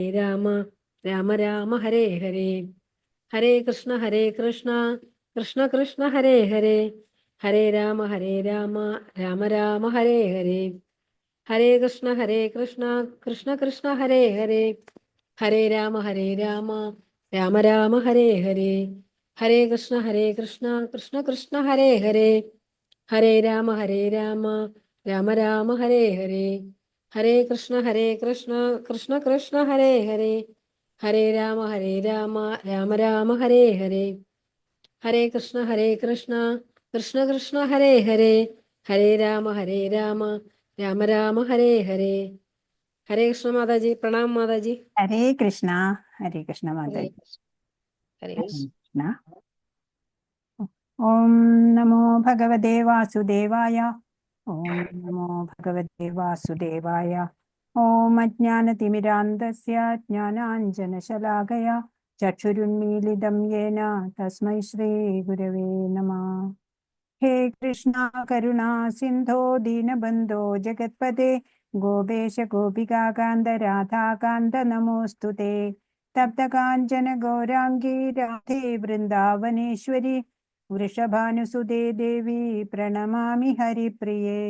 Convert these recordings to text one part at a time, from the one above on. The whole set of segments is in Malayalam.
രാമ രാമ രാമ ഹരേ ഹരേ ഹരേ കൃഷ്ണ കൃഷ്ണ കൃഷ്ണ ഹരേ ഹരേ ഹരേ രാമ രാമ രാമ ഹരേ ഹരേ ഹരേ കൃഷ്ണ കൃഷ്ണ കൃഷ്ണ ഹരേ ഹരേ ഹരേ രാമ രാമ രാമ ഹരേ ഹരേ ഹരേ കൃഷ്ണ കൃഷ്ണ കൃഷ്ണ ഹരേ ഹരേ ഹരേ രാമ രാമ രാമ ഹരേ ഹരേ ഹരേ കൃഷ്ണ കൃഷ്ണ കൃഷ്ണ ഹരേ ഹരേ ഹരേ രാമ രാമ രാമ ഹരേ ഹരേ ഹരേ കൃഷ്ണ കൃഷ്ണ കൃഷ്ണ ഹരേ ഹരേ ഹരേ രാമ രാമ രാമ ഹരേ ഹരേ ഹരേ കൃഷ്ണ മാതാജി. പ്രണാം മാതാജി. ഹരേ കൃഷ്ണ ഹരേ മാതാജി. കൃഷ്ണ. ഹരേ ഹരേ കൃഷ്ണ. കൃഷ്ണ. ഓം നമോ ഭഗവതേ വാസുദേവായ. ഓം നമോ ഭഗവതേ വാസുദേവായ. ഓം അജ്ഞാനതിമിരാന്തസ്യ ജ്ഞാനാഞ്ജനശലാകയാ ചക്ഷുരുന്മീലിതം യേന തസ്മൈ ശ്രീ ഗുരവേ നമഃ. ഹേ കൃഷ്ണ കരുണാ സിന്ധോ ദീനബന്ധോ ജഗത്പദേ ഗോപേശ ഗോപികാകാന്ത രാധാകാന്ത നമോസ്തുതേ. തപ്തകാഞ്ചന ഗൗരാംഗീ രാധേ വൃന്ദാവനേശ്വരി വൃഷഭാനുസുതേ ദേവി പ്രണമാമി ഹരിപ്രിയേ.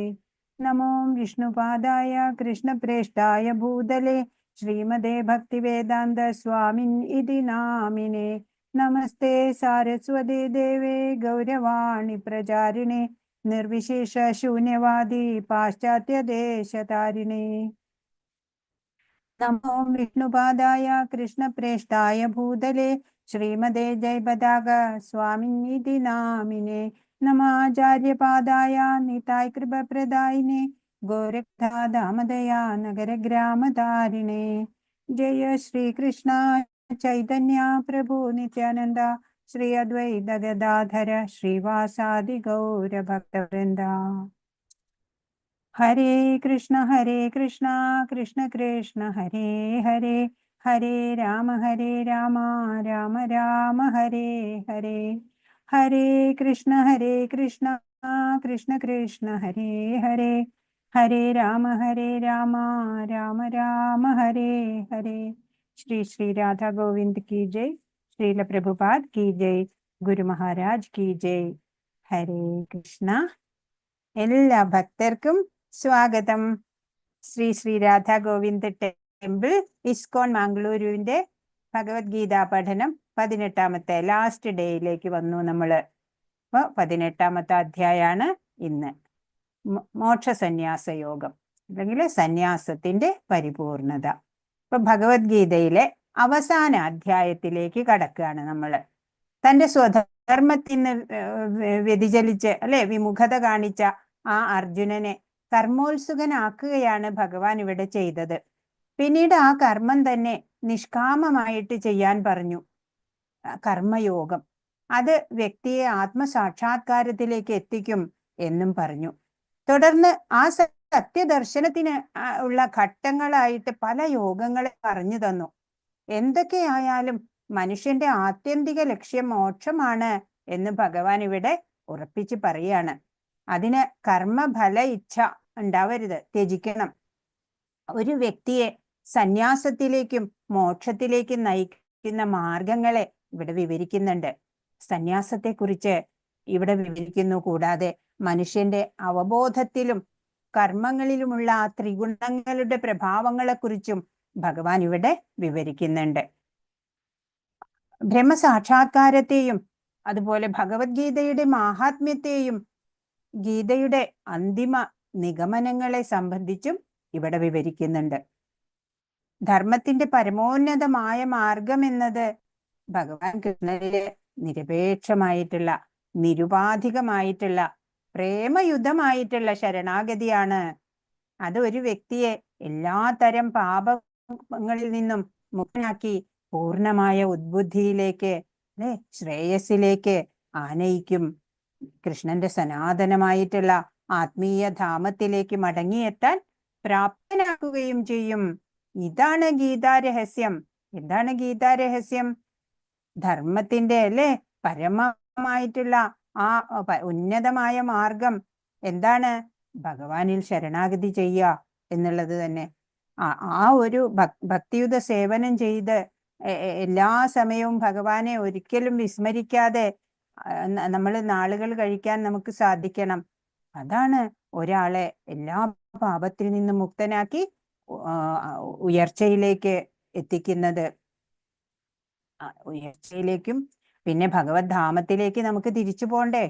നമോ വിഷ്ണുപാദായ കൃഷ്ണപ്രേഷ്ഠായ ഭൂതലേ ശ്രീമദേ ഭക്തിവേദാന്ത സ്വാമിൻ ഇതി നാമിനേ. നമസ്തേ സാരസ്വതേ ദേവേ ഗൗരവാണി പ്രചാരിണേ നിർവിശേഷ ശൂന്യവാദി പാശ്ചാത്യദേശതാരിണേ. നമോ വിഷ്ണുപാദായ കൃഷ്ണപ്രേഷ്ഠായ ഭൂതലേ ശ്രീമദേ ജയപതാക സ്വാമിൻ ഇതി നാമിനേ. നമാചാര്യപാദായ നിതായ കൃപപ്രദായിനേ ഗോരഖദാമദയാ നഗരഗ്രാമധാരിണേ. ജയ ശ്രീകൃഷ്ണ ചൈതന്യ പ്രഭു നിത്യാനന്ദ ശ്രീ അദ്വൈത ഗദാധര ശ്രീവാസാദി ഗൗരഭക്തവൃന്ദ. ഹരേ കൃഷ്ണ കൃഷ്ണ കൃഷ്ണ ഹരേ ഹരേ ഹരേ രാമ രാമ രാമ ഹരേ ഹരേ. ഹരേ കൃഷ്ണ കൃഷ്ണ കൃഷ്ണ ഹരേ ഹരേ ഹരേ രാമ രാമ രാമ ഹരേ ഹരേ. ശ്രീ ശ്രീ രാധാ ഗോവിന്ദ് കി ജയ്. ശ്രീല പ്രഭുപാദ് കി ജയ്. ഗുരു മഹാരാജ് കി ജയ്. ഹരേ കൃഷ്ണ. എല്ലാ ഭക്തർക്കും സ്വാഗതം. ശ്രീ ശ്രീ രാധാ ഗോവിന്ദ് ടെമ്പിൾ ഇസ്കോൺ മംഗളൂരുവിന്റെ ഭഗവത്ഗീതാ പഠനം 18ാമത്തെ ലാസ്റ്റ് ഡേയിലേക്ക് വന്നു നമ്മള്. അപ്പൊ 18ാമത്തെ അധ്യായാണ് ഇന്ന്. മോക്ഷ സന്യാസ യോഗം അല്ലെങ്കിൽ സന്യാസത്തിന്റെ പരിപൂർണത. ഇപ്പൊ ഭഗവത്ഗീതയിലെ അവസാന അധ്യായത്തിലേക്ക് കടക്കുകയാണ് നമ്മള്. തന്റെ സ്വധർമ്മത്തിന് വ്യതിചലിച്ച് വിമുഖത കാണിച്ച ആ അർജുനനെ കർമ്മോത്സുകനാക്കുകയാണ് ഭഗവാൻ ഇവിടെ ചെയ്തത്. പിന്നീട് ആ കർമ്മം തന്നെ നിഷ്കാമമായിട്ട് ചെയ്യാൻ പറഞ്ഞു. കർമ്മയോഗം അത് വ്യക്തിയെ ആത്മസാക്ഷാത്കാരത്തിലേക്ക് എത്തിക്കും എന്നും പറഞ്ഞു. തുടർന്ന് ആ സത്യദർശനത്തിന് ഉള്ള ഘട്ടങ്ങളായിട്ട് പല യോഗങ്ങളെ പറഞ്ഞു തന്നു. എന്തൊക്കെയായാലും മനുഷ്യന്റെ ആത്യന്തിക ലക്ഷ്യം മോക്ഷമാണ് എന്ന് ഭഗവാൻ ഇവിടെ ഉറപ്പിച്ച് പറയാണ്. അതിന് കർമ്മഫല ഇച്ഛ ഉണ്ടാവരുത്, ത്യജിക്കണം. ഒരു വ്യക്തിയെ സന്യാസത്തിലേക്കും മോക്ഷത്തിലേക്കും നയിക്കുന്ന മാർഗങ്ങളെ ഇവിടെ വിവരിക്കുന്നുണ്ട്. സന്യാസത്തെക്കുറിച്ച് ഇവിടെ വിവരിക്കുന്നു. കൂടാതെ മനുഷ്യന്റെ അവബോധത്തിലും കർമ്മങ്ങളിലുമുള്ള ആ ത്രിഗുണങ്ങളുടെ പ്രഭാവങ്ങളെക്കുറിച്ചും ഭഗവാൻ ഇവിടെ വിവരിക്കുന്നുണ്ട്. ബ്രഹ്മസാക്ഷാത്കാരത്തെയും അതുപോലെ ഭഗവത്ഗീതയുടെ മാഹാത്മ്യത്തെയും ഗീതയുടെ അന്തിമ നിഗമനങ്ങളെ സംബന്ധിച്ചും ഇവിടെ വിവരിക്കുന്നുണ്ട്. ധർമ്മത്തിന്റെ പരമോന്നതമായ മാർഗം എന്നത് ഭഗവാൻ കൃഷ്ണനിലെ നിരപേക്ഷമായിട്ടുള്ള നിരുപാധികമായിട്ടുള്ള പ്രേമയുദ്ധമായിട്ടുള്ള ശരണാഗതിയാണ്. അത് ഒരു വ്യക്തിയെ എല്ലാത്തരം പാപങ്ങളിൽ നിന്നും മുക്തനാക്കി പൂർണ്ണമായ ഉദ്ബുദ്ധിയിലേക്ക് ശ്രേയസ്സിലേക്ക് ആനയിക്കും. കൃഷ്ണന്റെ സനാതനമായിട്ടുള്ള ആത്മീയ ധാമത്തിലേക്ക് മടങ്ങിയെത്താൻ പ്രാപ്തനാക്കുകയും ചെയ്യും. ഇതാണ് ഗീതാരഹസ്യം. എന്താണ് ഗീതാരഹസ്യം? ധർമ്മത്തിന്റെ പരമമായിട്ടുള്ള ആ ഉന്നതമായ മാർഗം എന്താണ്? ഭഗവാനിൽ ശരണാഗതി ചെയ്യുക എന്നുള്ളത് തന്നെ. ആ ഒരു ഭക്തിയുത സേവനം ചെയ്ത് എല്ലാ സമയവും ഭഗവാനെ ഒരിക്കലും വിസ്മരിക്കാതെ നമ്മൾ നാളുകൾ കഴിക്കാൻ നമുക്ക് സാധിക്കണം. അതാണ് ഒരാളെ എല്ലാ പാപത്തിൽ നിന്നും മുക്തനാക്കി ഉയർച്ചയിലേക്ക് എത്തിക്കുന്നത്. ഉയർച്ചയിലേക്കും പിന്നെ ഭഗവത് ധാമത്തിലേക്ക് നമുക്ക് തിരിച്ചു പോണ്ടേ,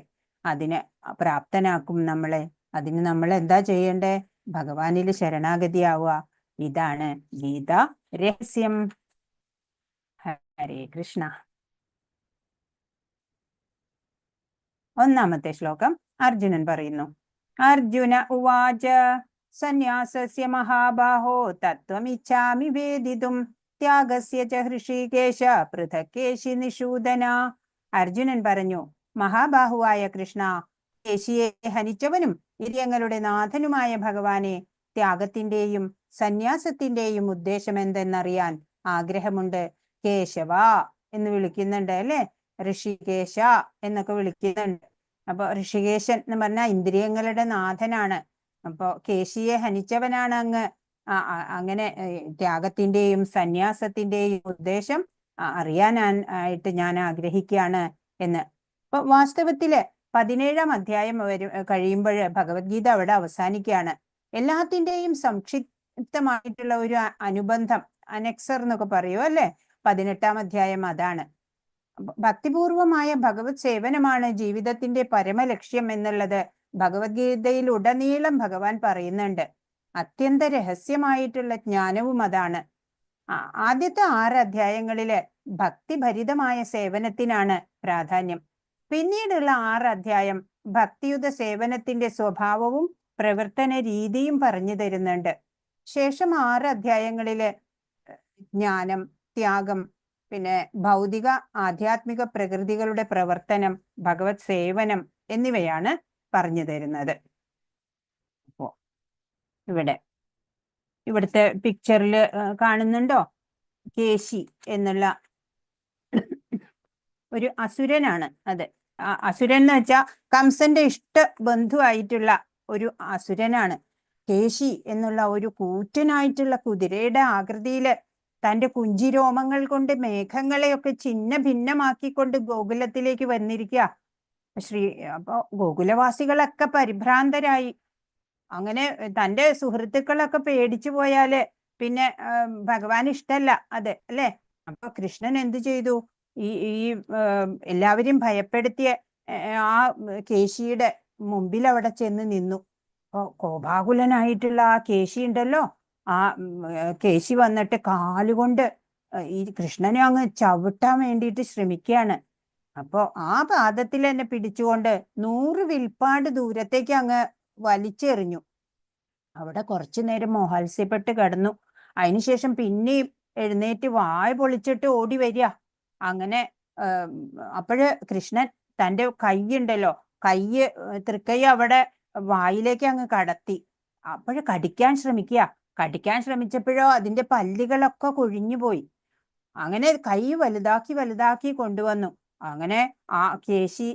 അതിന് പ്രാപ്തനാക്കും നമ്മളെ. അതിന് നമ്മൾ എന്താ ചെയ്യണ്ടേ? ഭഗവാനിൽ ശരണാഗതിയാവുക. ഇതാണ് ഗീത രഹസ്യം. ഹരേ കൃഷ്ണ. ഒന്നാമത്തെ ശ്ലോകം അർജുനൻ പറയുന്നു. അർജുന ഉവാച സന്യാസസ്യ മഹാബാഹോ തത്വമിച്ഛാമി വേദിതും ത്യാഗസ്യ ച ഹൃഷീകേശ പൃഥക് കേശി നിഷൂദന. അർജുനൻ പറഞ്ഞു, മഹാബാഹുവായ കൃഷ്ണ, കേശിയെ ഹനിച്ചവനും ഇന്ദ്രിയങ്ങളുടെ നാഥനുമായ ഭഗവാനെ, ത്യാഗത്തിന്റെയും സന്യാസത്തിന്റെയും ഉദ്ദേശം എന്തെന്നറിയാൻ ആഗ്രഹമുണ്ട്. കേശവ എന്ന് വിളിക്കുന്നുണ്ട് അല്ലെ, ഋഷികേശ എന്നൊക്കെ വിളിക്കുന്നുണ്ട്. അപ്പൊ ഋഷികേശൻ എന്ന് പറഞ്ഞാൽ ഇന്ദ്രിയങ്ങളുടെ നാഥനാണ്. അപ്പൊ കേശിയെ ഹനിച്ചവനാണ് അങ്ങ്. അങ്ങനെ ത്യാഗത്തിന്റെയും സന്യാസത്തിന്റെയും ഉദ്ദേശം അറിയാനായിട്ട് ഞാൻ ആഗ്രഹിക്കുകയാണ് എന്ന്. അപ്പൊ വാസ്തവത്തില് 17-ാം അധ്യായം കഴിയുമ്പോൾ ഭഗവത്ഗീത അവിടെ അവസാനിക്കുകയാണ്. എല്ലാത്തിന്റെയും സംക്ഷിപ്തമായിട്ടുള്ള ഒരു അനുബന്ധം, അനെക്സർ എന്നൊക്കെ പറയൂ അല്ലെ, 18-ാം അധ്യായം അതാണ്. ഭക്തിപൂർവമായ ഭഗവത് സേവനമാണ് ജീവിതത്തിന്റെ പരമലക്ഷ്യം എന്നുള്ളത് ഭഗവത്ഗീതയിൽ ഉടനീളം ഭഗവാൻ പറയുന്നുണ്ട്. അത്യന്ത രഹസ്യമായിട്ടുള്ള ജ്ഞാനവും അതാണ്. ആദ്യത്തെ 6 അധ്യായങ്ങളില് ഭക്തിഭരിതമായ സേവനത്തിനാണ് പ്രാധാന്യം. പിന്നീടുള്ള 6 അധ്യായം ഭക്തിയുത സേവനത്തിന്റെ സ്വഭാവവും പ്രവർത്തന രീതിയും പറഞ്ഞു തരുന്നുണ്ട്. ശേഷം 6 അധ്യായങ്ങളില് ജ്ഞാനം, ത്യാഗം, പിന്നെ ഭൗതിക ആധ്യാത്മിക പ്രകൃതികളുടെ പ്രവർത്തനം, ഭഗവത് സേവനം എന്നിവയാണ് പറഞ്ഞു തരുന്നത്. അപ്പോ ഇവിടുത്തെ പിക്ചറിൽ കാണുന്നുണ്ടോ? കേശി എന്നുള്ള ഒരു അസുരനാണ്. അത് അസുരൻ എന്ന് വെച്ചാൽ കംസന്റെ ഇഷ്ട ബന്ധുവായിട്ടുള്ള ഒരു അസുരനാണ്. കേശി എന്നുള്ള ഒരു കൂറ്റനായിട്ടുള്ള കുതിരയുടെ ആകൃതിയില് തന്റെ കുഞ്ചിരോമങ്ങൾ കൊണ്ട് മേഘങ്ങളെയൊക്കെ ചിന്ന ഭിന്നമാക്കിക്കൊണ്ട് ഗോകുലത്തിലേക്ക് വന്നിരിക്കുക. അപ്പൊ ഗോകുലവാസികളൊക്കെ പരിഭ്രാന്തരായി. അങ്ങനെ തന്റെ സുഹൃത്തുക്കളൊക്കെ പേടിച്ചു പോയാല് പിന്നെ ഭഗവാൻ ഇഷ്ടല്ല അത് അല്ലെ. അപ്പൊ കൃഷ്ണൻ എന്തു ചെയ്തു? ഈ എല്ലാവരും ഭയപ്പെടുത്തിയ ആ കേശിയുടെ മുമ്പിൽ അവിടെ ചെന്ന് നിന്നു. അപ്പൊ കോപാകുലനായിട്ടുള്ള ആ കേശി ഉണ്ടല്ലോ, ആ കേശി വന്നിട്ട് കാലുകൊണ്ട് ഈ കൃഷ്ണനെ അങ്ങ് ചവിട്ടാൻ വേണ്ടിയിട്ട് ശ്രമിക്കുകയാണ്. അപ്പൊ ആ പാദത്തിൽ എന്നെ പിടിച്ചുകൊണ്ട് 100 വിൽപ്പാട് ദൂരത്തേക്ക് അങ്ങ് വലിച്ചെറിഞ്ഞു. അവിടെ കുറച്ചു നേരം മോഹാത്സ്യപ്പെട്ട് കിടന്നു. അതിനുശേഷം പിന്നെയും എഴുന്നേറ്റ് വായ പൊളിച്ചിട്ട് ഓടി വരിക. അങ്ങനെ അപ്പോഴ് കൃഷ്ണൻ തന്റെ കൈയുണ്ടല്ലോ, തൃക്കൈ അവിടെ വായിലേക്ക് അങ്ങ് കടത്തി. അപ്പോഴ് കടിക്കാൻ ശ്രമിച്ചപ്പോഴോ അതിന്റെ പല്ലുകളൊക്കെ കൊഴിഞ്ഞു പോയി. അങ്ങനെ കൈ വലുതാക്കി കൊണ്ടുവന്നു. അങ്ങനെ ആ കേശി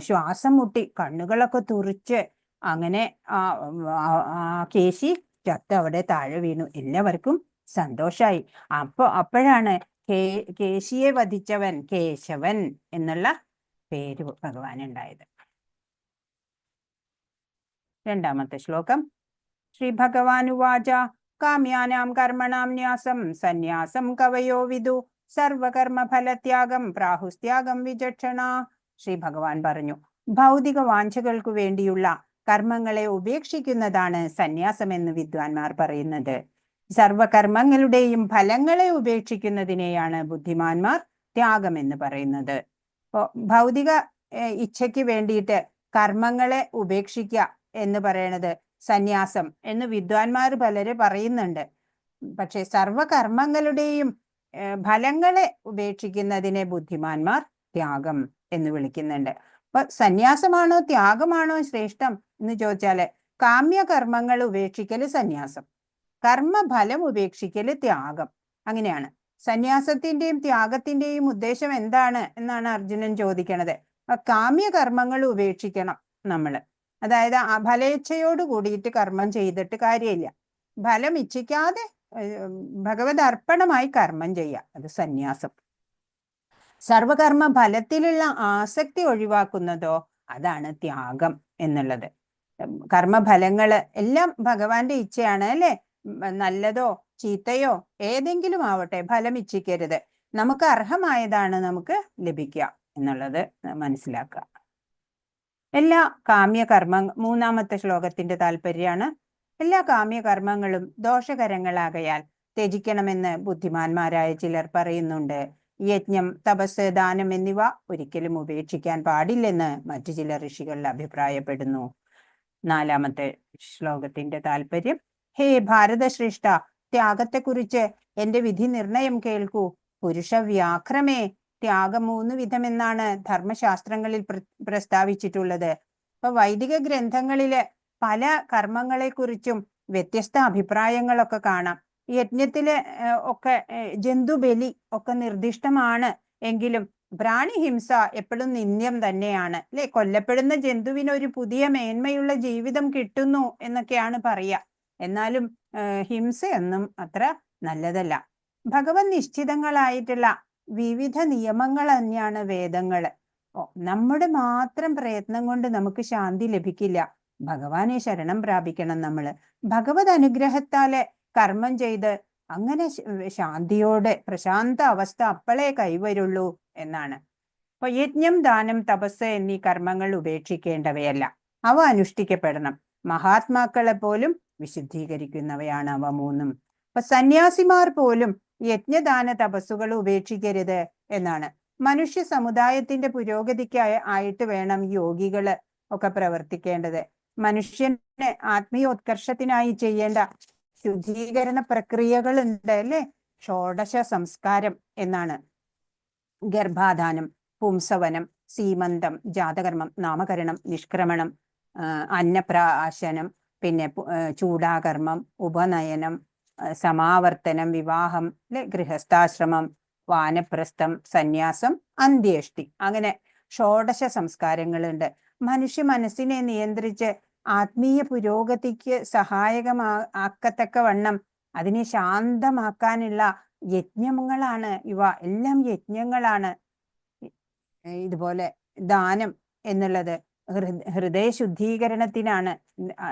ശ്വാസം മുട്ടി കണ്ണുകളൊക്കെ തുറിച്ച് അങ്ങനെ ആ കേശി ചത്ത് അവിടെ താഴെ വീണു. എല്ലാവർക്കും സന്തോഷായി. അപ്പോഴാണ് കേശിയെ വധിച്ചവൻ കേശവൻ എന്നുള്ള പേര് ഭഗവാൻ ഉണ്ടായത്. രണ്ടാമത്തെ ശ്ലോകം. ശ്രീ ഭഗവാൻ ഉവാച കാമ്യാനാം കർമ്മണാം ന്യാസം സന്യാസം കവയോ വിദു സർവകർമ്മ ഫലത്യാഗം പ്രാഹുസ്ത്യാഗം വിചക്ഷണ. ശ്രീ ഭഗവാൻ പറഞ്ഞു, ഭൗതിക വാഞ്ചകൾക്കു വേണ്ടിയുള്ള കർമ്മങ്ങളെ ഉപേക്ഷിക്കുന്നതാണ് സന്യാസം എന്ന് വിദ്വാൻമാർ പറയുന്നത്. സർവകർമ്മങ്ങളുടെയും ഫലങ്ങളെ ഉപേക്ഷിക്കുന്നതിനെയാണ് ബുദ്ധിമാന്മാർ ത്യാഗം എന്ന് പറയുന്നത്. അപ്പോൾ ഭൗതിക ഇച്ഛയ്ക്ക് വേണ്ടിയിട്ട് കർമ്മങ്ങളെ ഉപേക്ഷിക്കുക എന്ന് പറയണത് സന്യാസം എന്ന് വിദ്വാൻമാർ പലര് പറയുന്നുണ്ട്. പക്ഷെ സർവകർമ്മങ്ങളുടെയും ഫലങ്ങളെ ഉപേക്ഷിക്കുന്നതിനെ ബുദ്ധിമാന്മാർ ത്യാഗം എന്ന് വിളിക്കുന്നുണ്ട്. അപ്പൊ സന്യാസമാണോ ത്യാഗമാണോ ശ്രേഷ്ഠം എന്ന് ചോദിച്ചാല് കാമ്യകർമ്മങ്ങൾ ഉപേക്ഷിക്കല് സന്യാസം, കർമ്മഫലം ഉപേക്ഷിക്കല് ത്യാഗം. അങ്ങനെയാണ്. സന്യാസത്തിന്റെയും ത്യാഗത്തിന്റെയും ഉദ്ദേശം എന്താണ് എന്നാണ് അർജുനൻ ചോദിക്കണത്. കാമ്യകർമ്മങ്ങൾ ഉപേക്ഷിക്കണം നമ്മള്. അതായത് ഫലേച്ഛയോട് കൂടിയിട്ട് കർമ്മം ചെയ്തിട്ട് കാര്യമില്ല. ഫലം ഇച്ഛിക്കാതെ ഭഗവത് അർപ്പണമായി കർമ്മം ചെയ്യുക, അത് സന്യാസം. സർവകർമ്മ ഫലത്തിലുള്ള ആസക്തി ഒഴിവാക്കുന്നതോ അതാണ് ത്യാഗം എന്നുള്ളത്. കർമ്മഫലങ്ങള് എല്ലാം ഭഗവാന്റെ ഇച്ഛയാണ് അല്ലെ. നല്ലതോ ചീത്തയോ ഏതെങ്കിലും ആവട്ടെ, ഫലം ഇച്ഛിക്കരുത്. നമുക്ക് അർഹമായതാണ് നമുക്ക് ലഭിക്കുക എന്നുള്ളത് മനസ്സിലാക്കുക. എല്ലാ കാമ്യകർമ്മ, മൂന്നാമത്തെ ശ്ലോകത്തിന്റെ താല്പര്യമാണ്. എല്ലാ കാമ്യകർമ്മങ്ങളും ദോഷകരങ്ങളാകയാൽ ത്യജിക്കണമെന്ന് ബുദ്ധിമാന്മാരായ ചിലർ പറയുന്നുണ്ട്. യജ്ഞം, തപസ്, ദാനം എന്നിവ ഒരിക്കലും ഉപേക്ഷിക്കാൻ പാടില്ലെന്ന് മറ്റു ചില ഋഷികൾ അഭിപ്രായപ്പെടുന്നു. നാലാമത്തെ ശ്ലോകത്തിന്റെ താല്പര്യം: ഹേ ഭാരതശ്രേഷ്ഠ, ത്യാഗത്തെക്കുറിച്ച് എന്റെ വിധി നിർണയം കേൾക്കൂ. പുരുഷ വ്യാഘ്രമേ, ത്യാഗം 3 വിധമെന്നാണ് ധർമ്മശാസ്ത്രങ്ങളിൽ പ്രസ്താവിച്ചിട്ടുള്ളത്. ഇപ്പൊ വൈദിക ഗ്രന്ഥങ്ങളില് പല കർമ്മങ്ങളെ കുറിച്ചും വ്യത്യസ്ത അഭിപ്രായങ്ങളൊക്കെ കാണാം. യജ്ഞത്തില് ഒക്കെ ജന്തുബലി ഒക്കെ നിർദ്ദിഷ്ടമാണ് എങ്കിലും പ്രാണിഹിംസ എപ്പോഴും നിന്ദ്യം തന്നെയാണ് അല്ലെ. കൊല്ലപ്പെടുന്ന ജന്തുവിന് ഒരു പുതിയ മേന്മയുള്ള ജീവിതം കിട്ടുന്നു എന്നൊക്കെയാണ് പറയുക. എന്നാലും ഹിംസയൊന്നും അത്ര നല്ലതല്ല. ഭഗവത് നിശ്ചിതങ്ങളായിട്ടുള്ള വിവിധ നിയമങ്ങൾ തന്നെയാണ് വേദങ്ങള്. നമ്മുടെ മാത്രം പ്രയത്നം കൊണ്ട് നമുക്ക് ശാന്തി ലഭിക്കില്ല. ഭഗവാനെ ശരണം പ്രാപിക്കണം നമ്മള്. ഭഗവത് അനുഗ്രഹത്താലെ കർമ്മം ചെയ്ത് അങ്ങനെ ശാന്തിയോടെ പ്രശാന്ത അവസ്ഥ അപ്പോഴേ കൈവരുള്ളൂ എന്നാണ്. അപ്പൊ യജ്ഞം, ദാനം, തപസ് എന്നീ കർമ്മങ്ങൾ ഉപേക്ഷിക്കേണ്ടവയല്ല, അവ അനുഷ്ഠിക്കപ്പെടണം. മഹാത്മാക്കളെ പോലും വിശുദ്ധീകരിക്കുന്നവയാണ് അവ 3. അപ്പൊ സന്യാസിമാർ പോലും യജ്ഞദാന തപസ്സുകൾ ഉപേക്ഷിക്കരുത് എന്നാണ്. മനുഷ്യ സമുദായത്തിന്റെ പുരോഗതിക്ക് ആയിട്ട് വേണം യോഗികള് ഒക്കെ പ്രവർത്തിക്കേണ്ടത്. മനുഷ്യന് ആത്മീയോത്കർഷത്തിനായി ചെയ്യേണ്ട ശുദ്ധീകരണ പ്രക്രിയകൾ ഉണ്ട് അല്ലെ. ഷോഡശ സംസ്കാരം എന്നാണ്. ഗർഭാധാനം, പുംസവനം, സീമന്തം, ജാതകർമ്മം, നാമകരണം, നിഷ്ക്രമണം, അന്നപ്രാശനം, പിന്നെ ചൂടാകർമ്മം, ഉപനയനം, സമാവർത്തനം, വിവാഹം, ഗൃഹസ്ഥാശ്രമം, വാനപ്രസ്ഥം, സന്യാസം, അന്ത്യേഷ്ടി. അങ്ങനെ ഷോഡശ സംസ്കാരങ്ങളുണ്ട്. മനുഷ്യ മനസ്സിനെ നിയന്ത്രിച്ച് ആത്മീയ പുരോഗതിക്ക് സഹായകമാക്കത്തക്കവണ്ണം അതിനെ ശാന്തമാക്കാനുള്ള യജ്ഞങ്ങളാണ് ഇവ. എല്ലാം യജ്ഞങ്ങളാണ്. ഇതുപോലെ ദാനം എന്നുള്ളത് ഹൃദയ ശുദ്ധീകരണത്തിനാണ്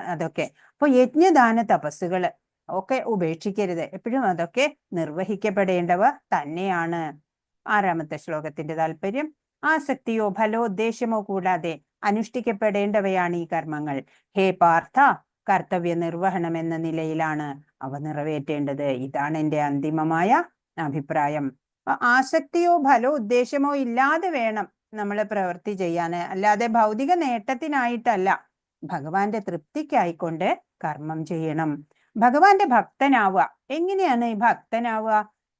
അതൊക്കെ. അപ്പൊ യജ്ഞദാന തപസ്സുകള് ഒക്കെ ഉപേക്ഷിക്കരുത്. എപ്പോഴും അതൊക്കെ നിർവഹിക്കപ്പെടേണ്ടവ തന്നെയാണ്. ആറാമത്തെ ശ്ലോകത്തിന്റെ താല്പര്യം: ആസക്തിയോ ഫലോദ്ദേശമോ കൂടാതെ അനുഷ്ഠിക്കപ്പെടേണ്ടവയാണ് ഈ കർമ്മങ്ങൾ. ഹേ പാർത്ഥ, കർത്തവ്യ നിർവഹണം എന്ന നിലയിലാണ് അവ നിറവേറ്റേണ്ടത്. ഇതാണ് എൻ്റെ അന്തിമമായ അഭിപ്രായം. ആസക്തിയോ ഫലോ ഉദ്ദേശമോ ഇല്ലാതെ വേണം നമ്മൾ പ്രവൃത്തി ചെയ്യാന്. അല്ലാതെ ഭൗതിക നേട്ടത്തിനായിട്ടല്ല, ഭഗവാന്റെ തൃപ്തിക്കായിക്കൊണ്ട് കർമ്മം ചെയ്യണം. ഭഗവാന്റെ ഭക്തനാവുക. എങ്ങനെയാണ് ഈ ഭക്തനാവുക?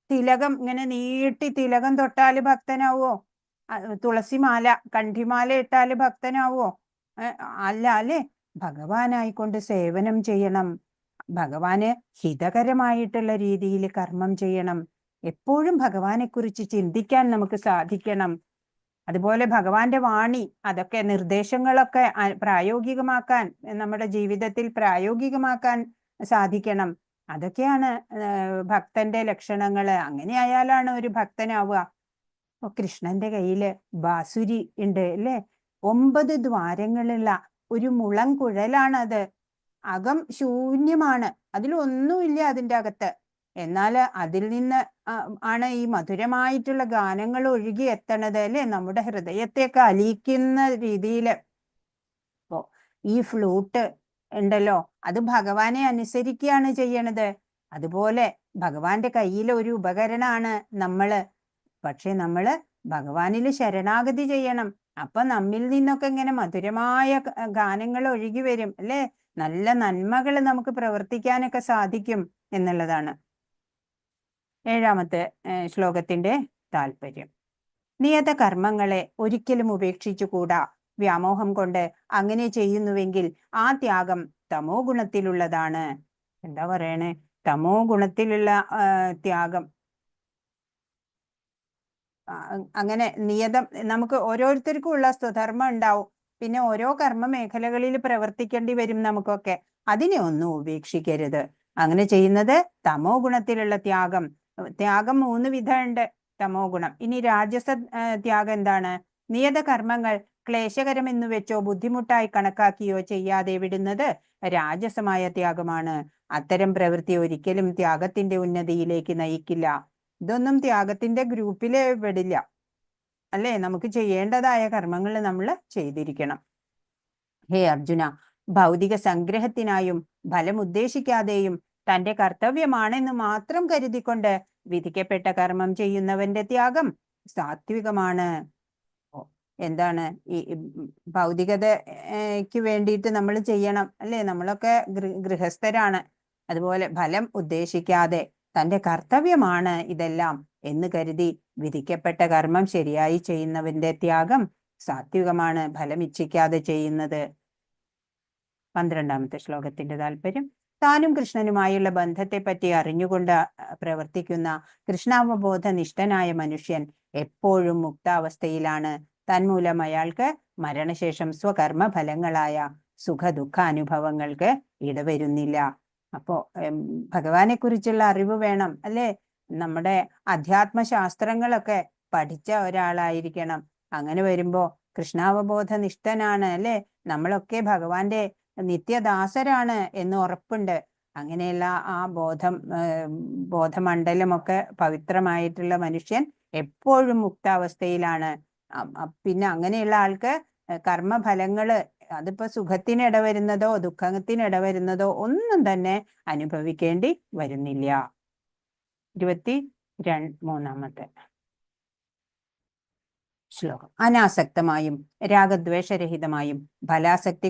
തിലകം ഇങ്ങനെ നീട്ടി തിലകം തൊട്ടാല് ഭക്തനാവോ? തുളസിമാല, കണ്ഠിമാല ഇട്ടാല് ഭക്തനാവോ? അല്ല അല്ലെ. ഭഗവാനായിക്കൊണ്ട് സേവനം ചെയ്യണം. ഭഗവാന് ഹിതകരമായിട്ടുള്ള രീതിയിൽ കർമ്മം ചെയ്യണം. എപ്പോഴും ഭഗവാനെ കുറിച്ച് ചിന്തിക്കാൻ നമുക്ക് സാധിക്കണം. അതുപോലെ ഭഗവാന്റെ വാണി, അതൊക്കെ നിർദ്ദേശങ്ങളൊക്കെ പ്രായോഗികമാക്കാൻ, നമ്മുടെ ജീവിതത്തിൽ പ്രായോഗികമാക്കാൻ സാധിക്കണം. അതൊക്കെയാണ് ഭക്തന്റെ ലക്ഷണങ്ങള്. അങ്ങനെ ആയാലാണ് ഒരു ഭക്തനാവുക. അപ്പൊ കൃഷ്ണന്റെ കയ്യില് ബാസുരി ഉണ്ട് അല്ലെ. 9 ദ്വാരങ്ങളുള്ള ഒരു മുളംകുഴലാണത്. അകം ശൂന്യമാണ്, അതിലൊന്നുമില്ല അതിൻ്റെ അകത്ത്. എന്നാൽ അതിൽ നിന്ന് ആണ് ഈ മധുരമായിട്ടുള്ള ഗാനങ്ങൾ ഒഴുകി എത്തണത് അല്ലെ, നമ്മുടെ ഹൃദയത്തെയൊക്കെ അലിയിക്കുന്ന രീതിയില്. അപ്പോ ഈ ഫ്ലൂട്ട് ഉണ്ടല്ലോ, അത് ഭഗവാനെ അനുസരിക്കുകയാണ് ചെയ്യണത്. അതുപോലെ ഭഗവാന്റെ കയ്യിലെ ഒരു ഉപകരണമാണ് നമ്മള്. പക്ഷെ നമ്മള് ഭഗവാനിൽ ശരണാഗതി ചെയ്യണം. അപ്പൊ നമ്മിൽ നിന്നൊക്കെ ഇങ്ങനെ മധുരമായ ഗാനങ്ങൾ ഒഴുകി വരും അല്ലെ. നല്ല നന്മകൾ നമുക്ക് പ്രവർത്തിക്കാനൊക്കെ സാധിക്കും എന്നുള്ളതാണ്. ഏഴാമത്തെ ശ്ലോകത്തിന്റെ താല്പര്യം: നിയത കർമ്മങ്ങളെ ഒരിക്കലും ഉപേക്ഷിച്ചുകൂടാ. വ്യാമോഹം കൊണ്ട് അങ്ങനെ ചെയ്യുന്നുവെങ്കിൽ ആ ത്യാഗം തമോ ഗുണത്തിലുള്ളതാണ്. എന്താ പറയണേ? തമോ ഗുണത്തിലുള്ള ത്യാഗം. അങ്ങനെ നിയതം, നമുക്ക് ഓരോരുത്തർക്കും ഉള്ള സ്വധർമ്മം ഉണ്ടാവും. പിന്നെ ഓരോ കർമ്മ മേഖലകളിൽ പ്രവർത്തിക്കേണ്ടി വരും നമുക്കൊക്കെ. അതിനെ ഒന്നും ഉപേക്ഷിക്കരുത്. അങ്ങനെ ചെയ്യുന്നത് തമോ ഗുണത്തിലുള്ള ത്യാഗം. ത്യാഗം 3 വിധമുണ്ട് തമോ ഗുണം. ഇനി രാജസ ത്യാഗം എന്താണ്? നിയത കർമ്മങ്ങൾ ക്ലേശകരമെന്നു വെച്ചോ ബുദ്ധിമുട്ടായി കണക്കാക്കിയോ ചെയ്യാതെ വിടുന്നത് രാജസമായ ത്യാഗമാണ്. അത്തരം പ്രവൃത്തി ഒരിക്കലും ത്യാഗത്തിന്റെ ഉന്നതിയിലേക്ക് നയിക്കില്ല. ഇതൊന്നും ത്യാഗത്തിന്റെ ഗ്രൂപ്പില് പെടില്ല അല്ലേ? നമുക്ക് ചെയ്യേണ്ടതായ കർമ്മങ്ങൾ നമ്മൾ ചെയ്തിരിക്കണം. ഹേ അർജുന, ഭൗതിക സംഗ്രഹത്തിനായും ഫലം ഉദ്ദേശിക്കാതെയും തന്റെ കർത്തവ്യമാണെന്ന് മാത്രം കരുതിക്കൊണ്ട് വിധിക്കപ്പെട്ട കർമ്മം ചെയ്യുന്നവന്റെ ത്യാഗം സാത്വികമാണ്. എന്താണ് ഈ ഭൗതികതയ്ക്ക് വേണ്ടിയിട്ട് നമ്മൾ ചെയ്യണം അല്ലേ? നമ്മളൊക്കെ ഗൃഹസ്ഥരാണ്. അതുപോലെ ഫലം ഉദ്ദേശിക്കാതെ തന്റെ കർത്തവ്യമാണ് ഇതെല്ലാം എന്ന് കരുതി വിധിക്കപ്പെട്ട കർമ്മം ശരിയായി ചെയ്യുന്നവന്റെ ത്യാഗം സാത്വികമാണ്, ഫലം ഇച്ഛിക്കാതെ ചെയ്യുന്നത്. 12ാമത്തെ ശ്ലോകത്തിന്റെ താല്പര്യം. താനും കൃഷ്ണനുമായുള്ള ബന്ധത്തെപ്പറ്റി അറിഞ്ഞുകൊണ്ട് പ്രവർത്തിക്കുന്ന കൃഷ്ണാവബോധ നിഷ്ഠനായ മനുഷ്യൻ എപ്പോഴും മുക്താവസ്ഥയിലാണ്. തന്മൂലം അയാൾക്ക് മരണശേഷം സ്വകർമ്മ ഫലങ്ങളായ സുഖ ദുഃഖ അനുഭവങ്ങൾക്ക് ഇടവരുന്നില്ല. അപ്പോ ഭഗവാനെ കുറിച്ചുള്ള അറിവ് വേണം അല്ലേ? നമ്മുടെ അധ്യാത്മശാസ്ത്രങ്ങളൊക്കെ പഠിച്ച ഒരാളായിരിക്കണം. അങ്ങനെ വരുമ്പോ കൃഷ്ണാവബോധ നിഷ്ഠനാണ് അല്ലേ? നമ്മളൊക്കെ ഭഗവാന്റെ നിത്യദാസരാണ് എന്ന് ഉറപ്പുണ്ട്. അങ്ങനെയുള്ള ആ ബോധമണ്ഡലമൊക്കെ പവിത്രമായിട്ടുള്ള മനുഷ്യൻ എപ്പോഴും മുക്താവസ്ഥയിലാണ്. പിന്നെ അങ്ങനെയുള്ള ആൾക്ക് കർമ്മഫലങ്ങള് അതിപ്പോ സുഖത്തിന് ഇടവരുന്നതോ ദുഃഖത്തിന് ഇടവരുന്നതോ ഒന്നും തന്നെ അനുഭവിക്കേണ്ടി വരുന്നില്ല. 23ാമത്തെ ശ്ലോകം. അനാസക്തമായും രാഗദ്വേഷരഹിതമായും ഫലാസക്തി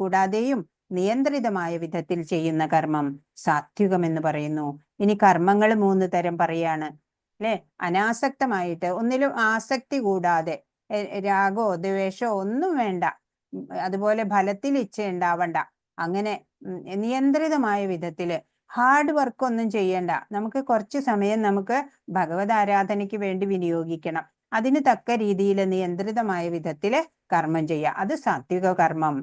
കൂടാതെയും നിയന്ത്രിതമായ വിധത്തിൽ ചെയ്യുന്ന കർമ്മം സാത്വികമെന്ന് പറയുന്നു. ഇനി കർമ്മങ്ങൾ 3 തരം പറയാണ് അല്ലെ? അനാസക്തമായിട്ട്, ഒന്നിലും ആസക്തി കൂടാതെ, രാഗോ ദ്വേഷോ ഒന്നും വേണ്ട, അതുപോലെ ഫലത്തിൽ ഇച്ഛ ഉണ്ടാവണ്ട, അങ്ങനെ നിയന്ത്രിതമായ വിധത്തില് ഹാർഡ് വർക്ക് ഒന്നും ചെയ്യണ്ട. നമുക്ക് കുറച്ച് സമയം നമുക്ക് ഭഗവത് ആരാധനയ്ക്ക് വേണ്ടി വിനിയോഗിക്കണം. അതിന് തക്ക രീതിയിൽ നിയന്ത്രിതമായ വിധത്തില് കർമ്മം ചെയ്യുക, അത് സാത്വിക കർമ്മം.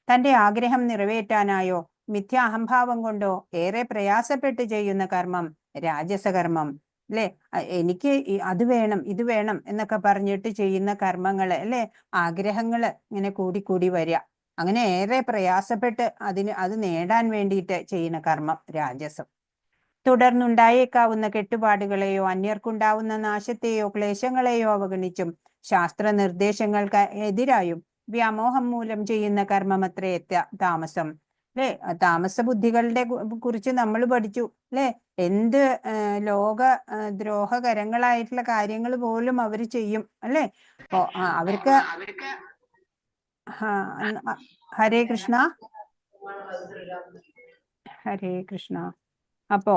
തന്റെ ആഗ്രഹം നിറവേറ്റാനായോ മിഥ്യ അഹംഭാവം കൊണ്ടോ ഏറെ പ്രയാസപ്പെട്ട് ചെയ്യുന്ന കർമ്മം രാജസകർമ്മം അല്ലെ? എനിക്ക് അത് വേണം ഇത് വേണം എന്നൊക്കെ പറഞ്ഞിട്ട് ചെയ്യുന്ന കർമ്മങ്ങള് അല്ലെ? ആഗ്രഹങ്ങള് ഇങ്ങനെ കൂടി വരിക, അങ്ങനെ ഏറെ പ്രയാസപ്പെട്ട് അത് നേടാൻ വേണ്ടിയിട്ട് ചെയ്യുന്ന കർമ്മം രാജസം. തുടർന്നുണ്ടായേക്കാവുന്ന കെട്ടുപാടുകളെയോ അന്യർക്കുണ്ടാവുന്ന നാശത്തെയോ ക്ലേശങ്ങളെയോ അവഗണിച്ചും ശാസ്ത്ര നിർദ്ദേശങ്ങൾക്ക് എതിരായും വ്യാമോഹം മൂലം ചെയ്യുന്ന കർമ്മമത്രേ താമസം അല്ലെ? താമസ ബുദ്ധികളുടെ കുറിച്ച് നമ്മൾ പഠിച്ചു അല്ലെ? എന്ത് ലോക ദ്രോഹകരങ്ങളായിട്ടുള്ള കാര്യങ്ങൾ പോലും അവർ ചെയ്യും അല്ലെ? അപ്പോ അവർക്ക് ഹരേ കൃഷ്ണ ഹരേ കൃഷ്ണ. അപ്പോ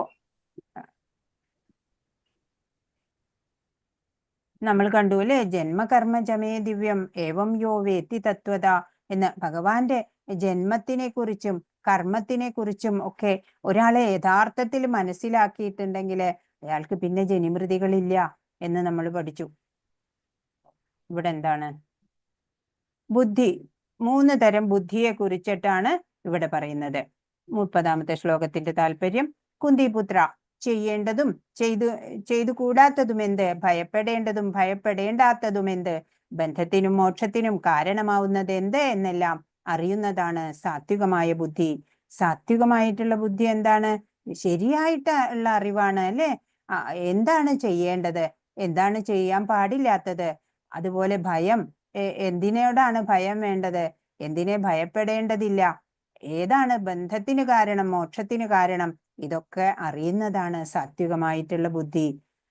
നമ്മൾ കണ്ടു അല്ലെ? ജന്മകർമ്മജമേ ദിവ്യം ഏവം യോ വേത്തി തത്വത എന്ന് ഭഗവാന്റെ ജന്മത്തിനെ കുറിച്ചും കർമ്മത്തിനെ കുറിച്ചും ഒക്കെ ഒരാളെ യഥാർത്ഥത്തിൽ മനസ്സിലാക്കിയിട്ടുണ്ടെങ്കിൽ അയാൾക്ക് പിന്നെ ജനിമൃതികളില്ല എന്ന് നമ്മൾ പഠിച്ചു. ഇവിടെ എന്താണ്? ബുദ്ധി, 3 തരം ബുദ്ധിയെ കുറിച്ചിട്ടാണ് ഇവിടെ പറയുന്നത്. 30ാമത്തെ ശ്ലോകത്തിന്റെ താല്പര്യം. കുന്തിപുത്ര, ചെയ്യേണ്ടതും ചെയ്തു കൂടാത്തതും എന്ത്, ഭയപ്പെടേണ്ടതും ഭയപ്പെടേണ്ടാത്തതും എന്ത്, ബന്ധത്തിനും മോക്ഷത്തിനും കാരണമാവുന്നത് എന്ത് എന്നെല്ലാം അറിയുന്നതാണ് സാത്വികമായ ബുദ്ധി. സാത്വികമായിട്ടുള്ള ബുദ്ധി എന്താണ്? ശരിയായിട്ടുള്ള അറിവാണ് അല്ലെ? എന്താണ് ചെയ്യേണ്ടത്, എന്താണ് ചെയ്യാൻ പാടില്ലാത്തത്, അതുപോലെ ഭയം, എന്തിനോടാണ് ഭയം വേണ്ടത്, എന്തിനെ ഭയപ്പെടേണ്ടതില്ല, ഏതാണ് ബന്ധത്തിന് കാരണം മോക്ഷത്തിന് കാരണം, ഇതൊക്കെ അറിയുന്നതാണ് സാത്വികമായിട്ടുള്ള ബുദ്ധി.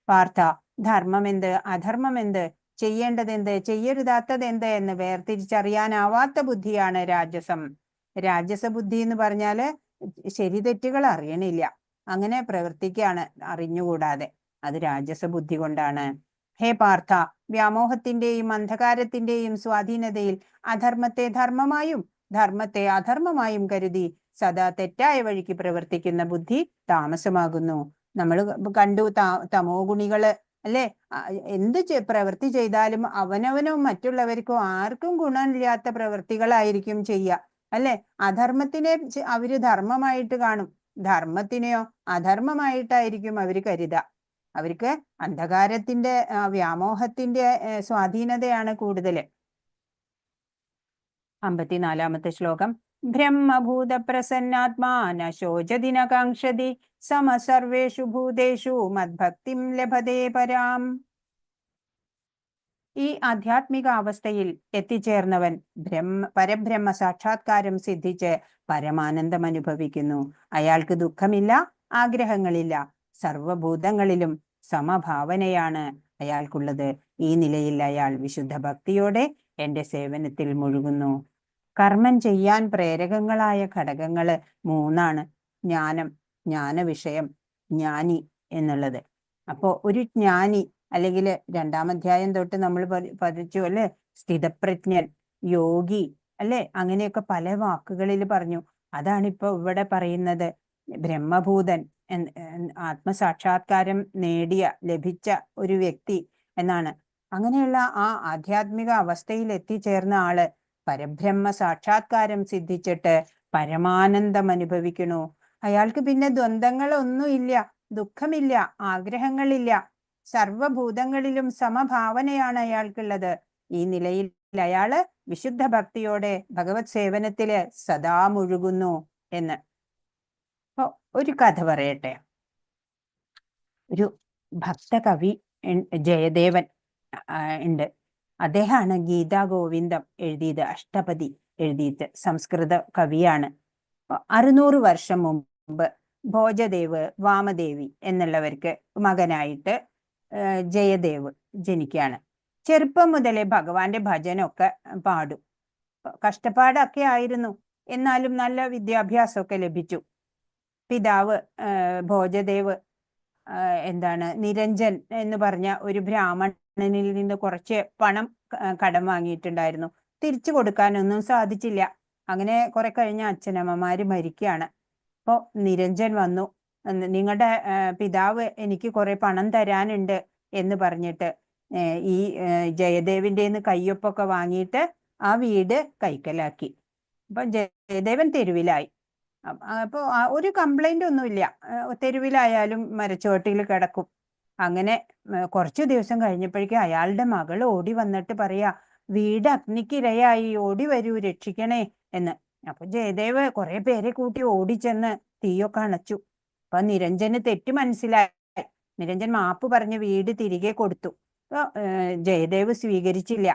പാർത്ഥ, ധർമ്മം എന്ത് അധർമ്മം എന്ത്, ചെയ്യേണ്ടതെന്ത് ചെയ്യരുതാത്തത് എന്ത് എന്ന് വേർതിരിച്ചറിയാനാവാത്ത ബുദ്ധിയാണ് രാജസം. രാജസ ബുദ്ധി എന്ന് പറഞ്ഞാല് ശരി തെറ്റുകൾ അറിയണില്ല, അങ്ങനെ പ്രവർത്തിക്കാണ് അറിഞ്ഞുകൂടാതെ, അത് രാജസ ബുദ്ധി കൊണ്ടാണ്. ഹേ പാർത്ഥ, വ്യാമോഹത്തിന്റെയും അന്ധകാരത്തിന്റെയും സ്വാധീനതയിൽ അധർമ്മത്തെ ധർമ്മമായും ധർമ്മത്തെ അധർമ്മമായും കരുതി സദാ തെറ്റായ വഴിക്ക് പ്രവർത്തിക്കുന്ന ബുദ്ധി താമസമാകുന്നു. നമ്മൾ കണ്ടു തമോ ഗുണികള് അല്ലെ? എന്ത് പ്രവൃത്തി ചെയ്താലും അവനവനോ മറ്റുള്ളവർക്കോ ആർക്കും ഗുണമില്ലാത്ത പ്രവൃത്തികളായിരിക്കും ചെയ്യുക അല്ലെ? അധർമ്മത്തിനെ അവര് ധർമ്മമായിട്ട് കാണും ധർമ്മത്തിനെയോ അധർമ്മമായിട്ടായിരിക്കും അവർ കരുതുക. അവർക്ക് അന്ധകാരത്തിന്റെ വ്യാമോഹത്തിന്റെ സ്വാധീനതയാണ് കൂടുതൽ. 54-ാമത്തെ ശ്ലോകം. ബ്രഹ്മഭൂത പ്രസന്നാത്മാ ന ശോചതി ന കാംക്ഷതി സമ സർവേഷു ഭൂതേഷു മദ്ഭക്തിം ലഭതേ പരാം. ഈ ആധ്യാത്മിക അവസ്ഥയിൽ എത്തിച്ചേർന്നവൻ പരബ്രഹ്മ സാക്ഷാത്കാരം സിദ്ധിച്ച് പരമാനന്ദം അനുഭവിക്കുന്നു. അയാൾക്ക് ദുഃഖമില്ല, ആഗ്രഹങ്ങളില്ല, സർവഭൂതങ്ങളിലും സമഭാവനയാണ് അയാൾക്കുള്ളത്. ഈ നിലയിൽ അയാൾ വിശുദ്ധ ഭക്തിയോടെ എന്റെ സേവനത്തിൽ മുഴുകുന്നു. കർമ്മം ചെയ്യാൻ പ്രേരകങ്ങളായ ഘടകങ്ങള് 3 ജ്ഞാനം, ജ്ഞാനവിഷയം, ജ്ഞാനി എന്നുള്ളത്. അപ്പോ ഒരു ജ്ഞാനി, അല്ലെങ്കിൽ 2-ാം അധ്യായം തൊട്ട് നമ്മൾ പഠിച്ചു അല്ലെ, സ്ഥിതപ്രജ്ഞൻ, യോഗി അല്ലെ, അങ്ങനെയൊക്കെ പല വാക്കുകളിൽ പറഞ്ഞു. അതാണിപ്പോ ഇവിടെ പറയുന്നത്. ബ്രഹ്മഭൂതൻ, ആത്മസാക്ഷാത്കാരം ലഭിച്ച ഒരു വ്യക്തി എന്നാണ്. അങ്ങനെയുള്ള ആ ആധ്യാത്മിക അവസ്ഥയിൽ എത്തിച്ചേർന്ന ആള് പരബ്രഹ്മ സാക്ഷാത്കാരം സിദ്ധിച്ചിട്ട് പരമാനന്ദം അനുഭവിക്കണു. അയാൾക്ക് പിന്നെ ദ്വന്ദ്ങ്ങളൊന്നുമില്ല, ദുഃഖമില്ല, ആഗ്രഹങ്ങളില്ല, സർവഭൂതങ്ങളിലും സമഭാവനയാണ് അയാൾക്കുള്ളത്. ഈ നിലയിൽ അയാള് വിശുദ്ധ ഭക്തിയോടെ ഭഗവത് സേവനത്തില് സദാ മുഴുകുന്നു എന്ന്. അപ്പൊ ഒരു കഥ പറയട്ടെ. ഒരു ഭക്തകവി ജയദേവൻ ഉണ്ട്. അദ്ദേഹമാണ് ഗീതാ ഗോവിന്ദം എഴുതിയത്, അഷ്ടപതി എഴുതിയിട്ട്. സംസ്കൃത കവിയാണ്. 600 വർഷം മുമ്പ് ഭോജദേവ്, വാമദേവി എന്നുള്ളവർക്ക് മകനായിട്ട് ജയദേവ് ജനിക്കുകയാണ്. ചെറുപ്പം മുതലേ ഭഗവാന്റെ ഭജനൊക്കെ പാടും. കഷ്ടപ്പാടൊക്കെ ആയിരുന്നു, എന്നാലും നല്ല വിദ്യാഭ്യാസമൊക്കെ ലഭിച്ചു. പിതാവ് ഭോജദേവ് നിരഞ്ജൻ എന്ന് പറഞ്ഞ ഒരു ബ്രാഹ്മണനിൽ നിന്ന് കുറച്ച് പണം കടം വാങ്ങിയിട്ടുണ്ടായിരുന്നു. തിരിച്ചു കൊടുക്കാനൊന്നും സാധിച്ചില്ല. അങ്ങനെ കുറെ കഴിഞ്ഞ അച്ഛനമ്മമാര് മരിക്കുകയാണ്. അപ്പോ നിരഞ്ജൻ വന്നു, നിങ്ങളുടെ പിതാവ് എനിക്ക് കുറെ പണം തരാനുണ്ട് എന്ന് പറഞ്ഞിട്ട് ഈ ജയദേവിന്റെ കയ്യൊപ്പൊക്കെ വാങ്ങിയിട്ട് ആ വീട് കൈക്കലാക്കി. അപ്പൊ ജയദേവൻ തെരുവിലായി. അപ്പൊ ഒരു കംപ്ലൈന്റ് ഒന്നുമില്ല, തെരുവിലായാലും മരച്ചുവട്ടിൽ കിടക്കും. അങ്ങനെ കുറച്ചു ദിവസം കഴിഞ്ഞപ്പോഴേക്കും അയാളുടെ മകൾ ഓടി വന്നിട്ട് പറയാ, വീട് അഗ്നിക്കിരയായി, ഓടി വരൂ, രക്ഷിക്കണേ എന്ന്. അപ്പൊ ജയദേവ് കുറെ പേരെ കൂട്ടി ഓടിച്ചെന്ന് തീയൊക്കെ അണച്ചു. അപ്പൊ നിരഞ്ജന് തെറ്റ് മനസ്സിലായി. നിരഞ്ജൻ മാപ്പ് പറഞ്ഞ് വീട് തിരികെ കൊടുത്തു. ജയദേവ് സ്വീകരിച്ചില്ല.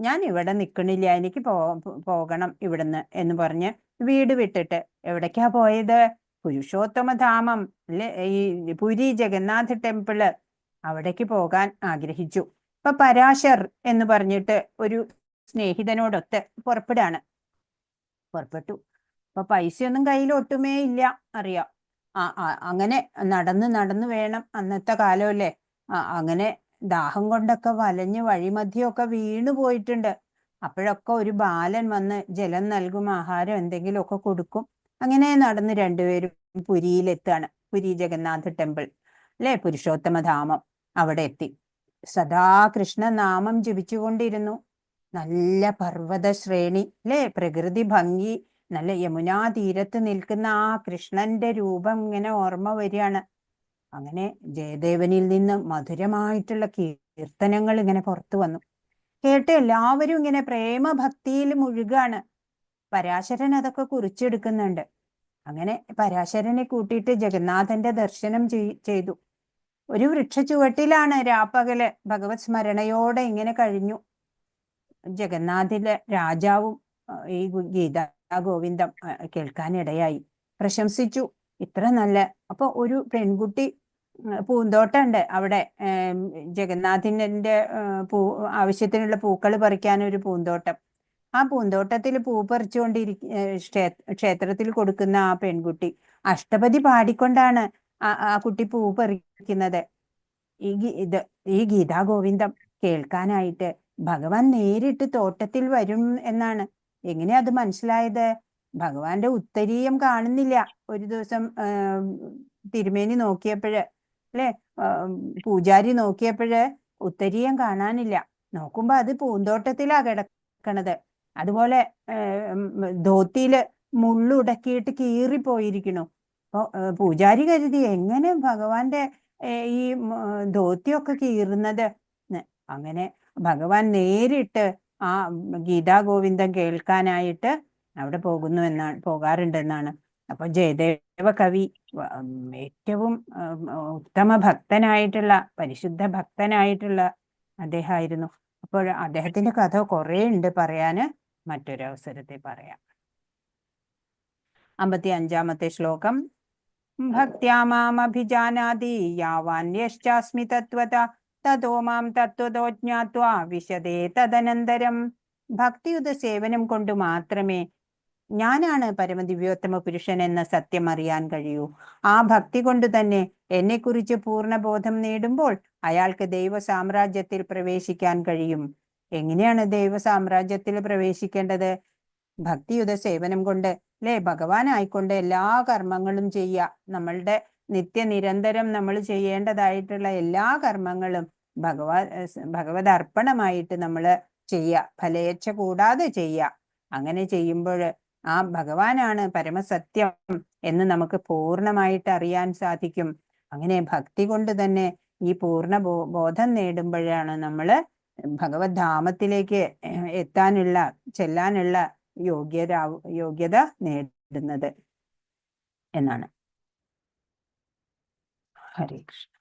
ഞാൻ ഇവിടെ നിൽക്കണില്ല, എനിക്ക് പോകണം ഇവിടുന്ന് എന്ന് പറഞ്ഞ് വീട് വിട്ടിട്ട് എവിടേക്കാ പോയത്? പുരുഷോത്തമധാമം അല്ലെ, ഈ പുരി ജഗന്നാഥ് ടെമ്പിള്, അവിടേക്ക് പോകാൻ ആഗ്രഹിച്ചു. ഇപ്പൊ പരാശർ എന്ന് പറഞ്ഞിട്ട് ഒരു സ്നേഹിതനോടൊത്ത് പുറപ്പെട്ടു. അപ്പൊ പൈസയൊന്നും കയ്യിൽ ഒട്ടുമേ ഇല്ല, അറിയാം. അങ്ങനെ നടന്ന് വേണം, അന്നത്തെ കാലമല്ലേ. അങ്ങനെ ദാഹം കൊണ്ടൊക്കെ വലഞ്ഞ് വഴിമധ്യമൊക്കെ വീണു പോയിട്ടുണ്ട്. അപ്പോഴൊക്കെ ഒരു ബാലൻ വന്ന് ജലം നൽകും, ആഹാരം എന്തെങ്കിലുമൊക്കെ കൊടുക്കും. അങ്ങനെ നടന്ന് രണ്ടുപേരും പുരിയിലെത്താണ്. പുരി ജഗന്നാഥ് ടെമ്പിൾ അല്ലെ, പുരുഷോത്തമധാമം. അവിടെ എത്തി. സദാ കൃഷ്ണനാമം ജപിച്ചുകൊണ്ടിരുന്നു. നല്ല പർവ്വത ശ്രേണി അല്ലെ, പ്രകൃതി ഭംഗി, നല്ല യമുനാ തീരത്ത് നിൽക്കുന്ന ആ കൃഷ്ണന്റെ രൂപം ഇങ്ങനെ ഓർമ്മ വരികയാണ്. അങ്ങനെ ജയദേവനിൽ നിന്ന് മധുരമായിട്ടുള്ള കീർത്തനങ്ങൾ ഇങ്ങനെ പുറത്തു വന്നു. കേട്ട് എല്ലാവരും ഇങ്ങനെ പ്രേമഭക്തിയിൽ മുഴുകാണ്. പരാശരൻ അതൊക്കെ കുറിച്ചെടുക്കുന്നുണ്ട്. അങ്ങനെ പരാശരനെ കൂട്ടിയിട്ട് ജഗന്നാഥന്റെ ദർശനം ചെയ്തു. ഒരു വൃക്ഷച്ചുവട്ടിലാണ് രാപ്പകല് ഭഗവത് സ്മരണയോടെ ഇങ്ങനെ കഴിഞ്ഞു. ജഗന്നാഥിലെ രാജാവും ഈ ഗീതാ ഗോവിന്ദം കേൾക്കാനിടയായി, പ്രശംസിച്ചു. ഇത്ര നല്ല. അപ്പൊ ഒരു പെൺകുട്ടി, പൂന്തോട്ടമുണ്ട് അവിടെ, ജഗന്നാഥിന്റെ ആവശ്യത്തിനുള്ള പൂക്കൾ പറിക്കാൻ ഒരു പൂന്തോട്ടം. ആ പൂന്തോട്ടത്തിൽ പൂ ക്ഷേത്രത്തിൽ കൊടുക്കുന്ന ആ പെൺകുട്ടി അഷ്ടപതി പാടിക്കൊണ്ടാണ് ആ കുട്ടി പൂ പറിക്കുന്നത്. ഈ ഗീതാ ഗോവിന്ദം കേൾക്കാനായിട്ട് ഭഗവാൻ നേരിട്ട് തോട്ടത്തിൽ വരും എന്നാണ്. എങ്ങനെയാ അത് മനസ്സിലായത്? ഭഗവാന്റെ ഉത്തരീയം കാണുന്നില്ല. ഒരു ദിവസം തിരുമേനി നോക്കിയപ്പോഴ് അല്ലെ, പൂജാരി പോയപ്പോഴ് ഉത്തരീയം കാണാനില്ല. നോക്കുമ്പോ അത് പൂന്തോട്ടത്തിലാ കിടക്കണത്. അതുപോലെ ധോത്തിയില് മുള്ളുടക്കിയിട്ട് കീറിപ്പോയിരിക്കണു. അപ്പൊ പൂജാരി കരുതി എങ്ങനെ ഭഗവാന്റെ ഈ ധോത്തിയൊക്കെ കീറുന്നത്. അങ്ങനെ ഭഗവാൻ നേരിട്ട് ആ ഗീതാ ഗോവിന്ദം കേൾക്കാനായിട്ട് അവിടെ പോകാറുണ്ടെന്നാണ്. അപ്പൊ ജയദേവ കവി ഏറ്റവും ഉത്തമ ഭക്തനായിട്ടുള്ള, പരിശുദ്ധ ഭക്തനായിട്ടുള്ള അദ്ദേഹമായിരുന്നു. അപ്പോൾ അദ്ദേഹത്തിന്റെ കഥ കുറേ ഉണ്ട് പറയാന്, മറ്റൊരവസരത്തിൽ പറയാം. 55-ാമത്തെ ശ്ലോകം. ഭക്ത്യാ മാമഭിജാനാതി യാവാന്യശ്ചാസ്മി തത്വത തതോ മാം തത്വതോ ജ്ഞാത്വാ വിശദേ തദനന്തരം. ഭക്തിയുത സേവനം കൊണ്ട് മാത്രമേ ഞാനാണ് പരമദിവ്യോത്തമ പുരുഷൻ എന്ന സത്യം അറിയാൻ കഴിയൂ. ആ ഭക്തി കൊണ്ട് തന്നെ എന്നെക്കുറിച്ച് പൂർണ്ണബോധം നേടുമ്പോൾ അയാൾക്ക് ദൈവ സാമ്രാജ്യത്തിൽ പ്രവേശിക്കാൻ കഴിയും. എങ്ങനെയാണ് ദൈവ സാമ്രാജ്യത്തിൽ പ്രവേശിക്കേണ്ടത്? ഭക്തിയുത സേവനം കൊണ്ട്, അല്ലെ? ഭഗവാനായിക്കൊണ്ട് എല്ലാ കർമ്മങ്ങളും ചെയ്യുക. നമ്മളുടെ നിത്യനിരന്തരം നമ്മൾ ചെയ്യേണ്ടതായിട്ടുള്ള എല്ലാ കർമ്മങ്ങളും ഭഗവത് അർപ്പണമായിട്ട് നമ്മൾ ചെയ്യുക, ഫലേച്ഛ കൂടാതെ ചെയ്യുക. അങ്ങനെ ചെയ്യുമ്പോൾ ആ ഭഗവാനാണ് പരമസത്യം എന്ന് നമുക്ക് പൂർണ്ണമായിട്ട് അറിയാൻ സാധിക്കും. അങ്ങനെ ഭക്തി കൊണ്ട് തന്നെ ഈ പൂർണ്ണ ബോധം നേടുമ്പോഴാണ് നമ്മൾ ഭഗവത് ധാമത്തിലേക്ക് ചെല്ലാനുള്ള യോഗ്യത നേടുന്നത് എന്നാണ്. ഹരേ കൃഷ്ണ.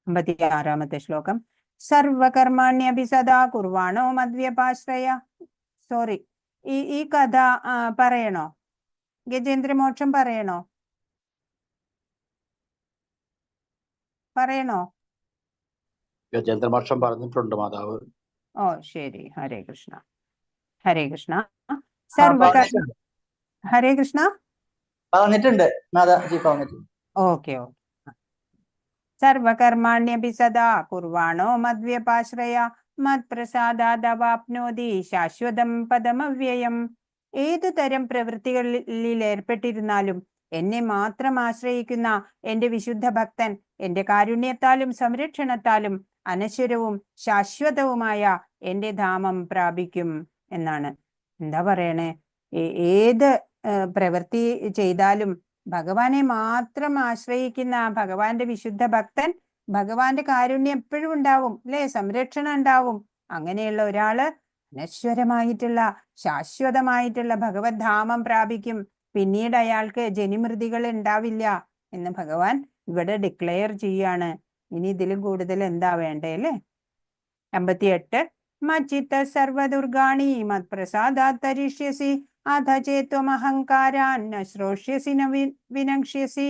56-ാമത്തെ ശ്ലോകം. സർവകർമാണ്യഭി സദാ കുർവാണോ മദ്വ്യപാശ്രയ. സോറി, ഈ കഥ പറയണോ? ഗജേന്ദ്രമോക്ഷം പറയണോ? ഗജേന്ദ്രമോക്ഷം പറഞ്ഞിട്ടുണ്ട് മാതാവ്. ഓ ശരി. ഹരേ കൃഷ്ണ. ഹരേ കൃഷ്ണ. ഹരേ കൃഷ്ണ പറഞ്ഞിട്ടുണ്ട് മാതാജി, പറഞ്ഞിട്ടുണ്ട്. ഓക്കെ. സർവകർമാണ്യഭി സദാ കുർവാണോ മദ്വ്യപാശ്രയ മത്പ്രസാദാദവാപ്നോതി ശാശ്വതം പദമവ്യയം. ഏതു തരം പ്രവൃത്തികളിൽ ഏർപ്പെട്ടിരുന്നാലും എന്നെ മാത്രം ആശ്രയിക്കുന്ന എന്റെ വിശുദ്ധ ഭക്തൻ എന്റെ കാരുണ്യത്താലും സംരക്ഷണത്താലും അനശ്വരവും ശാശ്വതവുമായ എന്റെ ധാമം പ്രാപിക്കും എന്നാണ്. എന്താ പറയണേ? ഏത് പ്രവൃത്തി ചെയ്താലും ഭഗവാനെ മാത്രം ആശ്രയിക്കുന്ന ഭഗവാന്റെ വിശുദ്ധ ഭക്തൻ, ഭഗവാന്റെ കാരുണ്യം എപ്പോഴും ഉണ്ടാവും, അല്ലെ? സംരക്ഷണം ഉണ്ടാവും. അങ്ങനെയുള്ള ഒരാള് അനശ്വരമായിട്ടുള്ള ശാശ്വതമായിട്ടുള്ള ഭഗവത് ധാമം പ്രാപിക്കും. പിന്നീട് അയാൾക്ക് ജനിമൃതികൾ ഉണ്ടാവില്ല എന്ന് ഭഗവാൻ ഇവിടെ ഡിക്ലെയർ ചെയ്യാണ്. ഇനി ഇതിലും കൂടുതൽ എന്താ വേണ്ടേ, അല്ലേ? 58. മച്ചിത്ത സർവദുർഗാണി മത്പ്രസാദാത് തരിഷ്യസി അധ ചേത്വമഹങ്കാരാൻ ന ശ്രോഷ്യസി ന വിനക്ഷ്യസി.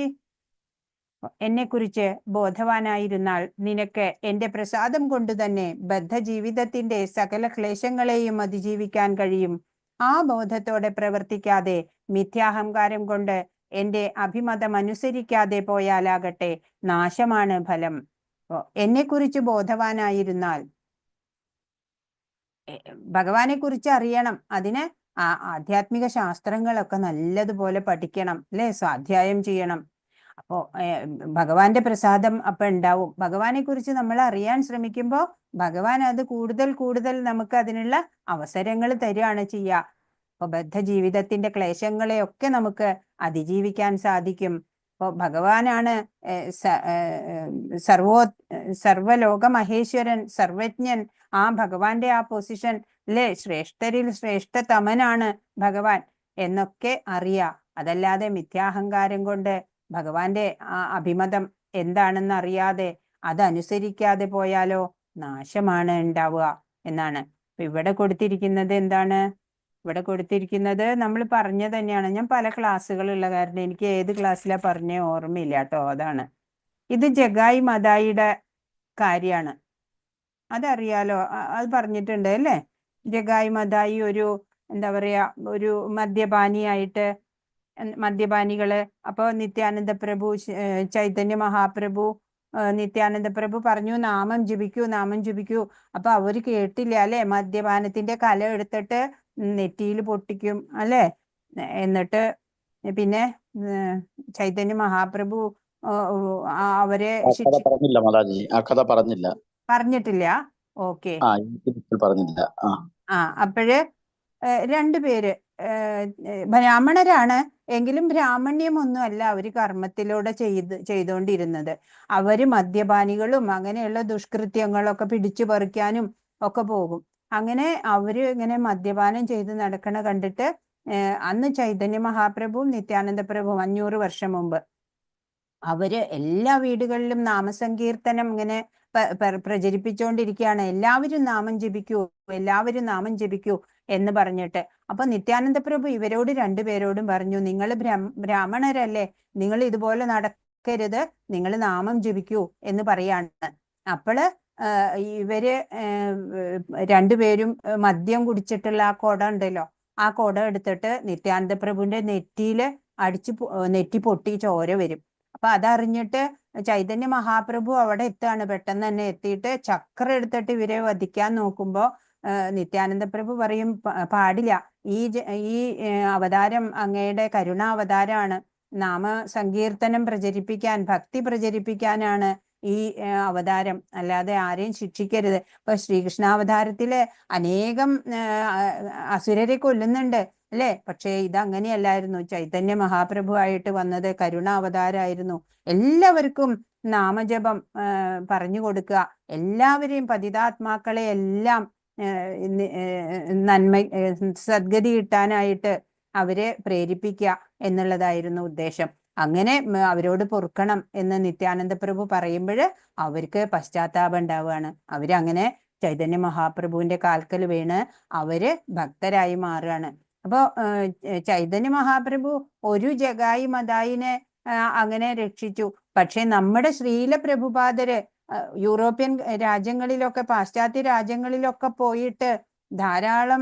എന്നെ കുറിച്ച് ബോധവാനായിരുന്നാൽ നിനക്ക് എന്റെ പ്രസാദം കൊണ്ട് തന്നെ ബദ്ധ ജീവിതത്തിന്റെ സകല ക്ലേശങ്ങളെയും അതിജീവിക്കാൻ കഴിയും. ആ ബോധത്തോടെ പ്രവർത്തിക്കാതെ മിഥ്യാഹങ്കാരം കൊണ്ട് എന്റെ അഭിമതം അനുസരിക്കാതെ പോയാലാകട്ടെ നാശമാണ് ഫലം. എന്നെ കുറിച്ച് ബോധവാനായിരുന്നാൽ ഭഗവാനെ കുറിച്ച് അറിയണം. അതിന് ആധ്യാത്മിക ശാസ്ത്രങ്ങളൊക്കെ നല്ലതുപോലെ പഠിക്കണം, അല്ലെ? സ്വാധ്യായം ചെയ്യണം. അപ്പോ ഭഗവാന്റെ പ്രസാദം അപ്പൊ ഉണ്ടാവും. ഭഗവാനെ കുറിച്ച് നമ്മൾ അറിയാൻ ശ്രമിക്കുമ്പോൾ ഭഗവാൻ അത് കൂടുതൽ നമുക്ക് അതിനുള്ള അവസരങ്ങൾ തരികയാണ് ചെയ്യുക. അപ്പൊ ബദ്ധ ജീവിതത്തിന്റെ ക്ലേശങ്ങളെയൊക്കെ നമുക്ക് അതിജീവിക്കാൻ സാധിക്കും. അപ്പൊ ഭഗവാനാണ് സർവലോക മഹേശ്വരൻ, സർവജ്ഞൻ. ആ ഭഗവാന്റെ ആ പൊസിഷൻ, അല്ലെ? ശ്രേഷ്ഠരിൽ ശ്രേഷ്ഠതമനാണ് ഭഗവാൻ എന്നൊക്കെ അറിയാം. അതല്ലാതെ മിഥ്യാഹങ്കാരം കൊണ്ട് ഭഗവാന്റെ ആ അഭിമതം എന്താണെന്ന് അറിയാതെ അതനുസരിക്കാതെ പോയാലോ നാശമാണ് ഉണ്ടാവുക എന്നാണ്. അപ്പൊ ഇവിടെ കൊടുത്തിരിക്കുന്നത് എന്താണ്? ഇവിടെ കൊടുത്തിരിക്കുന്നത് നമ്മൾ പറഞ്ഞ തന്നെയാണ്. ഞാൻ പല ക്ലാസ്സുകളുള്ള കാരണം എനിക്ക് ഏത് ക്ലാസ്സിലാ പറഞ്ഞ ഓർമ്മയില്ല കേട്ടോ. അതാണ്. ഇത് ജഗായി മദായിയുടെ കാര്യമാണ്. അതറിയാലോ, അത് പറഞ്ഞിട്ടുണ്ട് അല്ലേ? ജഗായി മദായി ഒരു എന്താ പറയാ, ഒരു മദ്യപാനികള്. അപ്പൊ നിത്യാനന്ദ പ്രഭു, ചൈതന്യ മഹാപ്രഭു, നിത്യാനന്ദ പ്രഭു പറഞ്ഞു നാമം ജപിക്കൂ. അപ്പൊ അവര് കേട്ടില്ല, അല്ലെ? മദ്യപാനത്തിന്റെ കല എടുത്തിട്ട് നെറ്റിയിൽ പൊട്ടിക്കും, അല്ലെ? എന്നിട്ട് പിന്നെ ചൈതന്യ മഹാപ്രഭു അവരെ പറഞ്ഞിട്ടില്ല. ഓക്കെ. പറഞ്ഞില്ല. അപ്പോഴ് രണ്ടുപേര് ബ്രാഹ്മണരാണ്, എങ്കിലും ബ്രാഹ്മണ്യമൊന്നും അല്ല അവർ കർമ്മത്തിലൂടെ ചെയ്തുകൊണ്ടിരുന്നത്. അവര് മദ്യപാനികളും അങ്ങനെയുള്ള ദുഷ്കൃത്യങ്ങളൊക്കെ പിടിച്ചു പറിക്കാനും ഒക്കെ പോകും. അങ്ങനെ അവര് ഇങ്ങനെ മദ്യപാനം ചെയ്ത് നടക്കണ കണ്ടിട്ട് അന്ന് ചൈതന്യ മഹാപ്രഭുവും നിത്യാനന്ദ പ്രഭുവും 500 വർഷം മുമ്പ് അവര് എല്ലാ വീടുകളിലും നാമസങ്കീർത്തനം ഇങ്ങനെ പ്രചരിപ്പിച്ചുകൊണ്ടിരിക്കുകയാണ്. എല്ലാവരും നാമം ജപിക്കൂ, എല്ലാവരും നാമം ജപിക്കൂ എന്ന് പറഞ്ഞിട്ട്. അപ്പൊ നിത്യാനന്ദ പ്രഭു ഇവരോട് രണ്ടുപേരോടും പറഞ്ഞു, നിങ്ങൾ ബ്രാഹ്മണരല്ലേ, നിങ്ങൾ ഇതുപോലെ നടക്കരുത്, നിങ്ങൾ നാമം ജപിക്കൂ എന്ന് പറയാണ്. അപ്പോള് ഇവര് രണ്ടുപേരും മദ്യം കുടിച്ചിട്ടുള്ള ആ കുട ഉണ്ടല്ലോ, ആ കുട എടുത്തിട്ട് നിത്യാനന്ദ പ്രഭുവിന്റെ നെറ്റിയില് നെറ്റി പൊട്ടി ചോര വരും. അപ്പൊ അതറിഞ്ഞിട്ട് ചൈതന്യ മഹാപ്രഭു അവിടെ എത്താണ്, പെട്ടെന്ന് തന്നെ എത്തിയിട്ട് ചക്രം എടുത്തിട്ട് ഇവരെ വധിക്കാൻ നോക്കുമ്പോ നിത്യാനന്ദ പ്രഭു പറയും, പാടില്ല, ഈ അവതാരം അങ്ങയുടെ കരുണാവതാരമാണ്, നാമ സങ്കീർത്തനം പ്രചരിപ്പിക്കാൻ, ഭക്തി പ്രചരിപ്പിക്കാനാണ് ഈ അവതാരം, അല്ലാതെ ആരെയും ശിക്ഷിക്കരുത്. ഇപ്പൊ ശ്രീകൃഷ്ണാവതാരത്തില് അനേകം അസുരരെ കൊല്ലുന്നുണ്ട് അല്ലേ, പക്ഷേ ഇതങ്ങനെയല്ലായിരുന്നു. ചൈതന്യ മഹാപ്രഭു ആയിട്ട് വന്നത് കരുണാവതാരായിരുന്നു. എല്ലാവർക്കും നാമജപം പറഞ്ഞു കൊടുക്കുക, എല്ലാവരെയും പതിതാത്മാക്കളെ എല്ലാം നന്മ സദ്ഗതി കിട്ടാനായിട്ട് അവരെ പ്രേരിപ്പിക്കുക എന്നുള്ളതായിരുന്നു ഉദ്ദേശം. അങ്ങനെ അവരോട് പൊറുക്കണം എന്ന് നിത്യാനന്ദ പ്രഭു പറയുമ്പോൾ അവർക്ക് പശ്ചാത്താപം ഉണ്ടാവുകയാണ്. അവരങ്ങനെ ചൈതന്യ മഹാപ്രഭുവിന്റെ കാൽക്കൽ വീണ് അവര് ഭക്തരായി മാറുകയാണ്. അപ്പോ ചൈതന്യ മഹാപ്രഭു ഒരു ജഗായി മതായിനെ അങ്ങനെ രക്ഷിച്ചു. പക്ഷെ നമ്മുടെ ശ്രീല പ്രഭുപാദര് യൂറോപ്യൻ രാജ്യങ്ങളിലൊക്കെ, പാശ്ചാത്യ രാജ്യങ്ങളിലൊക്കെ പോയിട്ട് ധാരാളം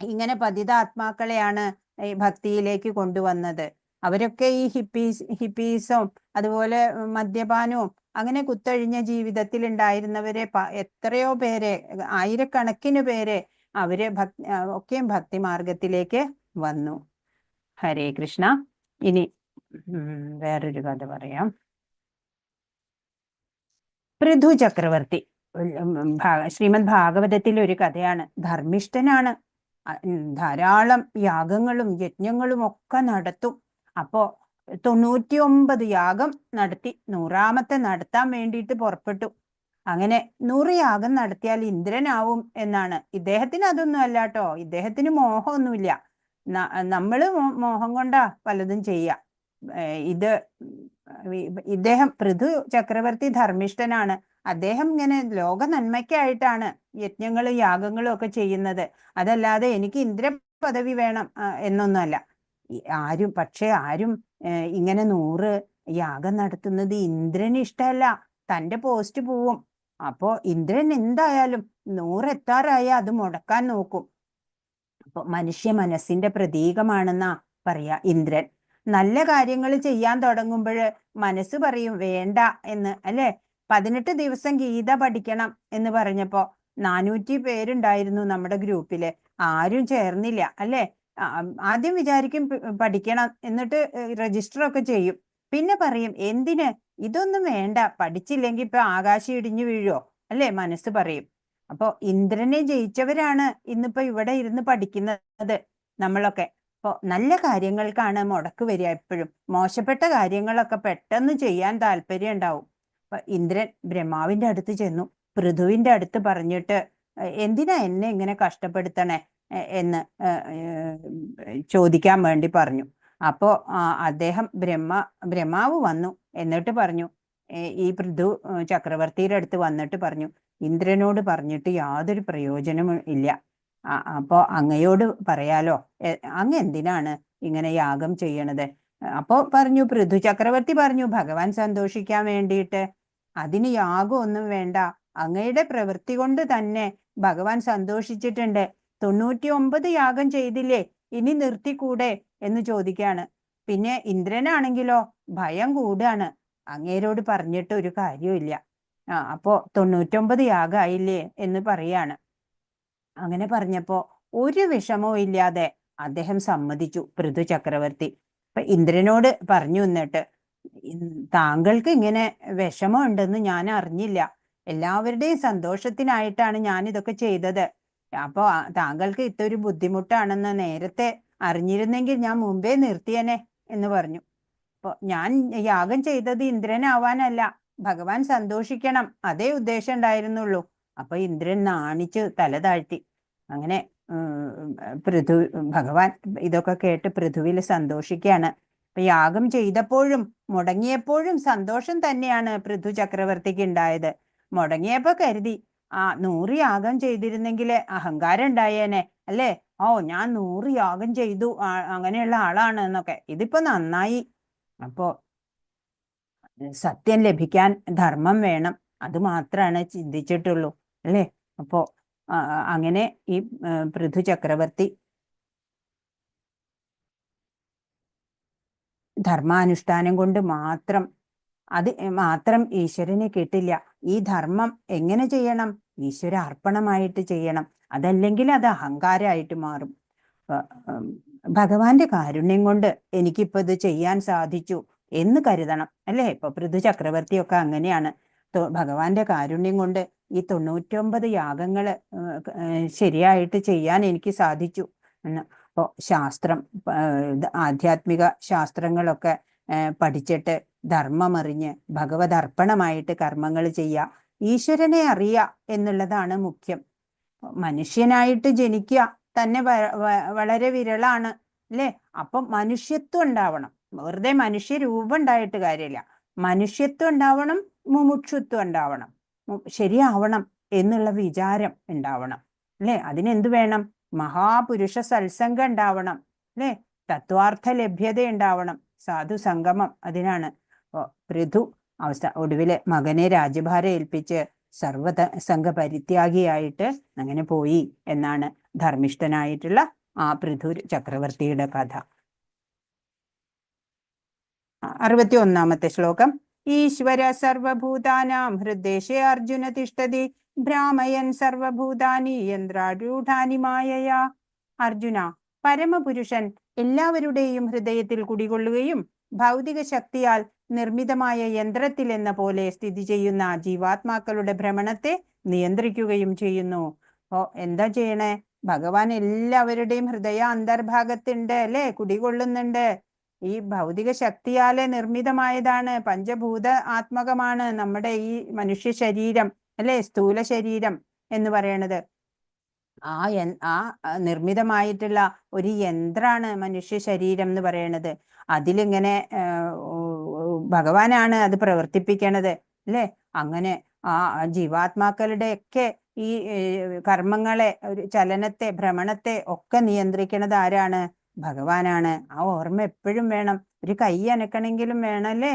ഇങ്ങനെ പതിതാത്മാക്കളെയാണ് ഈ ഭക്തിയിലേക്ക് കൊണ്ടുവന്നത്. അവരൊക്കെ ഈ ഹിപ്പീസും അതുപോലെ മദ്യപാനവും അങ്ങനെ കുത്തഴിഞ്ഞ ജീവിതത്തിൽ ഉണ്ടായിരുന്നവരെ എത്രയോ പേരെ, ആയിരക്കണക്കിന് പേരെ അവര് ഒക്കെ ഭക്തി മാർഗത്തിലേക്ക് വന്നു. ഹരേ കൃഷ്ണ. ഇനി വേറൊരു കഥ പറയാം. പൃഥു ചക്രവർത്തി ശ്രീമദ് ഭാഗവതത്തിൽ ഒരു കഥയാണ്. ധർമ്മിഷ്ഠനാണ്, ധാരാളം യാഗങ്ങളും യജ്ഞങ്ങളും ഒക്കെ നടത്തും. അപ്പോ 99 യാഗം നടത്തി 100ാമത്തെ നടത്താൻ വേണ്ടിയിട്ട് പുറപ്പെട്ടു. അങ്ങനെ 100 യാഗം നടത്തിയാൽ ഇന്ദ്രനാവും എന്നാണ്. ഇദ്ദേഹത്തിന് അതൊന്നും അല്ല കേട്ടോ, ഇദ്ദേഹത്തിന് മോഹമൊന്നുമില്ല. നമ്മള് മോഹം കൊണ്ടാ പലതും ചെയ്യാം. ഇദ്ദേഹം പൃഥു ചക്രവർത്തി ധർമ്മിഷ്ഠനാണ്. അദ്ദേഹം ഇങ്ങനെ ലോക നന്മയ്ക്കായിട്ടാണ് യജ്ഞങ്ങളും യാഗങ്ങളും ഒക്കെ ചെയ്യുന്നത്. അതല്ലാതെ എനിക്ക് ഇന്ദ്ര പദവി വേണം എന്നൊന്നുമല്ല. പക്ഷെ ആരും ഇങ്ങനെ 100 യാഗം നടത്തുന്നത് ഇന്ദ്രന് ഇഷ്ടമല്ല, തന്റെ പോസ്റ്റ് പോവും. അപ്പോ ഇന്ദ്രൻ എന്തായാലും 100 എത്താറായ അത് മുടക്കാൻ നോക്കും. അപ്പൊ മനുഷ്യ മനസ്സിന്റെ പ്രതീകമാണെന്നാ പറയാ ഇന്ദ്രൻ. നല്ല കാര്യങ്ങൾ ചെയ്യാൻ തുടങ്ങുമ്പോൾ മനസ്സ് പറയും വേണ്ട എന്ന്, അല്ലെ? 18 ദിവസം ഗീത പഠിക്കണം എന്ന് പറഞ്ഞപ്പോ 400 പേരുണ്ടായിരുന്നു നമ്മുടെ ഗ്രൂപ്പില്, ആരും ചേർന്നില്ല, അല്ലെ? ആദ്യം വിചാരിക്കും പഠിക്കണം, എന്നിട്ട് രജിസ്റ്റർ ഒക്കെ ചെയ്യും. പിന്നെ പറയും എന്തിന്, ഇതൊന്നും വേണ്ട, പഠിച്ചില്ലെങ്കിൽ ഇപ്പൊ ആകാശം ഇടിഞ്ഞു വീഴോ, അല്ലെ? മനസ്സ് പറയും. അപ്പൊ ഇന്ദ്രനെ ജയിച്ചവരാണ് ഇന്നിപ്പോ ഇവിടെ ഇരുന്ന് പഠിക്കുന്നത് നമ്മളൊക്കെ. അപ്പൊ നല്ല കാര്യങ്ങൾക്കാണ് മുടക്ക് വരിക എപ്പോഴും. മോശപ്പെട്ട കാര്യങ്ങളൊക്കെ പെട്ടെന്ന് ചെയ്യാൻ താല്പര്യം ഉണ്ടാവും. അപ്പൊ ഇന്ദ്രൻ ബ്രഹ്മാവിന്റെ അടുത്ത് ചെന്നു, പൃഥുവിന്റെ അടുത്ത് പറഞ്ഞിട്ട് എന്തിനാ എന്നെ ഇങ്ങനെ കഷ്ടപ്പെടുത്തണേ എന്ന് ചോദിക്കാൻ വേണ്ടി പറഞ്ഞു. അപ്പോ അദ്ദേഹം ബ്രഹ്മാവ് വന്നു. എന്നിട്ട് പറഞ്ഞു, ഈ പൃഥു ചക്രവർത്തിയുടെ അടുത്ത് വന്നിട്ട് പറഞ്ഞു, ഇന്ദ്രനോട് പറഞ്ഞിട്ട് യാതൊരു പ്രയോജനവും ഇല്ല. അപ്പോ അങ്ങയോട് പറയാലോ, അങ്ങ് എന്തിനാണ് ഇങ്ങനെ യാഗം ചെയ്യണത്? അപ്പോ പറഞ്ഞു, പൃഥു ചക്രവർത്തി പറഞ്ഞു, ഭഗവാൻ സന്തോഷിക്കാൻ വേണ്ടിയിട്ട്. അതിന് യാഗം ഒന്നും വേണ്ട, അങ്ങയുടെ പ്രവൃത്തി കൊണ്ട് തന്നെ ഭഗവാൻ സന്തോഷിച്ചിട്ടുണ്ട്. 99 യാഗം ചെയ്തില്ലേ, ഇനി നിർത്തിക്കൂടെ എന്ന് ചോദിക്കാണ്. പിന്നെ ഇന്ദ്രനാണെങ്കിലോ ഭയം കൂടാണ്, അങ്ങേരോട് പറഞ്ഞിട്ട് ഒരു കാര്യമില്ല. അപ്പോ 99 യാഗമായില്ലേ എന്ന് പറയാണ്. അങ്ങനെ പറഞ്ഞപ്പോ ഒരു വിഷമവും ഇല്ലാതെ അദ്ദേഹം സമ്മതിച്ചു പൃഥു ചക്രവർത്തി. അപ്പൊ ഇന്ദ്രനോട് പറഞ്ഞു, എന്നിട്ട് താങ്കൾക്ക് ഇങ്ങനെ വിഷമം ഉണ്ടെന്ന് ഞാൻ അറിഞ്ഞില്ല, എല്ലാവരുടെയും സന്തോഷത്തിനായിട്ടാണ് ഞാൻ ഇതൊക്കെ ചെയ്തത്. അപ്പൊ താങ്കൾക്ക് ഇതൊരു ബുദ്ധിമുട്ടാണെന്ന് നേരത്തെ അറിഞ്ഞിരുന്നെങ്കിൽ ഞാൻ മുമ്പേ നിർത്തിയനെ എന്ന് പറഞ്ഞു. അപ്പൊ ഞാൻ യാഗം ചെയ്തത് ഇന്ദ്രനാവാനല്ല, ഭഗവാൻ സന്തോഷിക്കണം, അതേ ഉദ്ദേശം ഉണ്ടായിരുന്നുള്ളൂ. അപ്പൊ ഇന്ദ്രൻ നാണിച്ച് തല താഴ്ത്തി. അങ്ങനെ ഭഗവാൻ ഇതൊക്കെ കേട്ട് പൃഥുവിൽ സന്തോഷിക്കുകയാണ്. അപ്പൊ യാഗം ചെയ്തപ്പോഴും മുടങ്ങിയപ്പോഴും സന്തോഷം തന്നെയാണ് പൃഥു ചക്രവർത്തിക്ക് ഉണ്ടായത്. മുടങ്ങിയപ്പോ കരുതി 100 യാഗം ചെയ്തിരുന്നെങ്കിൽ അഹങ്കാരം ഉണ്ടായേനെ അല്ലേ, ഞാൻ 100 യാഗം ചെയ്തു, അങ്ങനെയുള്ള ആളാണ് എന്നൊക്കെ. ഇതിപ്പോ നന്നായി. അപ്പോ സത്യം ലഭിക്കാൻ ധർമ്മം വേണം, അത് മാത്രമാണ് ചിന്തിച്ചിട്ടുള്ളൂ അല്ലേ. അപ്പോ അങ്ങനെ ഈ പൃഥു ചക്രവർത്തി ധർമാനുഷ്ഠാനം കൊണ്ട് മാത്രം ഈശ്വരനെ കിട്ടില്ല. ഈ ധർമ്മം എങ്ങനെ ചെയ്യണം? ഈശ്വര അർപ്പണമായിട്ട് ചെയ്യണം, അതല്ലെങ്കിൽ അത് അഹങ്കാരമായിട്ട് മാറും. ഭഗവാന്റെ കാരുണ്യം കൊണ്ട് എനിക്കിപ്പോ ഇത് ചെയ്യാൻ സാധിച്ചു എന്ന് കരുതണം അല്ലേ. ഇപ്പൊ പൃഥു ചക്രവർത്തിയൊക്കെ അങ്ങനെയാണ്. ഭഗവാന്റെ കാരുണ്യം കൊണ്ട് ഈ 99 യാഗങ്ങള് ശരിയായിട്ട് ചെയ്യാൻ എനിക്ക് സാധിച്ചു എന്ന്. ഇപ്പോ ശാസ്ത്രം, ആധ്യാത്മിക ശാസ്ത്രങ്ങളൊക്കെ പഠിച്ചിട്ട് ധർമ്മമറിഞ്ഞ് ഭഗവത് അർപ്പണമായിട്ട് കർമ്മങ്ങൾ ചെയ്യുക, ഈശ്വരനെ അറിയുക എന്നുള്ളതാണ് മുഖ്യം. മനുഷ്യനായിട്ട് ജനിക്കുക തന്നെ വളരെ വിരളാണ് അല്ലേ. അപ്പം മനുഷ്യത്വം ഉണ്ടാവണം. വെറുതെ മനുഷ്യരൂപം ഉണ്ടായിട്ട് കാര്യമില്ല, മനുഷ്യത്വം ഉണ്ടാവണം, മുമുക്ഷുത്വം ഉണ്ടാവണം, ശരിയാവണം എന്നുള്ള വിചാരം ഉണ്ടാവണം അല്ലേ. അതിനെന്ത് വേണം? മഹാപുരുഷ സത്സംഗം ഉണ്ടാവണം അല്ലേ, തത്വാർത്ഥ ലഭ്യത ഉണ്ടാവണം, സാധു സംഗമം. അതിനാണ് പൃഥു ഒടുവില് മകനെ രാജ്യഭാരം ഏൽപ്പിച്ച് സർവസംഘ പരിത്യാഗിയായിട്ട് അങ്ങനെ പോയി എന്നാണ് ധർമ്മിഷ്ഠനായിട്ടുള്ള ആ പൃഥു ചക്രവർത്തിയുടെ കഥ. 61-ാമത്തെ ശ്ലോകം. ഈശ്വര സർവഭൂതാനാം ഹൃദ്ദേശേ അർജുന തിഷ്ഠതി ഭ്രാമയൻ സർവഭൂതാനി യന്ത്രാരൂഢാനി മായയാ. അർജുന, പരമപുരുഷൻ എല്ലാവരുടെയും ഹൃദയത്തിൽ കുടികൊള്ളുകയും ഭൗതിക ശക്തിയാൽ നിർമ്മിതമായ യന്ത്രത്തിൽ എന്ന പോലെ സ്ഥിതി ചെയ്യുന്ന ജീവാത്മാക്കളുടെ ഭ്രമണത്തെ നിയന്ത്രിക്കുകയും ചെയ്യുന്നു. എന്താ ചെയ്യണേ? ഭഗവാൻ എല്ലാവരുടെയും ഹൃദയ അന്തർഭാഗത്തുണ്ട് അല്ലെ, കുടികൊള്ളുന്നുണ്ട്. ഈ ഭൗതിക ശക്തിയാലെ നിർമ്മിതമായതാണ്, പഞ്ചഭൂത ആത്മകമാണ് നമ്മുടെ ഈ മനുഷ്യ ശരീരം അല്ലെ, സ്ഥൂല ശരീരം എന്ന് പറയണത്. ആ നിർമ്മിതമായിട്ടുള്ള ഒരു യന്ത്രാണ് മനുഷ്യ ശരീരം എന്ന് പറയണത്. അതിലിങ്ങനെ ഭഗവാനാണ് അത് പ്രവർത്തിപ്പിക്കണത് അല്ലെ. അങ്ങനെ ആ ജീവാത്മാക്കളുടെ ഒക്കെ ഈ കർമ്മങ്ങളെ, ഒരു ചലനത്തെ, ഭ്രമണത്തെ ഒക്കെ നിയന്ത്രിക്കണത് ആരാണ്? ഭഗവാനാണ്. ആ ഓർമ്മ എപ്പോഴും വേണം. ഒരു കൈ അനക്കണെങ്കിലും വേണമല്ലേ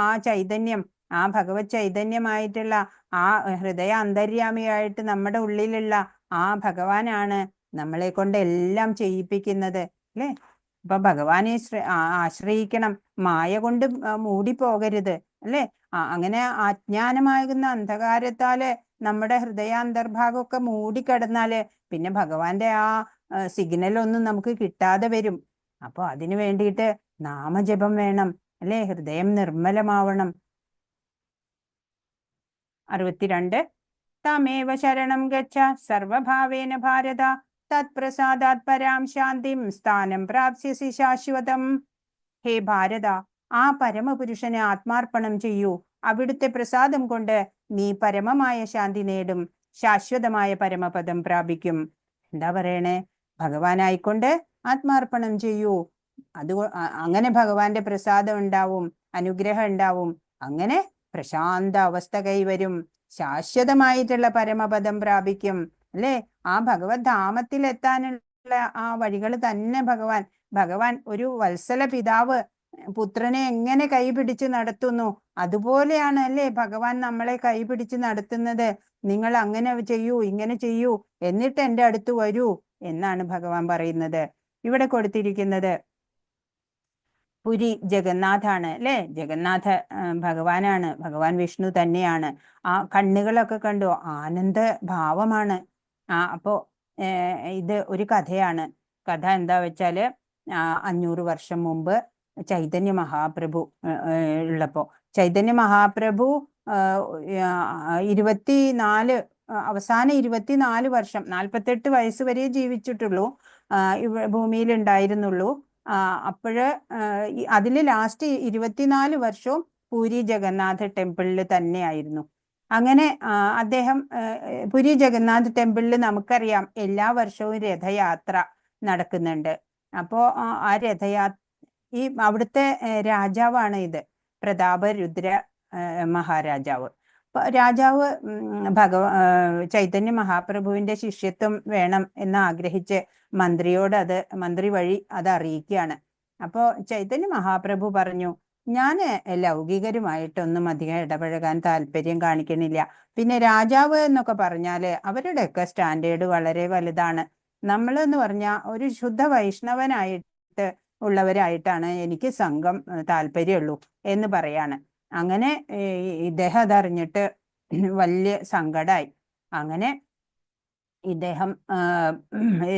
ആ ചൈതന്യം, ആ ഭഗവത് ചൈതന്യമായിട്ടുള്ള ആ ഹൃദയ അന്തര്യാമിയായിട്ട് നമ്മുടെ ഉള്ളിലുള്ള ആ ഭഗവാനാണ് നമ്മളെ കൊണ്ട് എല്ലാം ചെയ്യിപ്പിക്കുന്നത് അല്ലേ. അപ്പൊ ഭഗവാനെ ആശ്രയിക്കണം, മായ കൊണ്ട് മൂടിപ്പോകരുത് അല്ലെ. അങ്ങനെ അജ്ഞാനമാകുന്ന അന്ധകാരത്താല് നമ്മുടെ ഹൃദയാന്തർഭാഗമൊക്കെ മൂടിക്കിടന്നാല് പിന്നെ ഭഗവാന്റെ ആ സിഗ്നലൊന്നും നമുക്ക് കിട്ടാതെ വരും. അപ്പൊ അതിനു വേണ്ടിയിട്ട് നാമജപം വേണം അല്ലെ, ഹൃദയം നിർമ്മലമാവണം. 62. തമേവ ശരണം ഗച്ഛ സർവഭാവേന ഭാരത തത്പ്രസാദാത് പരാം ശാന്തിം സ്ഥാനം പ്രാപ്സ്യസി ശാശ്വതം. ഹേ ഭാരത, ആ പരമപുരുഷന് ആത്മാർപ്പണം ചെയ്യൂ. അവിടുത്തെ പ്രസാദം കൊണ്ട് നീ പരമമായ ശാന്തി നേടും, ശാശ്വതമായ പരമപദം പ്രാപിക്കും. എന്താ പറയണേ? ഭഗവാനായിക്കൊണ്ട് ആത്മാർപ്പണം ചെയ്യൂ. അങ്ങനെ ഭഗവാന്റെ പ്രസാദം ഉണ്ടാവും, അനുഗ്രഹം ഉണ്ടാവും. അങ്ങനെ പ്രശാന്ത അവസ്ഥ കൈവരും, ശാശ്വതമായിട്ടുള്ള പരമപദം പ്രാപിക്കും അല്ലെ. ആ ഭഗവത് ധാമത്തിൽ എത്താനുള്ള ആ വഴികൾ തന്നെ ഭഗവാൻ ഒരു വത്സല പിതാവ് പുത്രനെ എങ്ങനെ കൈപിടിച്ച് നടത്തുന്നു, അതുപോലെയാണ് അല്ലേ ഭഗവാൻ നമ്മളെ കൈപിടിച്ച് നടത്തുന്നത്. നിങ്ങൾ അങ്ങനെ ചെയ്യൂ, ഇങ്ങനെ ചെയ്യൂ, എന്നിട്ട് എൻ്റെ അടുത്ത് വരൂ എന്നാണ് ഭഗവാൻ പറയുന്നത്. ഇവിടെ കൊടുത്തിരിക്കുന്നത് പുരി ജഗന്നാഥാണ് അല്ലെ. ജഗന്നാഥ ഭഗവാനാണ്, ഭഗവാൻ വിഷ്ണു തന്നെയാണ്. ആ കണ്ണുകളൊക്കെ കണ്ടു, ആനന്ദ ഭാവമാണ്. അപ്പോ ഇത് ഒരു കഥയാണ്. കഥ എന്താ വെച്ചാല് 500 വർഷം മുമ്പ് ചൈതന്യ മഹാപ്രഭു ഉള്ളപ്പോ, ചൈതന്യ മഹാപ്രഭു 24 അവസാന 24 വർഷം 48 വയസ്സ് വരെ ജീവിച്ചിട്ടുള്ളൂ, ഭൂമിയിൽ ഉണ്ടായിരുന്നുള്ളൂ. അപ്പോഴ് അതിൽ ലാസ്റ്റ് 24 വർഷവും പൂരി ജഗന്നാഥ് ടെമ്പിളിൽ തന്നെയായിരുന്നു. അങ്ങനെ അദ്ദേഹം പുരി ജഗന്നാഥ് ടെമ്പിളിൽ നമുക്കറിയാം എല്ലാ വർഷവും രഥയാത്ര നടക്കുന്നുണ്ട്. അപ്പോ ആ ഈ അവിടുത്തെ രാജാവാണ് ഇത്, പ്രതാപരുദ്ര മഹാരാജാവ്. രാജാവ് ചൈതന്യ മഹാപ്രഭുവിന്റെ ശിഷ്യത്വം വേണം എന്ന് ആഗ്രഹിച്ച് മന്ത്രി വഴി അത് അറിയിക്കുകയാണ്. അപ്പോ ചൈതന്യ മഹാപ്രഭു പറഞ്ഞു, ഞാൻ ലൗകികരുമായിട്ടൊന്നും അധികം ഇടപഴകാൻ താല്പര്യം കാണിക്കണില്ല. പിന്നെ രാജാവ് എന്നൊക്കെ പറഞ്ഞാല് അവരുടെയൊക്കെ സ്റ്റാൻഡേർഡ് വളരെ വലുതാണ്. നമ്മളെന്ന് പറഞ്ഞാൽ ഒരു ശുദ്ധ വൈഷ്ണവനായിട്ട് ഉള്ളവരായിട്ടാണ് എനിക്ക് സംഘം താല്പര്യമുള്ളൂ എന്ന് പറയാണ്. അങ്ങനെ ഇദ്ദേഹം അതറിഞ്ഞിട്ട് വലിയ സങ്കടമായി. അങ്ങനെ ഇദ്ദേഹം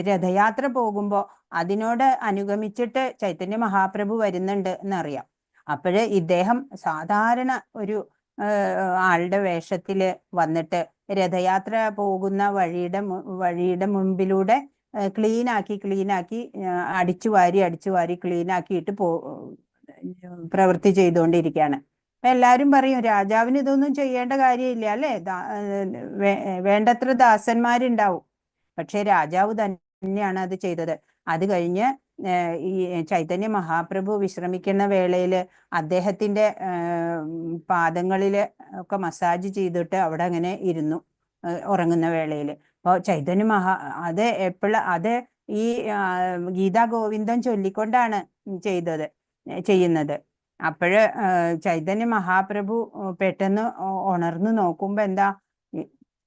രഥയാത്ര പോകുമ്പോൾ അതിനോട് അനുഗമിച്ചിട്ട് ചൈതന്യ മഹാപ്രഭു വരുന്നുണ്ട് എന്നറിയാം. അപ്പോഴ് ഇദ്ദേഹം സാധാരണ ഒരു ആളുടെ വേഷത്തില് വന്നിട്ട് രഥയാത്ര പോകുന്ന വഴിയുടെ മുമ്പിലൂടെ ക്ലീനാക്കി അടിച്ചു വാരി ക്ലീനാക്കിയിട്ട് പ്രവൃത്തി ചെയ്തുകൊണ്ടിരിക്കുകയാണ്. അപ്പൊ എല്ലാരും പറയും, രാജാവിന് ഇതൊന്നും ചെയ്യേണ്ട കാര്യമില്ല അല്ലേ, വേണ്ടത്ര ദാസന്മാരുണ്ടാവും. പക്ഷെ രാജാവ് തന്നെയാണ് അത് ചെയ്തത്. അത് കഴിഞ്ഞ് ഈ ചൈതന്യ മഹാപ്രഭു വിശ്രമിക്കുന്ന വേളയില് അദ്ദേഹത്തിന്റെ പാദങ്ങളില് ഒക്കെ മസാജ് ചെയ്തിട്ട് അവിടെ അങ്ങനെ ഇരുന്നു ഉറങ്ങുന്ന വേളയില്. അപ്പോൾ ചൈതന്യ അത് ഈ ഗീതാ ഗോവിന്ദം ചൊല്ലിക്കൊണ്ടാണ് ചെയ്യുന്നത്. അപ്പോഴ് ചൈതന്യ മഹാപ്രഭു പെട്ടെന്ന് ഉണർന്നു നോക്കുമ്പോ എന്താ,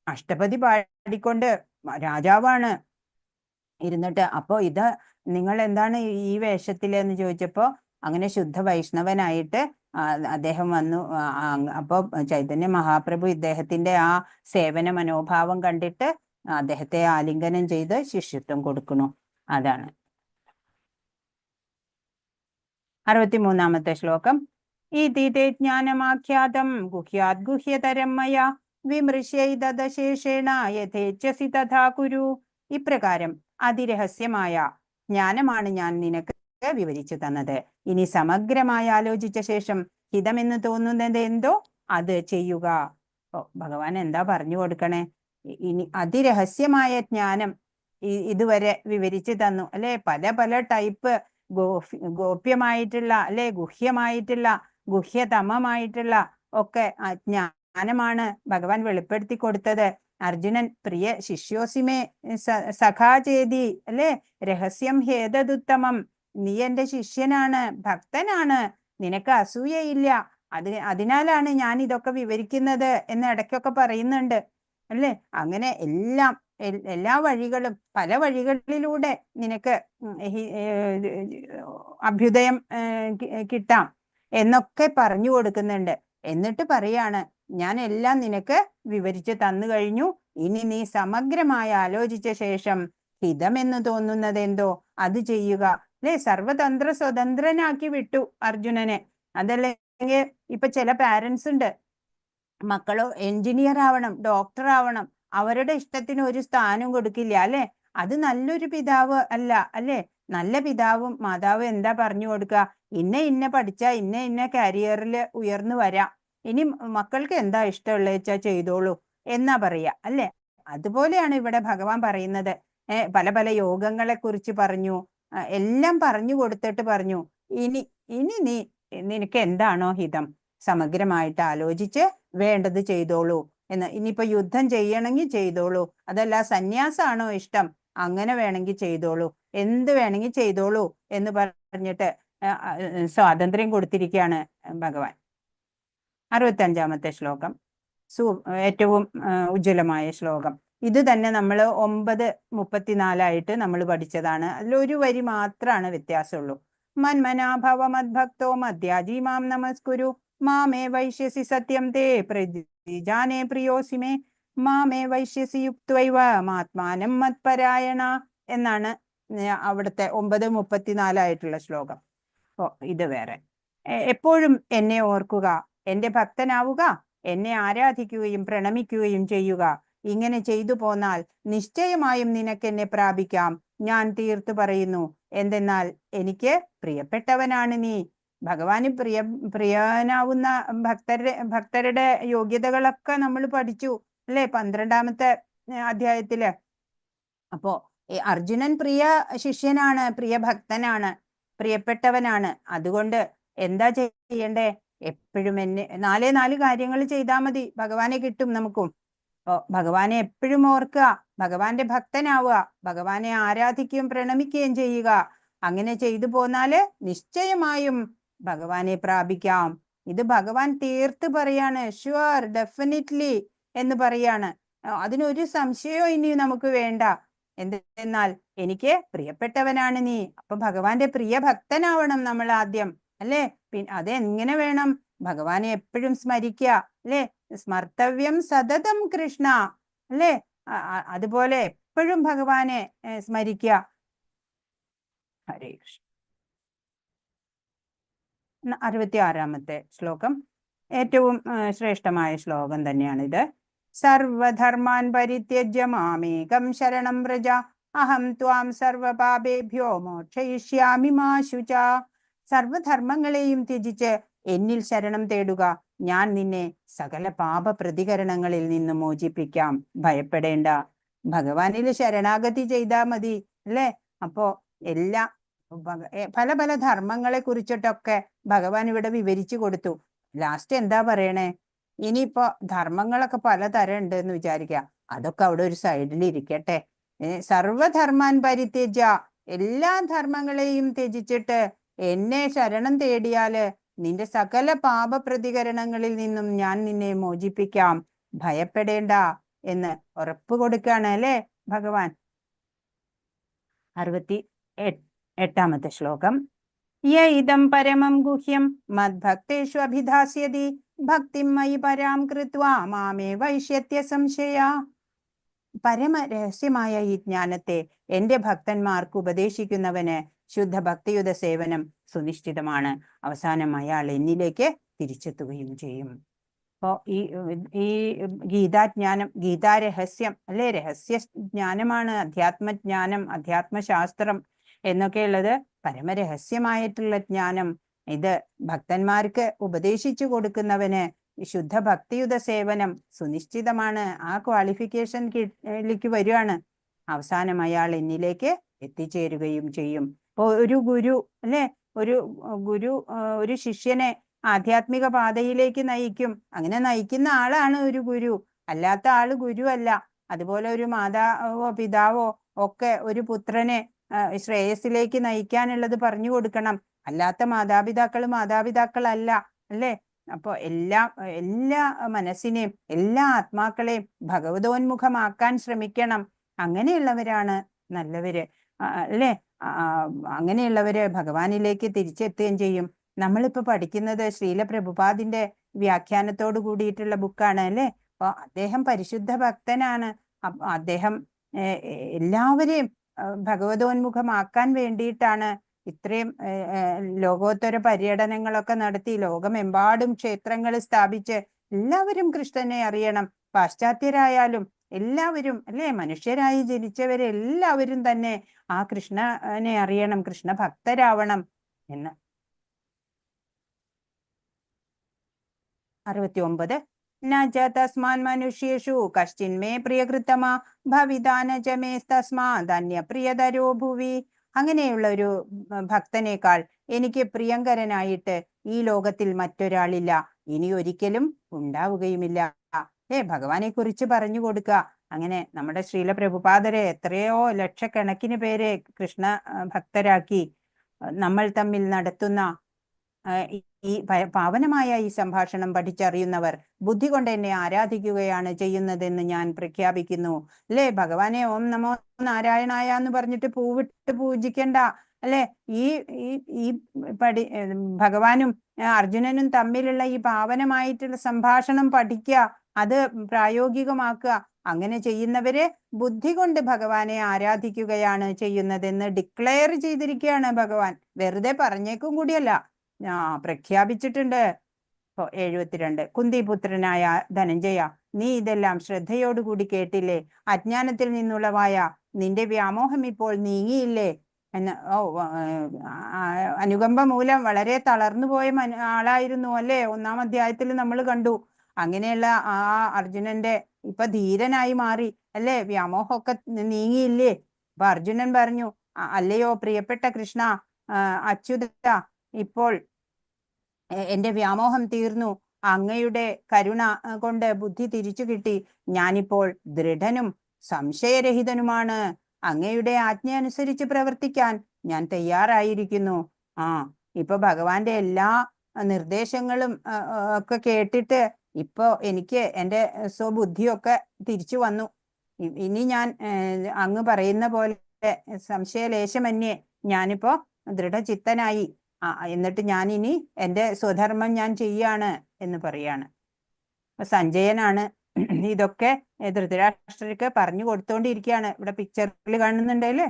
അഷ്ടപതി പാടിക്കൊണ്ട് രാജാവാണ് ഇരുന്നിട്ട്. അപ്പോ ഇത് നിങ്ങൾ എന്താണ് ഈ വേഷത്തിലെന്ന് ചോദിച്ചപ്പോ അങ്ങനെ ശുദ്ധ വൈഷ്ണവനായിട്ട് അദ്ദേഹം വന്നു. അപ്പോ ചൈതന്യ മഹാപ്രഭു ഇദ്ദേഹത്തിന്റെ ആ സേവന മനോഭാവം കണ്ടിട്ട് അദ്ദേഹത്തെ ആലിംഗനം ചെയ്ത് ശിഷ്യത്വം കൊടുക്കണു. അതാണ് 63-ാമത്തെ ശ്ലോകം. ഇതി തേ ജ്ഞാനമാഖ്യാതം ഗുഹ്യാത് ഗുഹ്യതരം മയാ വിമൃശ്യൈതദശേഷേണ യഥേച്ഛസി തഥാ കുരു. ഇപ്രകാരം അതിരഹസ്യമായ ജ്ഞാനമാണ് ഞാൻ നിനക്ക് വിവരിച്ചു തന്നത്. ഇനി സമഗ്രമായി ആലോചിച്ച ശേഷം ഹിതമെന്ന് തോന്നുന്നത് എന്തോ അത് ചെയ്യുക. ഭഗവാൻ എന്താ പറഞ്ഞു കൊടുക്കണേ? ഇനി അതിരഹസ്യമായ ജ്ഞാനം ഇതുവരെ വിവരിച്ചു തന്നു അല്ലെ. പല ടൈപ്പ് ഗോപ്യമായിട്ടുള്ള അല്ലെ, ഗുഹ്യമായിട്ടുള്ള, ഗുഹ്യതമമായിട്ടുള്ള ഒക്കെ ജ്ഞാനമാണ് ഭഗവാൻ വെളിപ്പെടുത്തി കൊടുത്തത്. അർജുനൻ പ്രിയ ശിഷ്യോസിമേ സഖാ ചേതി അല്ലെ, രഹസ്യം ഹേതദുത്തമം, നീ എന്റെ ശിഷ്യനാണ്, ഭക്തനാണ്, നിനക്ക് അസൂയയില്ല, അതിനാലാണ് ഞാൻ ഇതൊക്കെ വിവരിക്കുന്നത് എന്ന് ഇടയ്ക്കൊക്കെ പറയുന്നുണ്ട് അല്ലേ. അങ്ങനെ എല്ലാ വഴികളും, പല വഴികളിലൂടെ നിനക്ക് അഭ്യുദയം കിട്ടാം എന്നൊക്കെ പറഞ്ഞു കൊടുക്കുന്നുണ്ട്. എന്നിട്ട് പറയാണ്, ഞാൻ എല്ലാം നിനക്ക് വിവരിച്ചു തന്നു കഴിഞ്ഞു. ഇനി നീ സമഗ്രമായി ആലോചിച്ച ശേഷം ഹിതമെന്ന് തോന്നുന്നത് എന്തോ അത് ചെയ്യുക അല്ലെ. സർവതന്ത്ര സ്വതന്ത്രനാക്കി വിട്ടു അർജുനനെ. അതല്ലെങ്കിൽ ഇപ്പൊ ചില പാരന്റ്സ് ഉണ്ട്, മക്കളോ എഞ്ചിനീയർ ആവണം, ഡോക്ടർ ആവണം, അവരുടെ ഇഷ്ടത്തിന് ഒരു സ്ഥാനം കൊടുക്കില്ല അല്ലെ. അത് നല്ലൊരു പിതാവ് അല്ല അല്ലെ. നല്ല പിതാവും മാതാവും എന്താ പറഞ്ഞു കൊടുക്കുക, ഇന്ന പഠിച്ചാ ഇന്ന കരിയറിൽ ഉയർന്നു വരാം, ഇനി മക്കൾക്ക് എന്താ ഇഷ്ടമുള്ള വെച്ചാ ചെയ്തോളൂ എന്നാ പറയാ അല്ലെ. അതുപോലെയാണ് ഇവിടെ ഭഗവാൻ പറയുന്നത്. പല യോഗങ്ങളെ കുറിച്ച് പറഞ്ഞു, എല്ലാം പറഞ്ഞു കൊടുത്തിട്ട് പറഞ്ഞു, ഇനി നിനക്ക് എന്താണോ ഹിതം സമഗ്രമായിട്ട് ആലോചിച്ച് വേണ്ടത് ചെയ്തോളൂ എന്ന്. ഇനിയിപ്പോ യുദ്ധം ചെയ്യണമെങ്കിൽ ചെയ്തോളൂ, അതല്ല സന്യാസാണോ ഇഷ്ടം അങ്ങനെ വേണമെങ്കിൽ ചെയ്തോളൂ, എന്ത് വേണമെങ്കിൽ ചെയ്തോളൂ എന്ന് പറഞ്ഞിട്ട് സ്വാതന്ത്ര്യം കൊടുത്തിരിക്കുകയാണ് ഭഗവാൻ. 65-ാമത്തെ ശ്ലോകം ഏറ്റവും ഉജ്ജ്വലമായ ശ്ലോകം. ഇത് തന്നെ നമ്മൾ 9:34 നമ്മൾ പഠിച്ചതാണ്. അതിലൊരു വരി മാത്രമാണ് വ്യത്യാസമുള്ളൂ. മന്മനാഭവ മദ്ഭക്തോ മദ്യാജി മാം നമസ്കുരു മാമേ വൈശ്യസി സത്യം തേ പ്രതിജാനേ പ്രിയോസിമേ മാമേ വൈശ്യസി യുക്തൈവ മാത്മാനം മത്പരായണ എന്നാണ് അവിടുത്തെ 9:34 ശ്ലോകം. ഇത് വേറെ. എപ്പോഴും എന്നെ ഓർക്കുക, എന്റെ ഭക്തനാവുക, എന്നെ ആരാധിക്കുകയും പ്രണമിക്കുകയും ചെയ്യുക, ഇങ്ങനെ ചെയ്തു പോന്നാൽ നിശ്ചയമായും നിനക്കെന്നെ പ്രാപിക്കാം. ഞാൻ തീർത്തു പറയുന്നു. എന്തെന്നാൽ എനിക്ക് പ്രിയപ്പെട്ടവനാണ് നീ. ഭഗവാന് പ്രിയനാവുന്ന ഭക്തരുടെ യോഗ്യതകളൊക്കെ നമ്മൾ പഠിച്ചു അല്ലെ 12ാമത്തെ അധ്യായത്തില്. അപ്പോ അർജുനൻ പ്രിയ ശിഷ്യനാണ്, പ്രിയ ഭക്തനാണ്, പ്രിയപ്പെട്ടവനാണ്. അതുകൊണ്ട് എന്താ ചെയ്യണ്ടേ? എപ്പോഴും നാല് കാര്യങ്ങൾ ചെയ്താൽ മതി, ഭഗവാനെ കിട്ടും നമുക്കും. ഭഗവാനെ എപ്പോഴും ഓർക്കുക, ഭഗവാന്റെ ഭക്തനാവുക, ഭഗവാനെ ആരാധിക്കുകയും പ്രണമിക്കുകയും ചെയ്യുക. അങ്ങനെ ചെയ്തു പോന്നാല് നിശ്ചയമായും ഭഗവാനെ പ്രാപിക്കാം. ഇത് ഭഗവാൻ തീർത്ത് പറയാണ്. ഷുവർ, ഡെഫിനറ്റ്ലി എന്ന് പറയാണ്. അതിനൊരു സംശയവും ഇനി നമുക്ക് വേണ്ട. എന്തെന്നാൽ എനിക്ക് പ്രിയപ്പെട്ടവനാണ് നീ. അപ്പൊ ഭഗവാന്റെ പ്രിയ ഭക്തനാവണം നമ്മൾ ആദ്യം അല്ലേ. പിന്നെ അതെങ്ങനെ വേണം? ഭഗവാനെ എപ്പോഴും സ്മരിക്കുക അല്ലെ. സ്മർത്തവ്യം സതതം കൃഷ്ണ അല്ലെ. അതുപോലെ എപ്പോഴും ഭഗവാനെ സ്മരിക്കുക. ഹരേ കൃഷ്ണ. 66ാമത്തെ ശ്ലോകം ഏറ്റവും ശ്രേഷ്ഠമായ ശ്ലോകം തന്നെയാണിത്. സർവധർമാൻ പരിത്യജ്യ മാമേകം ശരണം വ്രജ അഹം ത്വാം സർവപാപേഭ്യോ മോക്ഷയിഷ്യാമി മാ ശുച. സർവധർമ്മങ്ങളെയും ത്യജിച്ച് എന്നിൽ ശരണം തേടുക, ഞാൻ നിന്നെ സകല പാപ പ്രതികരണങ്ങളിൽ നിന്ന് മോചിപ്പിക്കാം. ഭയപ്പെടേണ്ട. ഭഗവാനിൽ ശരണാഗതി ചെയ്താൽ മതി അല്ലെ. അപ്പോ എല്ലാ പല പല ധർമ്മങ്ങളെ കുറിച്ചിട്ടൊക്കെ ഭഗവാൻ ഇവിടെ വിവരിച്ചു കൊടുത്തു. ലാസ്റ്റ് എന്താ പറയണേ? ഇനിയിപ്പോ ധർമ്മങ്ങളൊക്കെ പലതരം ഉണ്ട് എന്ന് വിചാരിക്കുക. അതൊക്കെ അവിടെ ഒരു സൈഡിൽ ഇരിക്കട്ടെ. സർവധർമാൻ പരിത്യജ, എല്ലാ ധർമ്മങ്ങളെയും ത്യജിച്ചിട്ട് എന്നെ ശരണം തേടിയാല് നിന്റെ സകല പാപ പ്രതികരണങ്ങളിൽ നിന്നും ഞാൻ നിന്നെ മോചിപ്പിക്കാം. ഭയപ്പെടേണ്ട എന്ന് ഉറപ്പ് കൊടുക്കാണ് അല്ലെ ഭഗവാൻ. 68ാമത്തെ ശ്ലോകം. യൈദം പരമം ഗുഹ്യം മദ്ഭക്തേഷു അഭിധാസ്യതി ഭക്തിം മയി പരാം കൃത്വാ മാമേ വൈഷ്യത്യ സംശയ. പരമരഹസ്യമായ ഈ ജ്ഞാനത്തെ എന്റെ ഭക്തന്മാർക്ക് ഉപദേശിക്കുന്നവന് ശുദ്ധ ഭക്തിയുത സേവനം സുനിശ്ചിതമാണ്. അവസാനം അയാൾ എന്നിലേക്ക് തിരിച്ചെത്തുകയും ചെയ്യും. അപ്പോ ഈ ഗീതാജ്ഞാനം, ഗീതാരഹസ്യം അല്ലെ, രഹസ്യ ജ്ഞാനമാണ്. അധ്യാത്മജ്ഞാനം, അധ്യാത്മശാസ്ത്രം എന്നൊക്കെയുള്ളത് പരമരഹസ്യമായിട്ടുള്ള ജ്ഞാനം. ഇത് ഭക്തന്മാർക്ക് ഉപദേശിച്ചു കൊടുക്കുന്നവന് ശുദ്ധ ഭക്തിയുത സേവനം സുനിശ്ചിതമാണ്. ആ ക്വാളിഫിക്കേഷനിലേക്ക് വരികയാണ്. അവസാനം അയാൾ എന്നിലേക്ക് എത്തിച്ചേരുകയും ചെയ്യും. ഇപ്പോ ഒരു ഗുരു അല്ലെ, ഒരു ഗുരു ഒരു ശിഷ്യനെ ആധ്യാത്മിക പാതയിലേക്ക് നയിക്കും. അങ്ങനെ നയിക്കുന്ന ആളാണ് ഒരു ഗുരു. അല്ലാത്ത ആള് ഗുരു അല്ല. അതുപോലെ ഒരു മാതാവോ പിതാവോ ഒക്കെ ഒരു പുത്രനെ ശ്രേയസിലേക്ക് നയിക്കാനുള്ളത് പറഞ്ഞു കൊടുക്കണം. അല്ലാത്ത മാതാപിതാക്കളല്ല അല്ലേ. അപ്പൊ എല്ലാ മനസ്സിനെയും എല്ലാ ആത്മാക്കളെയും ഭഗവതോന്മുഖമാക്കാൻ ശ്രമിക്കണം. അങ്ങനെയുള്ളവരാണ് നല്ലവര് അല്ലേ. അങ്ങനെയുള്ളവര് ഭഗവാനിലേക്ക് തിരിച്ചെത്തുകയും ചെയ്യും. നമ്മളിപ്പോ പഠിക്കുന്നത് ശ്രീല പ്രഭുപാദിന്റെ വ്യാഖ്യാനത്തോട് കൂടിയിട്ടുള്ള ബുക്കാണ് അല്ലെ. അപ്പൊ അദ്ദേഹം പരിശുദ്ധ ഭക്തനാണ്. അദ്ദേഹം എല്ലാവരെയും ഭഗവതോന്മുഖമാക്കാൻ വേണ്ടിയിട്ടാണ് ഇത്രയും ലോകോത്തര പര്യടനങ്ങളൊക്കെ നടത്തി ലോകമെമ്പാടും ക്ഷേത്രങ്ങൾ സ്ഥാപിച്ച് എല്ലാവരും കൃഷ്ണനെ അറിയണം. പാശ്ചാത്യരായാലും എല്ലാവരും അല്ലെ, മനുഷ്യരായി ജനിച്ചവരെല്ലാവരും തന്നെ ആ കൃഷ്ണനെ അറിയണം, കൃഷ്ണ ഭക്തരാവണം എന്ന്. 69 നച തസ്മാൻ മനുഷ്യേഷു കശ്ചിന്മേ പ്രിയകൃത്തമാ ഭവിതാന ച മേസ്തസ്മാദന്യ പ്രിയതരോ ഭുവി. അങ്ങനെയുള്ള ഒരു ഭക്തനേക്കാൾ എനിക്ക് പ്രിയങ്കരനായിട്ട് ഈ ലോകത്തിൽ മറ്റൊരാളില്ല, ഇനി ഒരിക്കലും ഉണ്ടാവുകയുമില്ല. ഭഗവാനെ കുറിച്ച് പറഞ്ഞു കൊടുക്കുക. അങ്ങനെ നമ്മുടെ ശ്രീല പ്രഭുപാദരെ എത്രയോ ലക്ഷക്കണക്കിന് പേരെ കൃഷ്ണ ഭക്തരാക്കി. നമ്മൾ തമ്മിൽ നടത്തുന്ന ഈ പാവനമായ ഈ സംഭാഷണം പഠിച്ചറിയുന്നവർ ബുദ്ധി കൊണ്ട് എന്നെ ആരാധിക്കുകയാണ് ചെയ്യുന്നതെന്ന് ഞാൻ പ്രഖ്യാപിക്കുന്നു അല്ലെ. ഭഗവാനെ ഓം നമോ നാരായണായ എന്ന് പറഞ്ഞിട്ട് പൂവിട്ട് പൂജിക്കണ്ട അല്ലെ. ഈ ഭഗവാനും അർജുനനും തമ്മിലുള്ള ഈ പാവനമായിട്ടുള്ള സംഭാഷണം പഠിക്കുക, അത് പ്രായോഗികമാക്കുക. അങ്ങനെ ചെയ്യുന്നവര് ബുദ്ധി കൊണ്ട് ഭഗവാനെ ആരാധിക്കുകയാണ് ചെയ്യുന്നതെന്ന് ഡിക്ലെയർ ചെയ്തിരിക്കുകയാണ് ഭഗവാൻ. വെറുതെ പറഞ്ഞേക്കും കൂടിയല്ല, പ്രഖ്യാപിച്ചിട്ടുണ്ട്. 72 കുന്തിപുത്രനായ ധനഞ്ജയ, നീ ഇതെല്ലാം ശ്രദ്ധയോടുകൂടി കേട്ടില്ലേ? അജ്ഞാനത്തിൽ നിന്നുളവായ നിന്റെ വ്യാമോഹം ഇപ്പോൾ നീങ്ങിയില്ലേ എന്ന്. അനുകമ്പ മൂലം വളരെ തളർന്നു പോയ ആളായിരുന്നു അല്ലേ? 1-ാം അധ്യായത്തിൽ നമ്മൾ കണ്ടു. അങ്ങനെയുള്ള ആ അർജുനന്റെ ഇപ്പൊ ധീരനായി മാറി അല്ലേ? വ്യാമോഹമൊക്കെ നീങ്ങിയില്ലേ? അപ്പൊ അർജുനൻ പറഞ്ഞു, അല്ലയോ പ്രിയപ്പെട്ട കൃഷ്ണ, അച്യുത, ഇപ്പോൾ എന്റെ വ്യാമോഹം തീർന്നു. അങ്ങയുടെ കരുണ കൊണ്ട് ബുദ്ധി തിരിച്ചു കിട്ടി. ഞാനിപ്പോൾ ദൃഢനും സംശയരഹിതനുമാണ്. അങ്ങയുടെ ആജ്ഞ അനുസരിച്ച് പ്രവർത്തിക്കാൻ ഞാൻ തയ്യാറായിരിക്കുന്നു. ഇപ്പൊ ഭഗവാന്റെ എല്ലാ നിർദ്ദേശങ്ങളും ഒക്കെ കേട്ടിട്ട് ഇപ്പൊ എനിക്ക് എൻ്റെ സ്വബുദ്ധിയൊക്കെ തിരിച്ചു വന്നു. ഇനി ഞാൻ അങ്ങ് പറയുന്ന പോലെ സംശയലേശമന്യേ ഞാനിപ്പോ ദൃഢചിത്തനായി. എന്നിട്ട് ഞാൻ ഇനി എൻ്റെ സ്വധർമ്മം ഞാൻ ചെയ്യാണ് എന്ന് പറയാണ്. സഞ്ജയനാണ് ഇതൊക്കെ ധൃതരാഷ്ട്രർക്ക് പറഞ്ഞു കൊടുത്തോണ്ടിരിക്കുകയാണ്. ഇവിടെ പിക്ചറിൽ കാണുന്നുണ്ടല്ലേ?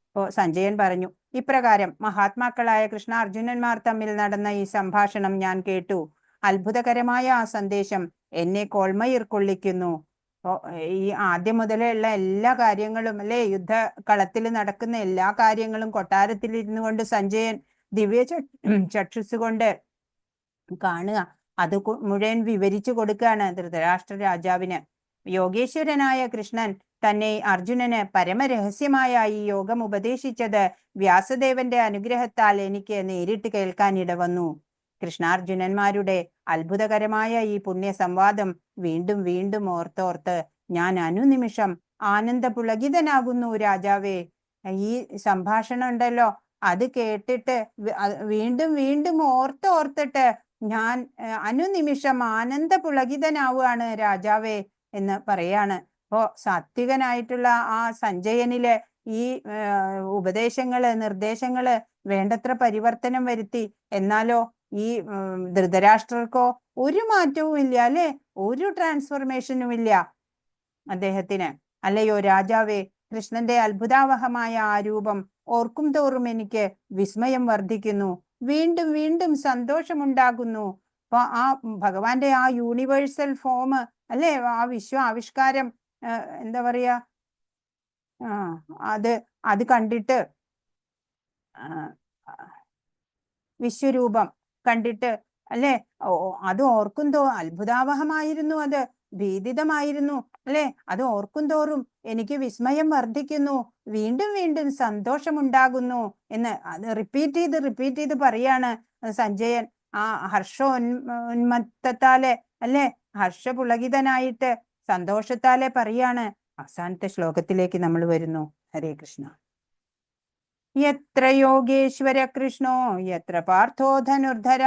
അപ്പോ സഞ്ജയൻ പറഞ്ഞു, ഇപ്രകാരം മഹാത്മാക്കളായ കൃഷ്ണാർജുനന്മാർ തമ്മിൽ നടന്ന ഈ സംഭാഷണം ഞാൻ കേട്ടു. അത്ഭുതകരമായ ആ സന്ദേശം എന്നെ കോൾമയിർ കൊള്ളിക്കുന്നു. ഈ ആദ്യം മുതലുള്ള എല്ലാ കാര്യങ്ങളും അല്ലെ, യുദ്ധകളത്തിൽ നടക്കുന്ന എല്ലാ കാര്യങ്ങളും കൊട്ടാരത്തിൽ ഇരുന്നു കൊണ്ട് സഞ്ജയൻ ദിവ്യ ചക്ഷുസ് കൊണ്ട് കാണുക. അത് മുഴുവൻ വിവരിച്ചു കൊടുക്കുകയാണ് ധൃതരാഷ്ട്ര രാജാവിന്. യോഗേശ്വരനായ കൃഷ്ണൻ തന്നെ അർജുനന് പരമരഹസ്യമായ ഈ യോഗം ഉപദേശിച്ചത് വ്യാസദേവന്റെ അനുഗ്രഹത്താൽ എനിക്ക് നേരിട്ട് കേൾക്കാൻ ഇടവന്നു. കൃഷ്ണാർജുനന്മാരുടെ അത്ഭുതകരമായ ഈ പുണ്യ സംവാദം വീണ്ടും വീണ്ടും ഓർത്തോർത്ത് ഞാൻ അനുനിമിഷം ആനന്ദപുളകിതനാകുന്നു രാജാവേ. ഈ സംഭാഷണം ഉണ്ടല്ലോ, അത് കേട്ടിട്ട് വീണ്ടും വീണ്ടും ഓർത്തിട്ട് ഞാൻ അനുനിമിഷം ആനന്ദപുളകിതനാവുകയാണ് രാജാവേ എന്ന് പറയാണ്. അപ്പോ സാത്വികനായിട്ടുള്ള ആ സഞ്ജയനില് ഈ ഉപദേശങ്ങള് നിർദ്ദേശങ്ങള് വേണ്ടത്ര പരിവർത്തനം വരുത്തി. എന്നാലോ ഈ ധൃതരാഷ്ട്രർക്കോ ഒരു മാറ്റവും ഇല്ല അല്ലെ, ഒരു ട്രാൻസ്ഫോർമേഷനും ഇല്ല അദ്ദേഹത്തിന്. അല്ലയോ രാജാവേ, കൃഷ്ണന്റെ അത്ഭുതാവഹമായ ആ രൂപം ഓർക്കും തോറും എനിക്ക് വിസ്മയം വർദ്ധിക്കുന്നു, വീണ്ടും വീണ്ടും സന്തോഷമുണ്ടാകുന്നു. അപ്പൊ ആ ഭഗവാന്റെ ആ യൂണിവേഴ്സൽ ഫോം അല്ലെ, ആ ആവിഷ്കാരം എന്താ പറയാ, അത് കണ്ടിട്ട് വിശ്വരൂപം കണ്ടിട്ട് അല്ലെ, അത് ഓർക്കുന്തോ അത്ഭുതാവഹമായിരുന്നു, അത് ഭീതിതമായിരുന്നു അല്ലെ. അത് ഓർക്കും തോറും എനിക്ക് വിസ്മയം വർദ്ധിക്കുന്നു, വീണ്ടും വീണ്ടും സന്തോഷമുണ്ടാകുന്നു എന്ന് അത് റിപ്പീറ്റ് ചെയ്ത് പറയാണ് സഞ്ജയൻ. ആ ഉന്മത്തത്താലെ അല്ലെ, ഹർഷപുളകിതനായിട്ട് സന്തോഷത്താലെ പറയാണ്. അവസാനത്തെ ശ്ലോകത്തിലേക്ക് നമ്മൾ വരുന്നു. ഹരേ കൃഷ്ണ. യത്ര യോഗേശ്വര കൃഷ്ണോ യത്ര പാർത്ഥോ ധനുർധര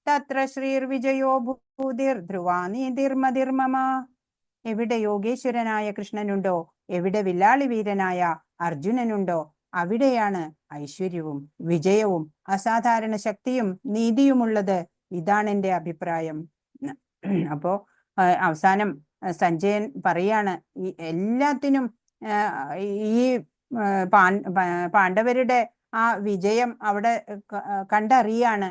തത്ര ശ്രീർവിജയോ ഭൂതിർ ധ്രുവാനീതിർമതിർമമ. എവിടെ യോഗേശ്വരനായ കൃഷ്ണനുണ്ടോ, എവിടെ വില്ലാളി വീരനായ അർജുനനുണ്ടോ, അവിടെയാണ് ഐശ്വര്യവും വിജയവും അസാധാരണ ശക്തിയും നീതിയുമുള്ളത്. ഇതാണ് എൻ്റെ അഭിപ്രായം. അപ്പോ അവസാനം സഞ്ജയൻ പറയാണ്, ഈ എല്ലാത്തിനും ഈ പാണ്ഡവരുടെ ആ വിജയം അവിടെ കണ്ടറിയാണ്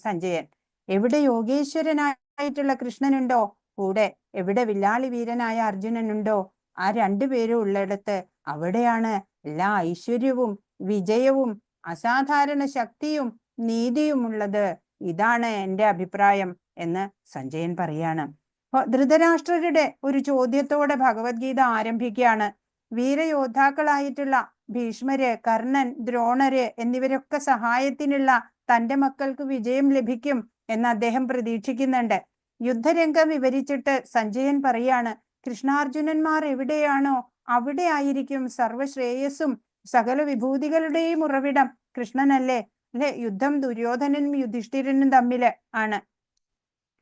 സഞ്ജയൻ. എവിടെ യോഗേശ്വരനായിട്ടുള്ള കൃഷ്ണനുണ്ടോ കൂടെ, എവിടെ വില്ലാളി വീരനായ അർജുനനുണ്ടോ, ആ രണ്ടുപേരും ഉള്ളിടത്ത് അവിടെയാണ് എല്ലാ ഐശ്വര്യവും വിജയവും അസാധാരണ ശക്തിയും നീതിയും ഉള്ളത്. ഇതാണ് എൻ്റെ അഭിപ്രായം എന്ന് സഞ്ജയൻ പറയാണ്. അപ്പൊ ധൃതരാഷ്ട്രരുടെ ഒരു ചോദ്യത്തോടെ ഭഗവത്ഗീത ആരംഭിക്കുകയാണ്. വീരയോദ്ധാക്കളായിട്ടുള്ള ഭീഷ്മര്, കർണൻ, ദ്രോണര് എന്നിവരൊക്കെ സഹായത്തിനുള്ള തന്റെ മക്കൾക്ക് വിജയം ലഭിക്കും എന്ന് അദ്ദേഹം പ്രതീക്ഷിക്കുന്നുണ്ട്. യുദ്ധരംഗം വിവരിച്ചിട്ട് സഞ്ജയൻ പറയാണ്, കൃഷ്ണാർജുനന്മാർ എവിടെയാണോ അവിടെ ആയിരിക്കും സർവശ്രേയസ്സും സകല വിഭൂതികളുടെയും ഉറവിടം കൃഷ്ണനല്ലേ. അല്ലെ, യുദ്ധം ദുര്യോധനനും യുധിഷ്ഠിരനും തമ്മില് ആണ്.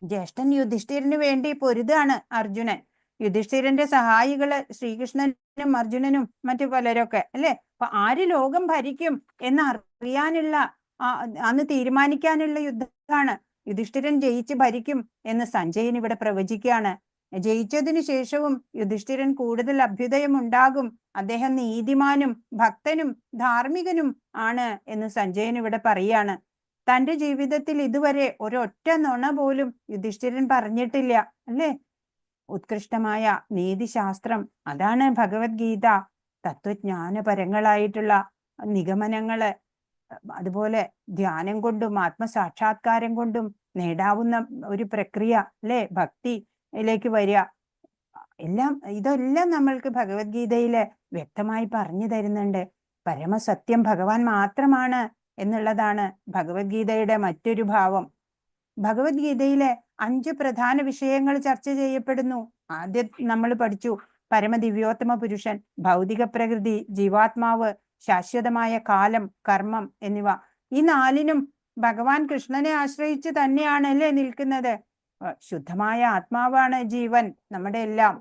ജ്യേഷ്ഠൻ യുധിഷ്ഠിരന് വേണ്ടി പൊരുതാണ് അർജുനൻ. യുധിഷ്ഠിരന്റെ സഹായികള് ശ്രീകൃഷ്ണനും അർജുനനും മറ്റു പലരൊക്കെ അല്ലെ. അപ്പൊ ആര് ലോകം ഭരിക്കും എന്ന് അറിയാനുള്ള അന്ന് തീരുമാനിക്കാനുള്ള യുദ്ധമാണ്. യുധിഷ്ഠിരൻ ജയിച്ച് ഭരിക്കും എന്ന് സഞ്ജയൻ ഇവിടെ പ്രവചിക്കുകയാണ്. ജയിച്ചതിനു ശേഷവും യുധിഷ്ഠിരൻ കൂടുതൽ അഭ്യുദയം ഉണ്ടാകും, അദ്ദേഹം നീതിമാനും ഭക്തനും ധാർമ്മികനും ആണ് എന്ന് സഞ്ജയൻ ഇവിടെ പറയാണ്. തന്റെ ജീവിതത്തിൽ ഇതുവരെ ഒരൊറ്റ നുണ പോലും യുധിഷ്ഠിരൻ പറഞ്ഞിട്ടില്ല അല്ലേ. ഉത്കൃഷ്ടമായ നീതിശാസ്ത്രം, അതാണ് ഭഗവത്ഗീത. തത്വജ്ഞാനപരങ്ങളായിട്ടുള്ള നിഗമനങ്ങള്, അതുപോലെ ധ്യാനം കൊണ്ടും ആത്മസാക്ഷാത്കാരം കൊണ്ടും നേടാവുന്ന ഒരു പ്രക്രിയ അല്ലെ, ഭക്തിയിലേക്ക് വരിക. ഇതെല്ലാം നമ്മൾക്ക് ഭഗവത്ഗീതയില് വ്യക്തമായി പറഞ്ഞു തരുന്നുണ്ട്. പരമസത്യം ഭഗവാൻ മാത്രമാണ് എന്നുള്ളതാണ് ഭഗവത്ഗീതയുടെ മറ്റൊരു ഭാവം. ഭഗവത്ഗീതയിലെ 5 പ്രധാന വിഷയങ്ങൾ ചർച്ച ചെയ്യപ്പെടുന്നു. ആദ്യം നമ്മൾ പഠിച്ചു പരമദിവ്യോത്തമ പുരുഷൻ, ഭൗതിക പ്രകൃതി, ജീവാത്മാവ്, ശാശ്വതമായ കാലം, കർമ്മം എന്നിവ. ഈ 4നും ഭഗവാൻ കൃഷ്ണനെ ആശ്രയിച്ച് തന്നെയാണ് അല്ലേ നിൽക്കുന്നത്. ശുദ്ധമായ ആത്മാവാണ് ജീവൻ, നമ്മുടെ എല്ലാം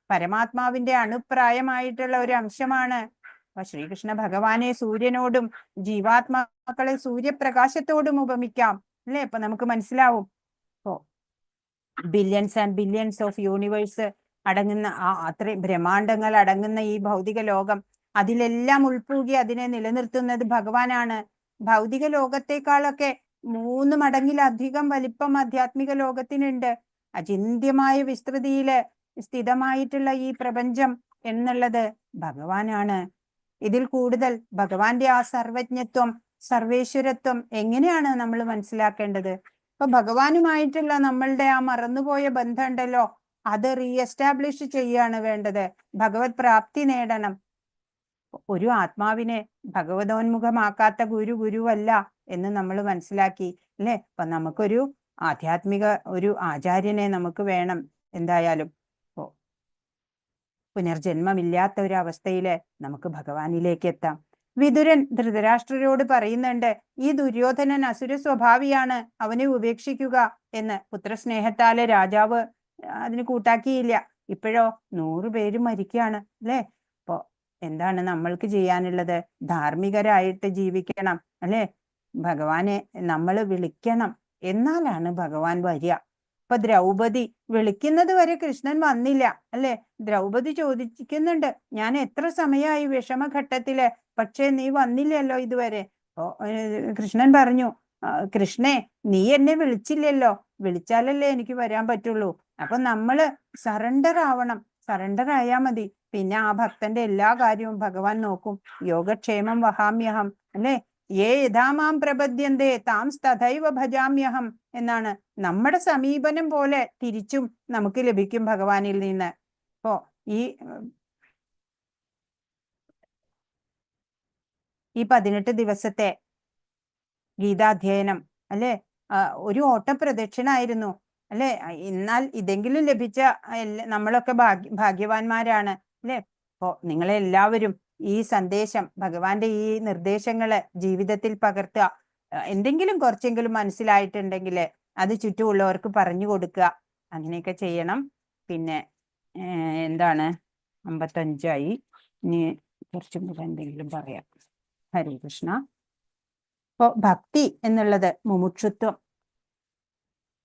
പരമാത്മാവിന്റെ അണുപ്രായമായിട്ടുള്ള ഒരു അംശമാണ്. അപ്പൊ ശ്രീകൃഷ്ണ ഭഗവാനെ സൂര്യനോടും ജീവാത്മാക്കളെ സൂര്യപ്രകാശത്തോടും ഉപമിക്കാം അല്ലെ. ഇപ്പൊ നമുക്ക് മനസ്സിലാവും. Oh, billions and billions of universe അടങ്ങുന്ന അത്രയും ബ്രഹ്മാണ്ടങ്ങൾ അടങ്ങുന്ന ഈ ഭൗതിക ലോകം, അതിലെല്ലാം ഉൾപ്പൂകി അതിനെ നിലനിർത്തുന്നത് ഭഗവാനാണ്. ഭൗതിക ലോകത്തെക്കാളൊക്കെ 3 മടങ്ങിലധികം വലിപ്പം ആധ്യാത്മിക ലോകത്തിനുണ്ട്. അചിന്ത്യമായ വിസ്തൃതിയില് സ്ഥിതമായിട്ടുള്ള ഈ പ്രപഞ്ചം എന്നുള്ളത് ഭഗവാനാണ്. ഇതിൽ കൂടുതൽ ഭഗവാന്റെ ആ സർവജ്ഞത്വം, സർവേശ്വരത്വം എങ്ങനെയാണ് നമ്മൾ മനസ്സിലാക്കേണ്ടത്? അപ്പൊ ഭഗവാനുമായിട്ടുള്ള നമ്മളുടെ ആ മറന്നുപോയ ബന്ധം ഉണ്ടല്ലോ, അത് റീഎസ്റ്റാബ്ലിഷ് ചെയ്യാണ് വേണ്ടത്. ഭഗവത് പ്രാപ്തി നേടണം. ഒരു ആത്മാവിനെ ഭഗവതോന്മുഖമാക്കാത്ത ഗുരുവല്ല എന്ന് നമ്മൾ മനസ്സിലാക്കി അല്ലെ. അപ്പൊ നമുക്കൊരു ആധ്യാത്മിക ഒരു ആചാര്യനെ നമുക്ക് വേണം എന്തായാലും. പുനർജന്മമില്ലാത്ത ഒരു അവസ്ഥയില് നമുക്ക് ഭഗവാനിലേക്ക് എത്താം. വിതുരൻ ധൃതരാഷ്ട്രരോട് പറയുന്നുണ്ട്, ഈ ദുര്യോധനൻ അസുര സ്വഭാവിയാണ്, അവനെ ഉപേക്ഷിക്കുക എന്ന്. പുത്രസ്നേഹത്താല് രാജാവ് അതിന് കൂട്ടാക്കിയില്ല. ഇപ്പോഴോ 100 പേര് മരിക്കുകയാണ് അല്ലെ. അപ്പൊ എന്താണ് നമ്മൾക്ക് ചെയ്യാനുള്ളത്? ധാർമ്മികരായിട്ട് ജീവിക്കണം അല്ലെ. ഭഗവാനെ നമ്മൾ വിളിക്കണം, എന്നാലാണ് ഭഗവാൻ വരിക. അപ്പൊ ദ്രൗപദി വിളിക്കുന്നത് വരെ കൃഷ്ണൻ വന്നില്ല അല്ലെ. ദ്രൗപദി ചോദിക്കുന്നുണ്ട്, ഞാൻ എത്ര സമയമായി വിഷമഘട്ടത്തില്, പക്ഷേ നീ വന്നില്ലല്ലോ ഇതുവരെ. കൃഷ്ണൻ പറഞ്ഞു, കൃഷ്ണേ നീ എന്നെ വിളിച്ചില്ലല്ലോ, വിളിച്ചാലല്ലേ എനിക്ക് വരാൻ പറ്റുള്ളൂ. അപ്പൊ നമ്മള് സറണ്ടർ ആവണം. സറണ്ടർ ആയാ മതി. പിന്നെ ആ ഭക്തന്റെ എല്ലാ കാര്യവും ഭഗവാൻ നോക്കും. യോഗക്ഷേമം വഹാമ്യഹം അല്ലെ. ഏ യഥാമാം പ്രപദ്യന്തേ താം തഥൈവ ഭജാമ്യഹം എന്നാണ്. നമ്മുടെ സമീപനം പോലെ തിരിച്ചും നമുക്ക് ലഭിക്കും ഭഗവാനിൽ നിന്ന്. അപ്പോ ഈ 18 ദിവസത്തെ ഗീതാധ്യയനം അല്ലെ ഒരു ഓട്ടപ്രദക്ഷിണായിരുന്നു അല്ലെ. എന്നാൽ ഇതെങ്കിലും ലഭിച്ച നമ്മളൊക്കെ ഭാഗ്യവാന്മാരാണ് അല്ലെ. അപ്പോ നിങ്ങളെ എല്ലാവരും ഈ സന്ദേശം, ഭഗവാന്റെ ഈ നിർദ്ദേശങ്ങള് ജീവിതത്തിൽ പകർത്തുക. എന്തെങ്കിലും കുറച്ചെങ്കിലും മനസ്സിലായിട്ടുണ്ടെങ്കിൽ അത് ചുറ്റുമുള്ളവർക്ക് പറഞ്ഞു കൊടുക്കുക. അങ്ങനെയൊക്കെ ചെയ്യണം. പിന്നെ എന്താണ് 55ആയി, ഇനി കുറച്ചും കൂടെ എന്തെങ്കിലും പറയാം. ഹരേ കൃഷ്ണ. അപ്പോ ഭക്തി എന്നുള്ളത് മുമുക്ഷുത്വം,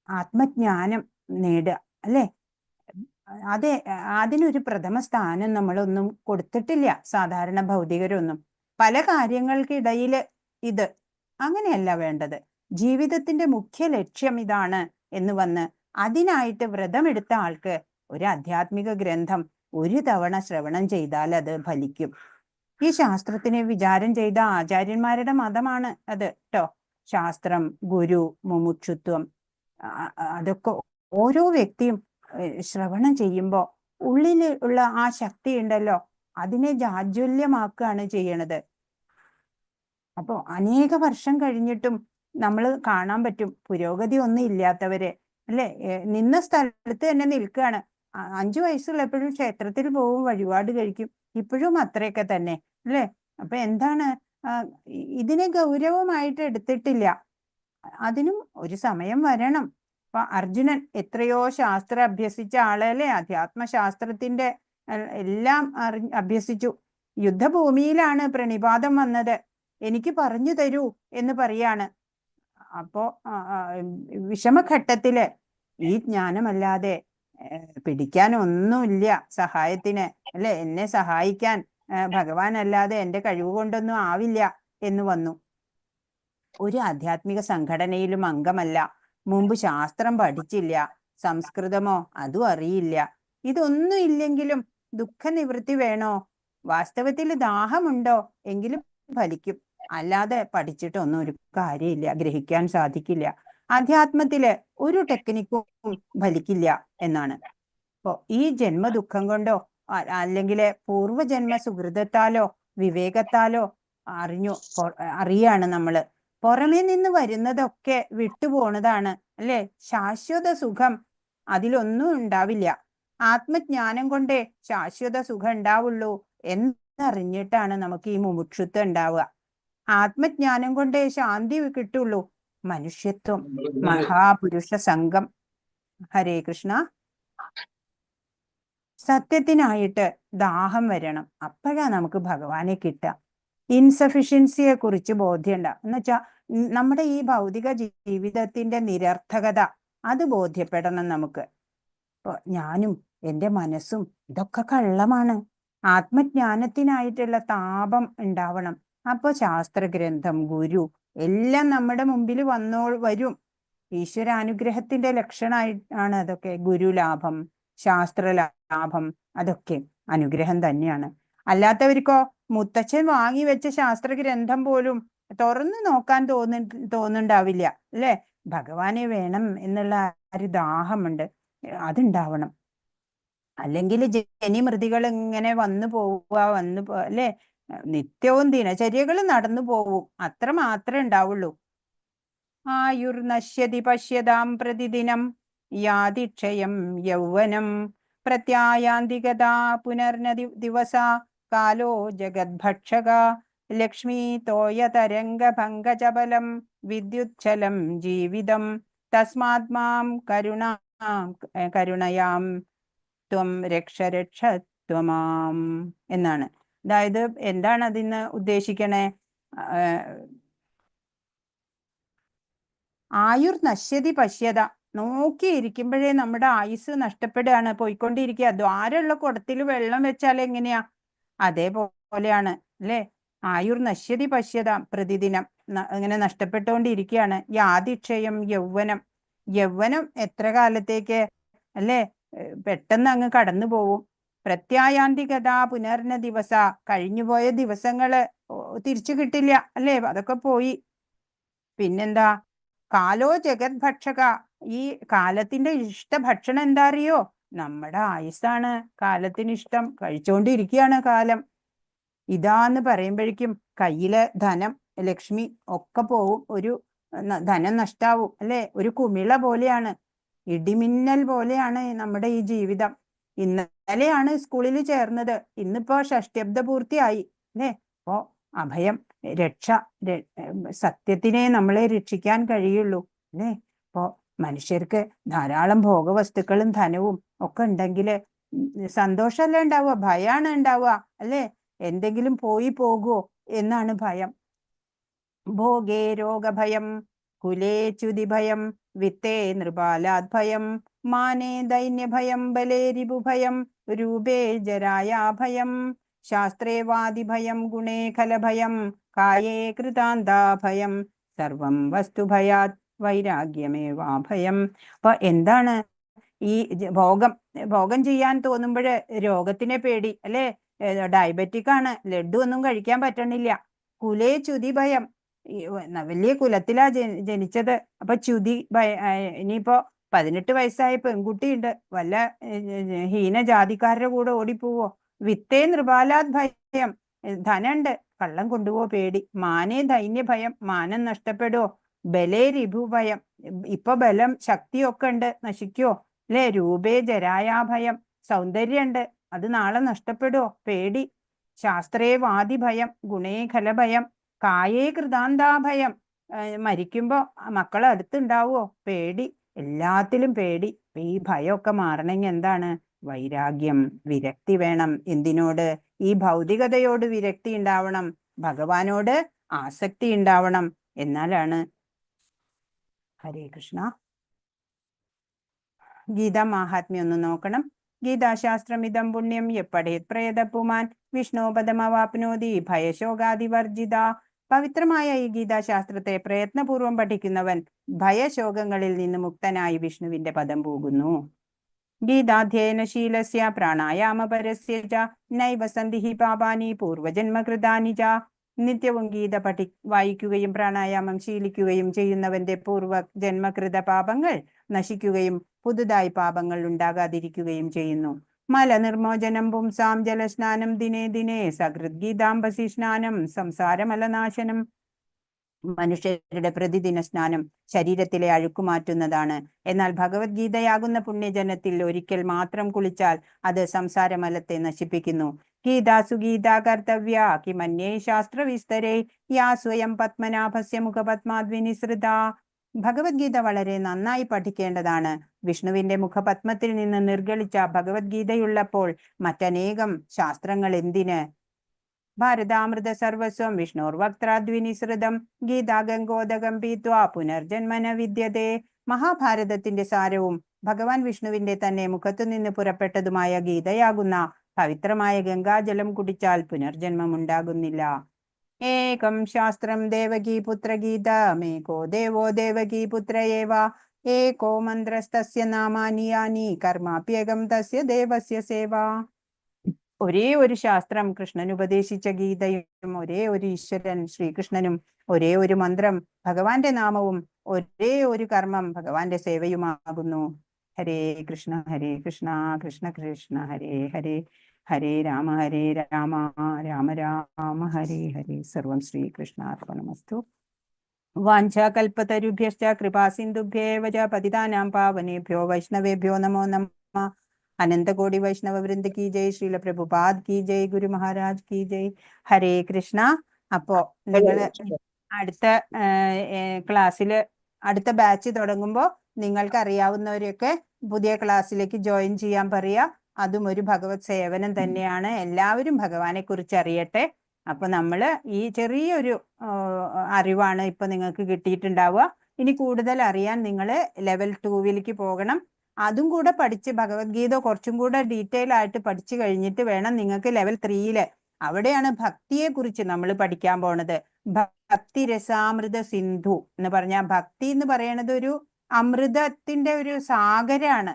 ആത്മജ്ഞാനം നേടുക അല്ലെ. അതെ, അതിനൊരു പ്രഥമ സ്ഥാനം നമ്മളൊന്നും കൊടുത്തിട്ടില്ല സാധാരണ ഭൗതികരൊന്നും. പല കാര്യങ്ങൾക്കിടയില് ഇത് അങ്ങനെയല്ല വേണ്ടത്. ജീവിതത്തിന്റെ മുഖ്യ ലക്ഷ്യം ഇതാണ് എന്ന് വന്ന് അതിനായിട്ട് വ്രതമെടുത്ത ആൾക്ക് ഒരു ആധ്യാത്മിക ഗ്രന്ഥം ഒരു തവണ ശ്രവണം ചെയ്താൽ അത് ഫലിക്കും. ഈ ശാസ്ത്രത്തിനെ വിചാരം ചെയ്ത ആചാര്യന്മാരുടെ മതമാണ് അത് കേട്ടോ. ശാസ്ത്രം, ഗുരു, മുമുക്ഷുത്വം, അതൊക്കെ ഓരോ വ്യക്തിയും ശ്രവണം ചെയ്യുമ്പോ ഉള്ളില് ഉള്ള ആ ശക്തി ഉണ്ടല്ലോ, അതിനെ ജാജ്വല്യമാക്കുകയാണ് ചെയ്യണത്. അപ്പോ അനേക വർഷം കഴിഞ്ഞിട്ടും നമ്മൾ കാണാൻ പറ്റും പുരോഗതി ഒന്നും ഇല്ലാത്തവരെ അല്ലെ. നിന്ന സ്ഥലത്ത് തന്നെ നിൽക്കുകയാണ്. 5 വയസ്സുള്ളപ്പോഴും ക്ഷേത്രത്തിൽ പോവും, വഴിപാട് കഴിക്കും, ഇപ്പോഴും അത്രയൊക്കെ തന്നെ അല്ലെ. അപ്പൊ എന്താണ്, ഇതിനെ ഗൗരവമായിട്ട് എടുത്തിട്ടില്ല. അതിനും ഒരു സമയം വരണം. അപ്പൊ അർജുനൻ എത്രയോ ശാസ്ത്രം അഭ്യസിച്ച ആളല്ലേ, അധ്യാത്മശാസ്ത്രത്തിന്റെ എല്ലാം അഭ്യസിച്ചു. യുദ്ധഭൂമിയിലാണ് പ്രണിപാതം വന്നത്. എനിക്ക് പറഞ്ഞു തരൂ എന്ന് പറയാണ്. അപ്പോ വിഷമഘട്ടത്തില് ഈ ജ്ഞാനമല്ലാതെ പിടിക്കാൻ ഒന്നുമില്ല സഹായത്തിന് അല്ലെ. എന്നെ സഹായിക്കാൻ ഭഗവാൻ അല്ലാതെ എന്റെ കഴിവ് കൊണ്ടൊന്നും ആവില്ല എന്ന് വന്നു. ഒരു ആധ്യാത്മിക സംഘടനയിലും അംഗമല്ല, മുമ്പ് ശാസ്ത്രം പഠിച്ചില്ല, സംസ്കൃതമോ അതും അറിയില്ല, ഇതൊന്നും ഇല്ലെങ്കിലും ദുഃഖനിവൃത്തി വേണോ? വാസ്തവത്തിൽ ദാഹമുണ്ടോ എങ്കിലും ഫലിക്കും. അല്ലാതെ പഠിച്ചിട്ടൊന്നും ഒരു കാര്യമില്ല, ഗ്രഹിക്കാൻ സാധിക്കില്ല. അധ്യാത്മത്തില് ഒരു ടെക്നിക്കും ഫലിക്കില്ല എന്നാണ്. അപ്പോ ഈ ജന്മദുഃഖം കൊണ്ടോ അല്ലെങ്കിൽ പൂർവജന്മ സുഹൃതത്താലോ വിവേകത്താലോ അറിയാണ് നമ്മള്. പുറമേ നിന്ന് വരുന്നതൊക്കെ വിട്ടുപോണതാണ് അല്ലെ? ശാശ്വത സുഖം അതിലൊന്നും ഉണ്ടാവില്ല. ആത്മജ്ഞാനം കൊണ്ടേ ശാശ്വത സുഖം ഉണ്ടാവുള്ളൂ എന്നറിഞ്ഞിട്ടാണ് നമുക്ക് ഈ മുമുക്ഷുത്വം ഉണ്ടാവുക. ആത്മജ്ഞാനം കൊണ്ടേ ശാന്തി കിട്ടുള്ളൂ. മനുഷ്യത്വം, മഹാപുരുഷ സംഘം. ഹരേ കൃഷ്ണ. സത്യത്തിനായിട്ട് ദാഹം വരണം, അപ്പോഴാ നമുക്ക് ഭഗവാനെ കിട്ടുക. ഇൻസഫിഷ്യൻസിയെ കുറിച്ച് ബോധ്യമുണ്ട എന്ന് വെച്ചാൽ നമ്മുടെ ഈ ഭൗതിക ജീവിതത്തിന്റെ നിരർത്ഥകത അത് ബോധ്യപ്പെടണം നമുക്ക്. ഞാനും എൻ്റെ മനസ്സും ഇതൊക്കെ കള്ളമാണ്. ആത്മജ്ഞാനത്തിനായിട്ടുള്ള താപം ഉണ്ടാവണം. അപ്പൊ ശാസ്ത്രഗ്രന്ഥം, ഗുരു എല്ലാം നമ്മുടെ മുമ്പിൽ വരും. ഈശ്വരാനുഗ്രഹത്തിന്റെ ലക്ഷണമാണ് അതൊക്കെ. ഗുരുലാഭം, ശാസ്ത്രലാഭം അതൊക്കെ അനുഗ്രഹം തന്നെയാണ്. അല്ലാത്തവർക്കോ മുത്തച്ഛൻ വാങ്ങി വെച്ച ശാസ്ത്രഗ്രന്ഥം പോലും തുറന്നു നോക്കാൻ തോന്നുന്നുണ്ടാവില്ല അല്ലെ? ഭഗവാനെ വേണം എന്നുള്ള ഒരു ദാഹമുണ്ട്, അതുണ്ടാവണം. അല്ലെങ്കിൽ ജനിമൃതികൾ ഇങ്ങനെ വന്നു പോവുക അല്ലെ? നിത്യവും ദിനചര്യകൾ നടന്നു പോവും, അത്ര മാത്രമേ ഉണ്ടാവുള്ളൂ. ആയുർനശ്യതി പശ്യതാം പ്രതിദിനം യാതിക്ഷയം യൗവനം പ്രത്യായാന്തികതാ പുനർന ദിവസ കാലോ ജഗദ്ഭക്ഷക ലക്ഷ്മീ തോയതരംഗ ഭംഗചപലം വിദ്യുച്ഛലം ജീവിതം തസ്മാത് മാം കരുണയാം ത്വം രക്ഷ എന്നാണ്. അതായത് എന്താണ് അതിന്ന് ഉദ്ദേശിക്കണേ? ആയുർ നശ്യതി പശ്യത, നോക്കിയിരിക്കുമ്പോഴേ നമ്മുടെ ആയുസ് നഷ്ടപ്പെടുകയാണ്, പോയിക്കൊണ്ടിരിക്കുക. ദ്വാരമുള്ള കുടത്തിൽ വെള്ളം വെച്ചാൽ എങ്ങനെയാ? അതേപോലെയാണ് അല്ലെ? ആയുർ നശ്യതി പശ്യത, പ്രതിദിനം ഇങ്ങനെ നഷ്ടപ്പെട്ടുകൊണ്ടിരിക്കുകയാണ്. യാതിക്ഷയം യൗവനം, യൗവനം എത്ര കാലത്തേക്ക് അല്ലെ? പെട്ടെന്ന് അങ്ങ് കടന്നു പോവും. പ്രത്യായാന്തികത പുനർന ദിവസ, കഴിഞ്ഞുപോയ ദിവസങ്ങള് തിരിച്ചു കിട്ടില്ല അല്ലെ? അതൊക്കെ പോയി. പിന്നെന്താ? കാലോ ജഗത് ഭക്ഷക, ഈ കാലത്തിന്റെ ഇഷ്ടഭക്ഷണം എന്താ അറിയോ? നമ്മുടെ ആയുസ്സാണ് കാലത്തിന് ഇഷ്ടം. കഴിച്ചോണ്ടിരിക്കുകയാണ് കാലം. ഇതാന്ന് പറയുമ്പോഴേക്കും കയ്യിലെ ധനം, ലക്ഷ്മി ഒക്കെ പോവും. ഒരു ധനം നഷ്ടാവും അല്ലെ? ഒരു കുമിള പോലെയാണ്, ഇടിമിന്നൽ പോലെയാണ് നമ്മുടെ ഈ ജീവിതം. ഇന്നലെയാണ് സ്കൂളിൽ ചേർന്നത്, ഇന്നിപ്പോ ഷഷ്ട്യബ്ദ പൂർത്തിയായി അല്ലെ? അപ്പോ അഭയം, രക്ഷ, സത്യത്തിനെ നമ്മളെ രക്ഷിക്കാൻ കഴിയുള്ളൂ അല്ലേ? അപ്പോ മനുഷ്യർക്ക് ധാരാളം ഭോഗവസ്തുക്കളും ധനവും ഒക്കെ ഉണ്ടെങ്കിൽ സന്തോഷമല്ലേ ഉണ്ടാവുക? ഭയാണ് ഉണ്ടാവുക അല്ലെ? എന്തെങ്കിലും പോകുമോ എന്നാണ് ഭയം. ഭോഗേ രോഗഭയം, കുലേ ചുതിഭയം, വിത്തേ നൃപാലാത് ഭയം, മാനേ ദൈന്യഭയം, ബലേ രിപുഭയം, രൂപേ ജരായാഭയം, ശാസ്ത്രേ വാദിഭയം, ഗുണേ ഖലഭയം, കായേ കൃതാന്താഭയം, സർവം വസ്തുഭയാത് വൈരാഗ്യമേവാഭയം. അപ്പൊ എന്താണ് ഈ ഭോഗം ചെയ്യാൻ തോന്നുമ്പോൾ രോഗത്തിനെ പേടി അല്ലെ? ഡയബറ്റിക് ആണ്, ലഡു ഒന്നും കഴിക്കാൻ പറ്റണില്ല. കുലേ ചുതി ഭയം, വലിയ കുലത്തിലാ ജനിച്ചത്, അപ്പൊ ചുതി ഇനിയിപ്പോ 18 വയസ്സായ പെൺകുട്ടിയുണ്ട്, വല്ല ഹീനജാതിക്കാരുടെ കൂടെ ഓടിപ്പോവോ? വിത്തേ നൃപാലാത് ഭയം, ധനുണ്ട്, കള്ളം കൊണ്ടുപോ പേടി. മാനേ ദൈന്യ ഭയം, മാനം നഷ്ടപ്പെടുവോ? ബലേ രിഭു ഭയം, ഇപ്പൊ ബലം ശക്തിയൊക്കെ ഉണ്ട്, നശിക്കുവോ അല്ലെ? രൂപേ ജരായാ ഭയം, സൗന്ദര്യമുണ്ട്, അത് നാളെ നഷ്ടപ്പെടുവോ? പേടി. ശാസ്ത്രേ വാദി ഭയം, ഗുണേ ഖലഭയം, കായേ കൃതാന്താഭയം, മരിക്കുമ്പോ മക്കളെ അടുത്തുണ്ടാവുമോ? പേടി. എല്ലാത്തിലും പേടി. ഈ ഭയമൊക്കെ മാറണമെങ്കിൽ എന്താണ്? വൈരാഗ്യം, വിരക്തി വേണം. എന്തിനോട്? ഈ ഭൗതികതയോട് വിരക്തി ഉണ്ടാവണം, ഭഗവാനോട് ആസക്തി ഉണ്ടാവണം. എന്നാലാണ്. ഹരേ കൃഷ്ണ. ഗീതാ മാഹാത്മ്യം ഒന്ന് നോക്കണം. ഗീതാശാസ്ത്രമിതം പുണ്യം യപ്പഠേത് പ്രേതപുമാൻ വിഷ്ണോപദമവാപ്നോതി ഭയശോകാദിവർജിത. പവിത്രമായ ഈ ഗീതാശാസ്ത്രത്തെ പ്രയത്നപൂർവം പഠിക്കുന്നവൻ ഭയശോകങ്ങളിൽ നിന്ന് മുക്തനായി വിഷ്ണുവിന്റെ പദം പോകുന്നു. ഗീതാധ്യയനശീലസ്യ പ്രാണായാമപരസ്യ ച നൈവ സന്തി ഹി പാപാനി പൂർവജന്മകൃതാനി ച. നിത്യവും ഗീത വായിക്കുകയും പ്രാണായാമം ശീലിക്കുകയും ചെയ്യുന്നവന്റെ പൂർവ ജന്മകൃത പാപങ്ങൾ നശിക്കുകയും പുതുതായി പാപങ്ങൾ ഉണ്ടാകാതിരിക്കുകയും ചെയ്യുന്നു. മലനിർമോചനം പുംസാം ജലസ്നാനം ദിനേ ദിനേ സകൃത് ഗീതാംബസി സ്നാനം സംസാരമലനാശനം. മനുഷ്യരുടെ പ്രതിദിന സ്നാനം ശരീരത്തിലെ അഴുക്കുമാറ്റുന്നതാണ്. എന്നാൽ ഭഗവത്ഗീതയാകുന്ന പുണ്യജനത്തിൽ ഒരിക്കൽ മാത്രം കുളിച്ചാൽ അത് സംസാരമലത്തെ നശിപ്പിക്കുന്നു. ഗീതാസു ഗീതാ കർത്തവ്യ കിമന്യേ ശാസ്ത്രവിസ്തരേ യാ സ്വയം പത്മനാഭസ്യ മുഖപത്മാദ്വിനിസൃത. ഭഗവത്ഗീത വളരെ നന്നായി പഠിക്കേണ്ടതാണ്. വിഷ്ണുവിന്റെ മുഖപത്മത്തിൽ നിന്ന് നിർഗളിച്ച ഭഗവത്ഗീതയുള്ളപ്പോൾ മറ്റനേകം ശാസ്ത്രങ്ങൾ എന്തിന്? ഭാരതാമൃത സർവസ്വം വിഷ്ണുർവക്ത്രാദ്വിനിസൃതം ഗീതാ ഗംഗോദകം പീത്വാ പുനർജന്മന വിദ്യതേ. മഹാഭാരതത്തിന്റെ സാരവും ഭഗവാൻ വിഷ്ണുവിന്റെ തന്നെ മുഖത്തു നിന്ന് പുറപ്പെട്ടതുമായ ഗീതയാകുന്ന പവിത്രമായ ഗംഗാജലം കുടിച്ചാൽ പുനർജന്മം ഉണ്ടാകുന്നില്ല. ഏകം ശാസ്ത്രം ദേവകീ പുത്രഗീതമേകോ ദേവോ ദേവകീ പുത്ര ഏവ. ഏകോ മന്ത്രസ്തസ്യ നാമാനി യാനി കർമാപ്യേകം തസ്യ ദേവസ്യ സേവ. ഒരേ ഒരു ശാസ്ത്രം കൃഷ്ണൻ ഉപദേശിച്ച ഗീതയും ഒരേ ഒരു ഈശ്വരൻ ശ്രീകൃഷ്ണനും ഒരേ ഒരു മന്ത്രം ഭഗവാന്റെ നാമവും ഒരേ ഒരു കർമ്മം ഭഗവാന്റെ സേവയുമാകുന്നു. ഹരേ കൃഷ്ണ കൃഷ്ണ കൃഷ്ണ ഹരേ ഹരേ, ഹരേ രാമ രാമ രാമ ഹരേ ഹരേ. സർവം ശ്രീകൃഷ്ണാർപ്പണമസ്തു. വാഞ്ചാകൽപതരുഭ്യശ്ച കൃപാസിന്ധുഭ്യേവ ച പതിതാനാം പാവനേഭ്യോ വൈഷ്ണവേഭ്യോ നമോ നമഃ. അനന്തകോടി വൈഷ്ണവ വൃന്ദ കി ജയ്. ശ്രീല പ്രഭുപാദ് കി ജയ്. ഗുരു മഹാരാജ് കി ജയ്. ഹരേ കൃഷ്ണ. അപ്പോ നിങ്ങൾ അടുത്ത ക്ലാസ്സില് അടുത്ത ബാച്ച് തുടങ്ങുമ്പോ നിങ്ങൾക്ക് അറിയാവുന്നവരെയൊക്കെ പുതിയ ക്ലാസ്സിലേക്ക് ജോയിൻ ചെയ്യാൻ പറയാ. അതും ഒരു ഭഗവത് സേവനം തന്നെയാണ്. എല്ലാവരും ഭഗവാനെ കുറിച്ച് അറിയട്ടെ. അപ്പൊ നമ്മള് ഈ ചെറിയൊരു അറിവാണ് ഇപ്പൊ നിങ്ങൾക്ക് കിട്ടിയിട്ടുണ്ടാവുക. ഇനി കൂടുതൽ അറിയാൻ നിങ്ങൾ ലെവൽ 2 പോകണം. അതും കൂടെ പഠിച്ച് ഭഗവത്ഗീത കുറച്ചും കൂടെ ഡീറ്റെയിൽ ആയിട്ട് പഠിച്ചു കഴിഞ്ഞിട്ട് വേണം നിങ്ങൾക്ക് ലെവൽ 3 അവിടെയാണ് ഭക്തിയെ കുറിച്ച് നമ്മൾ പഠിക്കാൻ പോണത്. ഭക്തി രസാമൃത സിന്ധു എന്ന് പറഞ്ഞാൽ ഭക്തി എന്ന് പറയണത് ഒരു അമൃതത്തിന്റെ ഒരു സാഗരാണ്.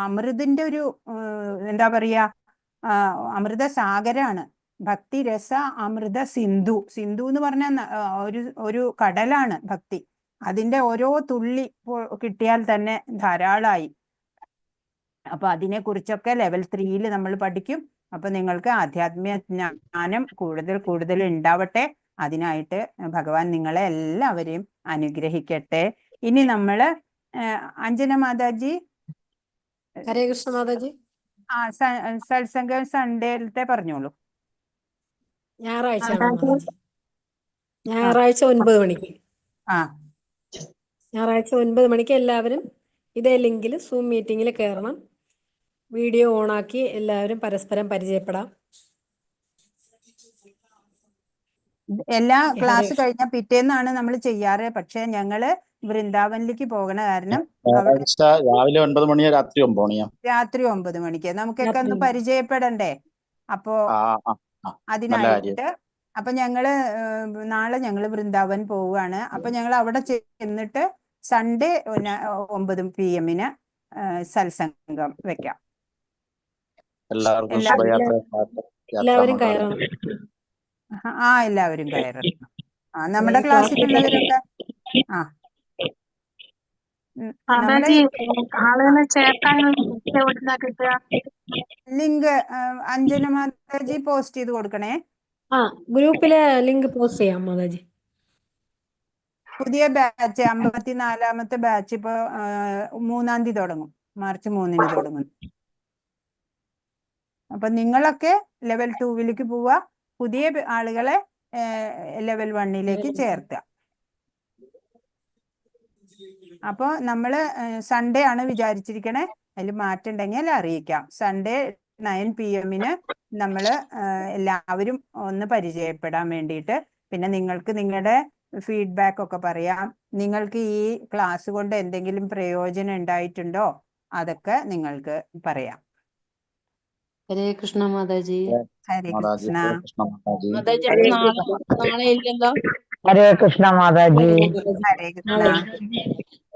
അമൃതിന്റെ ഒരു എന്താ പറയാ അമൃത സാഗരാണ്. ഭക്തി രസ അമൃത സിന്ധു. സിന്ധു എന്ന് പറഞ്ഞാൽ ഒരു കടലാണ് ഭക്തി. അതിന്റെ ഓരോ തുള്ളി കിട്ടിയാൽ തന്നെ ധാരാളമായി. അപ്പൊ അതിനെ കുറിച്ചൊക്കെ ലെവൽ 3 നമ്മൾ പഠിക്കും. അപ്പൊ നിങ്ങൾക്ക് ആധ്യാത്മിക ജ്ഞാനം കൂടുതൽ ഉണ്ടാവട്ടെ. അതിനായിട്ട് ഭഗവാൻ നിങ്ങളെ എല്ലാവരെയും അനുഗ്രഹിക്കട്ടെ. ഇനി നമ്മള് അഞ്ജന മാതാജി. ഹരേ കൃഷ്ണ മാതാജി. സത്സംഗം സൺഡേയിലത്തെ പറഞ്ഞോളൂ. ഞായറാഴ്ച 9 മണിക്ക്. ഞായറാഴ്ച 9 മണിക്ക് എല്ലാവരും ഇതേ ലിങ്കിൽ സൂം മീറ്റിംഗിൽ കയറണം. വീഡിയോ ഓണാക്കി എല്ലാവരും പരസ്പരം പരിചയപ്പെടാം. എല്ലാ ക്ലാസ് കഴിഞ്ഞ പിറ്റേന്നാണ് നമ്മൾ ചെയ്യാറ്. പക്ഷെ ഞങ്ങള് വൃന്ദാവനിലേക്ക് പോകണ കാരണം രാവിലെ 9 മണിയോ രാത്രി 9 മണിക്ക് നമുക്കൊക്കെ ഒന്ന് പരിചയപ്പെടണ്ടേ. അപ്പോ അതിനായിട്ട് അപ്പൊ നാളെ ഞങ്ങള് വൃന്ദാവൻ പോവുകയാണ്. അപ്പൊ ഞങ്ങൾ അവിടെ ചെന്നിട്ട് സൺഡേ 9 PM സത്സംഗം വെക്കാം. എല്ലാവരും കയറണം. എല്ലാവരും കയറണം. നമ്മുടെ ക്ലാസ്സിലുള്ളവരൊക്കെ ലിങ്ക് അഞ്ജന മാതാജി പോസ്റ്റ് ചെയ്ത് കൊടുക്കണേ. ഗ്രൂപ്പിലെ ലിങ്ക് പോസ്റ്റ് ചെയ്യാം മാതാജി. പുതിയ ബാച്ച് 54ാമത്തെ ബാച്ച് ഇപ്പൊ 3-ാം തീയതി തുടങ്ങും. മാർച്ച് 3-ന് തുടങ്ങും. അപ്പൊ നിങ്ങളൊക്കെ ലെവൽ 2 പോവുക. പുതിയ ആളുകളെ ലെവൽ 1 ചേർക്കുക. അപ്പൊ നമ്മള് സൺഡേ ആണ് വിചാരിച്ചിരിക്കണേ. അതിൽ മാറ്റുണ്ടെങ്കിൽ അറിയിക്കാം. സൺഡേ 9 PM നമ്മള് എല്ലാവരും ഒന്ന് പരിചയപ്പെടാൻ വേണ്ടിയിട്ട്. പിന്നെ നിങ്ങൾക്ക് നിങ്ങളുടെ ഫീഡ്ബാക്ക് ഒക്കെ പറയാം. നിങ്ങൾക്ക് ഈ ക്ലാസ് കൊണ്ട് എന്തെങ്കിലും പ്രയോജനം ഉണ്ടായിട്ടുണ്ടോ അതൊക്കെ നിങ്ങൾക്ക് പറയാം. ഹരേ കൃഷ്ണ മാതാജി. ഹരേ കൃഷ്ണ മാതാജി. നാളെ ഇല്ലല്ലോ. ഹരേ കൃഷ്ണ മാതാജി. ഹരേ കൃഷ്ണ.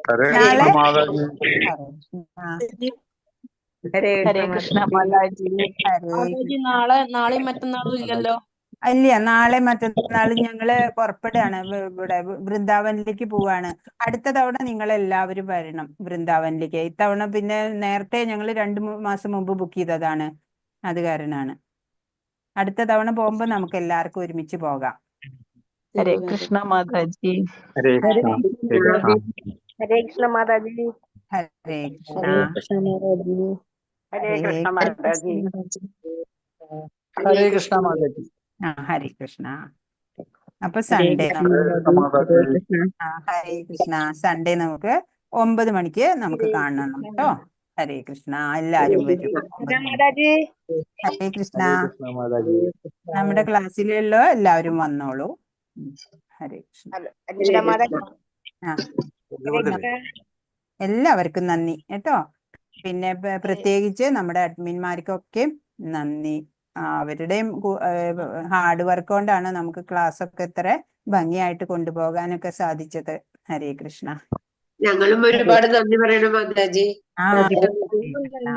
ഹരേ നാളെ മാതാജി. ഹരേ കൃഷ്ണ മാതാജി. ഹരേ മാതാജി നാളെയും മറ്റന്നാളും ഇല്ലല്ലോ? ഇല്ല, നാളെ മറ്റന്നാളും ഞങ്ങള് പുറപ്പെടുകയാണ്. ഇവിടെ വൃന്ദാവനിലേക്ക് പോവാണ്. അടുത്ത തവണ നിങ്ങൾ എല്ലാവരും വരണം വൃന്ദാവനിലേക്ക്. ഇത്തവണ പിന്നെ നേരത്തെ ഞങ്ങൾ 2 മാസം മുമ്പ് ബുക്ക് ചെയ്തതാണ്, അത് കാരണമാണ്. അടുത്ത തവണ പോകുമ്പോ നമുക്ക് എല്ലാവർക്കും ഒരുമിച്ച് പോകാം. ഹരേ കൃഷ്ണ മാതാജി. ഹരേ കൃഷ്ണ. ഹരേ കൃഷ്ണ മാതാജി. ഹരേ കൃഷ്ണ. ഹരേ കൃഷ്ണ മാതാജി. ഹരേ കൃഷ്ണ മാതാജി. ഹരേ കൃഷ്ണ. അപ്പൊ സൺഡേ ഹരേ കൃഷ്ണ. സൺഡേ നമുക്ക് 9 മണിക്ക് നമുക്ക് കാണണം കേട്ടോ. ഹരേ കൃഷ്ണ. എല്ലാരും വരും. ഹരേ കൃഷ്ണ. നമ്മുടെ ക്ലാസ്സിലുള്ള എല്ലാവരും വന്നോളൂ. ഹരേ കൃഷ്ണ. എല്ലാവർക്കും നന്ദി കേട്ടോ. പിന്നെ പ്രത്യേകിച്ച് നമ്മുടെ അഡ്മിന്മാർക്കൊക്കെ നന്ദി. അവരുടെയും ഹാർഡ് വർക്ക് കൊണ്ടാണ് നമുക്ക് ക്ലാസ് ഒക്കെ ഇത്ര ഭംഗിയായിട്ട് കൊണ്ടുപോകാനൊക്കെ സാധിച്ചത്. ഹരേ കൃഷ്ണ. ഞങ്ങളും ഒരുപാട് നന്ദി പറയണം മാതാജി.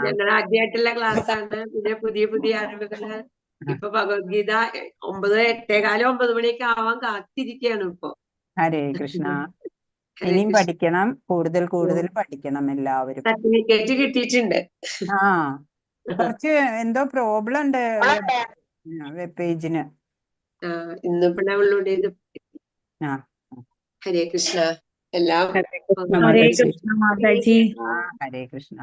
ഞങ്ങൾ ആദ്യമായിട്ടുള്ള ക്ലാസ് ആണ്. പിന്നെ പുതിയ അറിവുകള്. ഇപ്പൊ ഭഗവത്ഗീത 8:15 9 മണിയൊക്കെ ആവാൻ കാത്തിരിക്കുകയാണ് ഇപ്പൊ. ഹരേ കൃഷ്ണ. ഇനിയും പഠിക്കണം, കൂടുതൽ പഠിക്കണം എല്ലാവരും. സർട്ടിഫിക്കറ്റ് കിട്ടിയിട്ടുണ്ട്. കുറച്ച് എന്തോ പ്രോബ്ലം ഉണ്ട് വെബ് പേജിന്. ഇന്നിപ്പോ ഡൗൺലോഡ് ചെയ്ത്. ഹരേ കൃഷ്ണ. എല്ലാം ഹരേ കൃഷ്ണ മാതാജി. ഹരേ കൃഷ്ണ.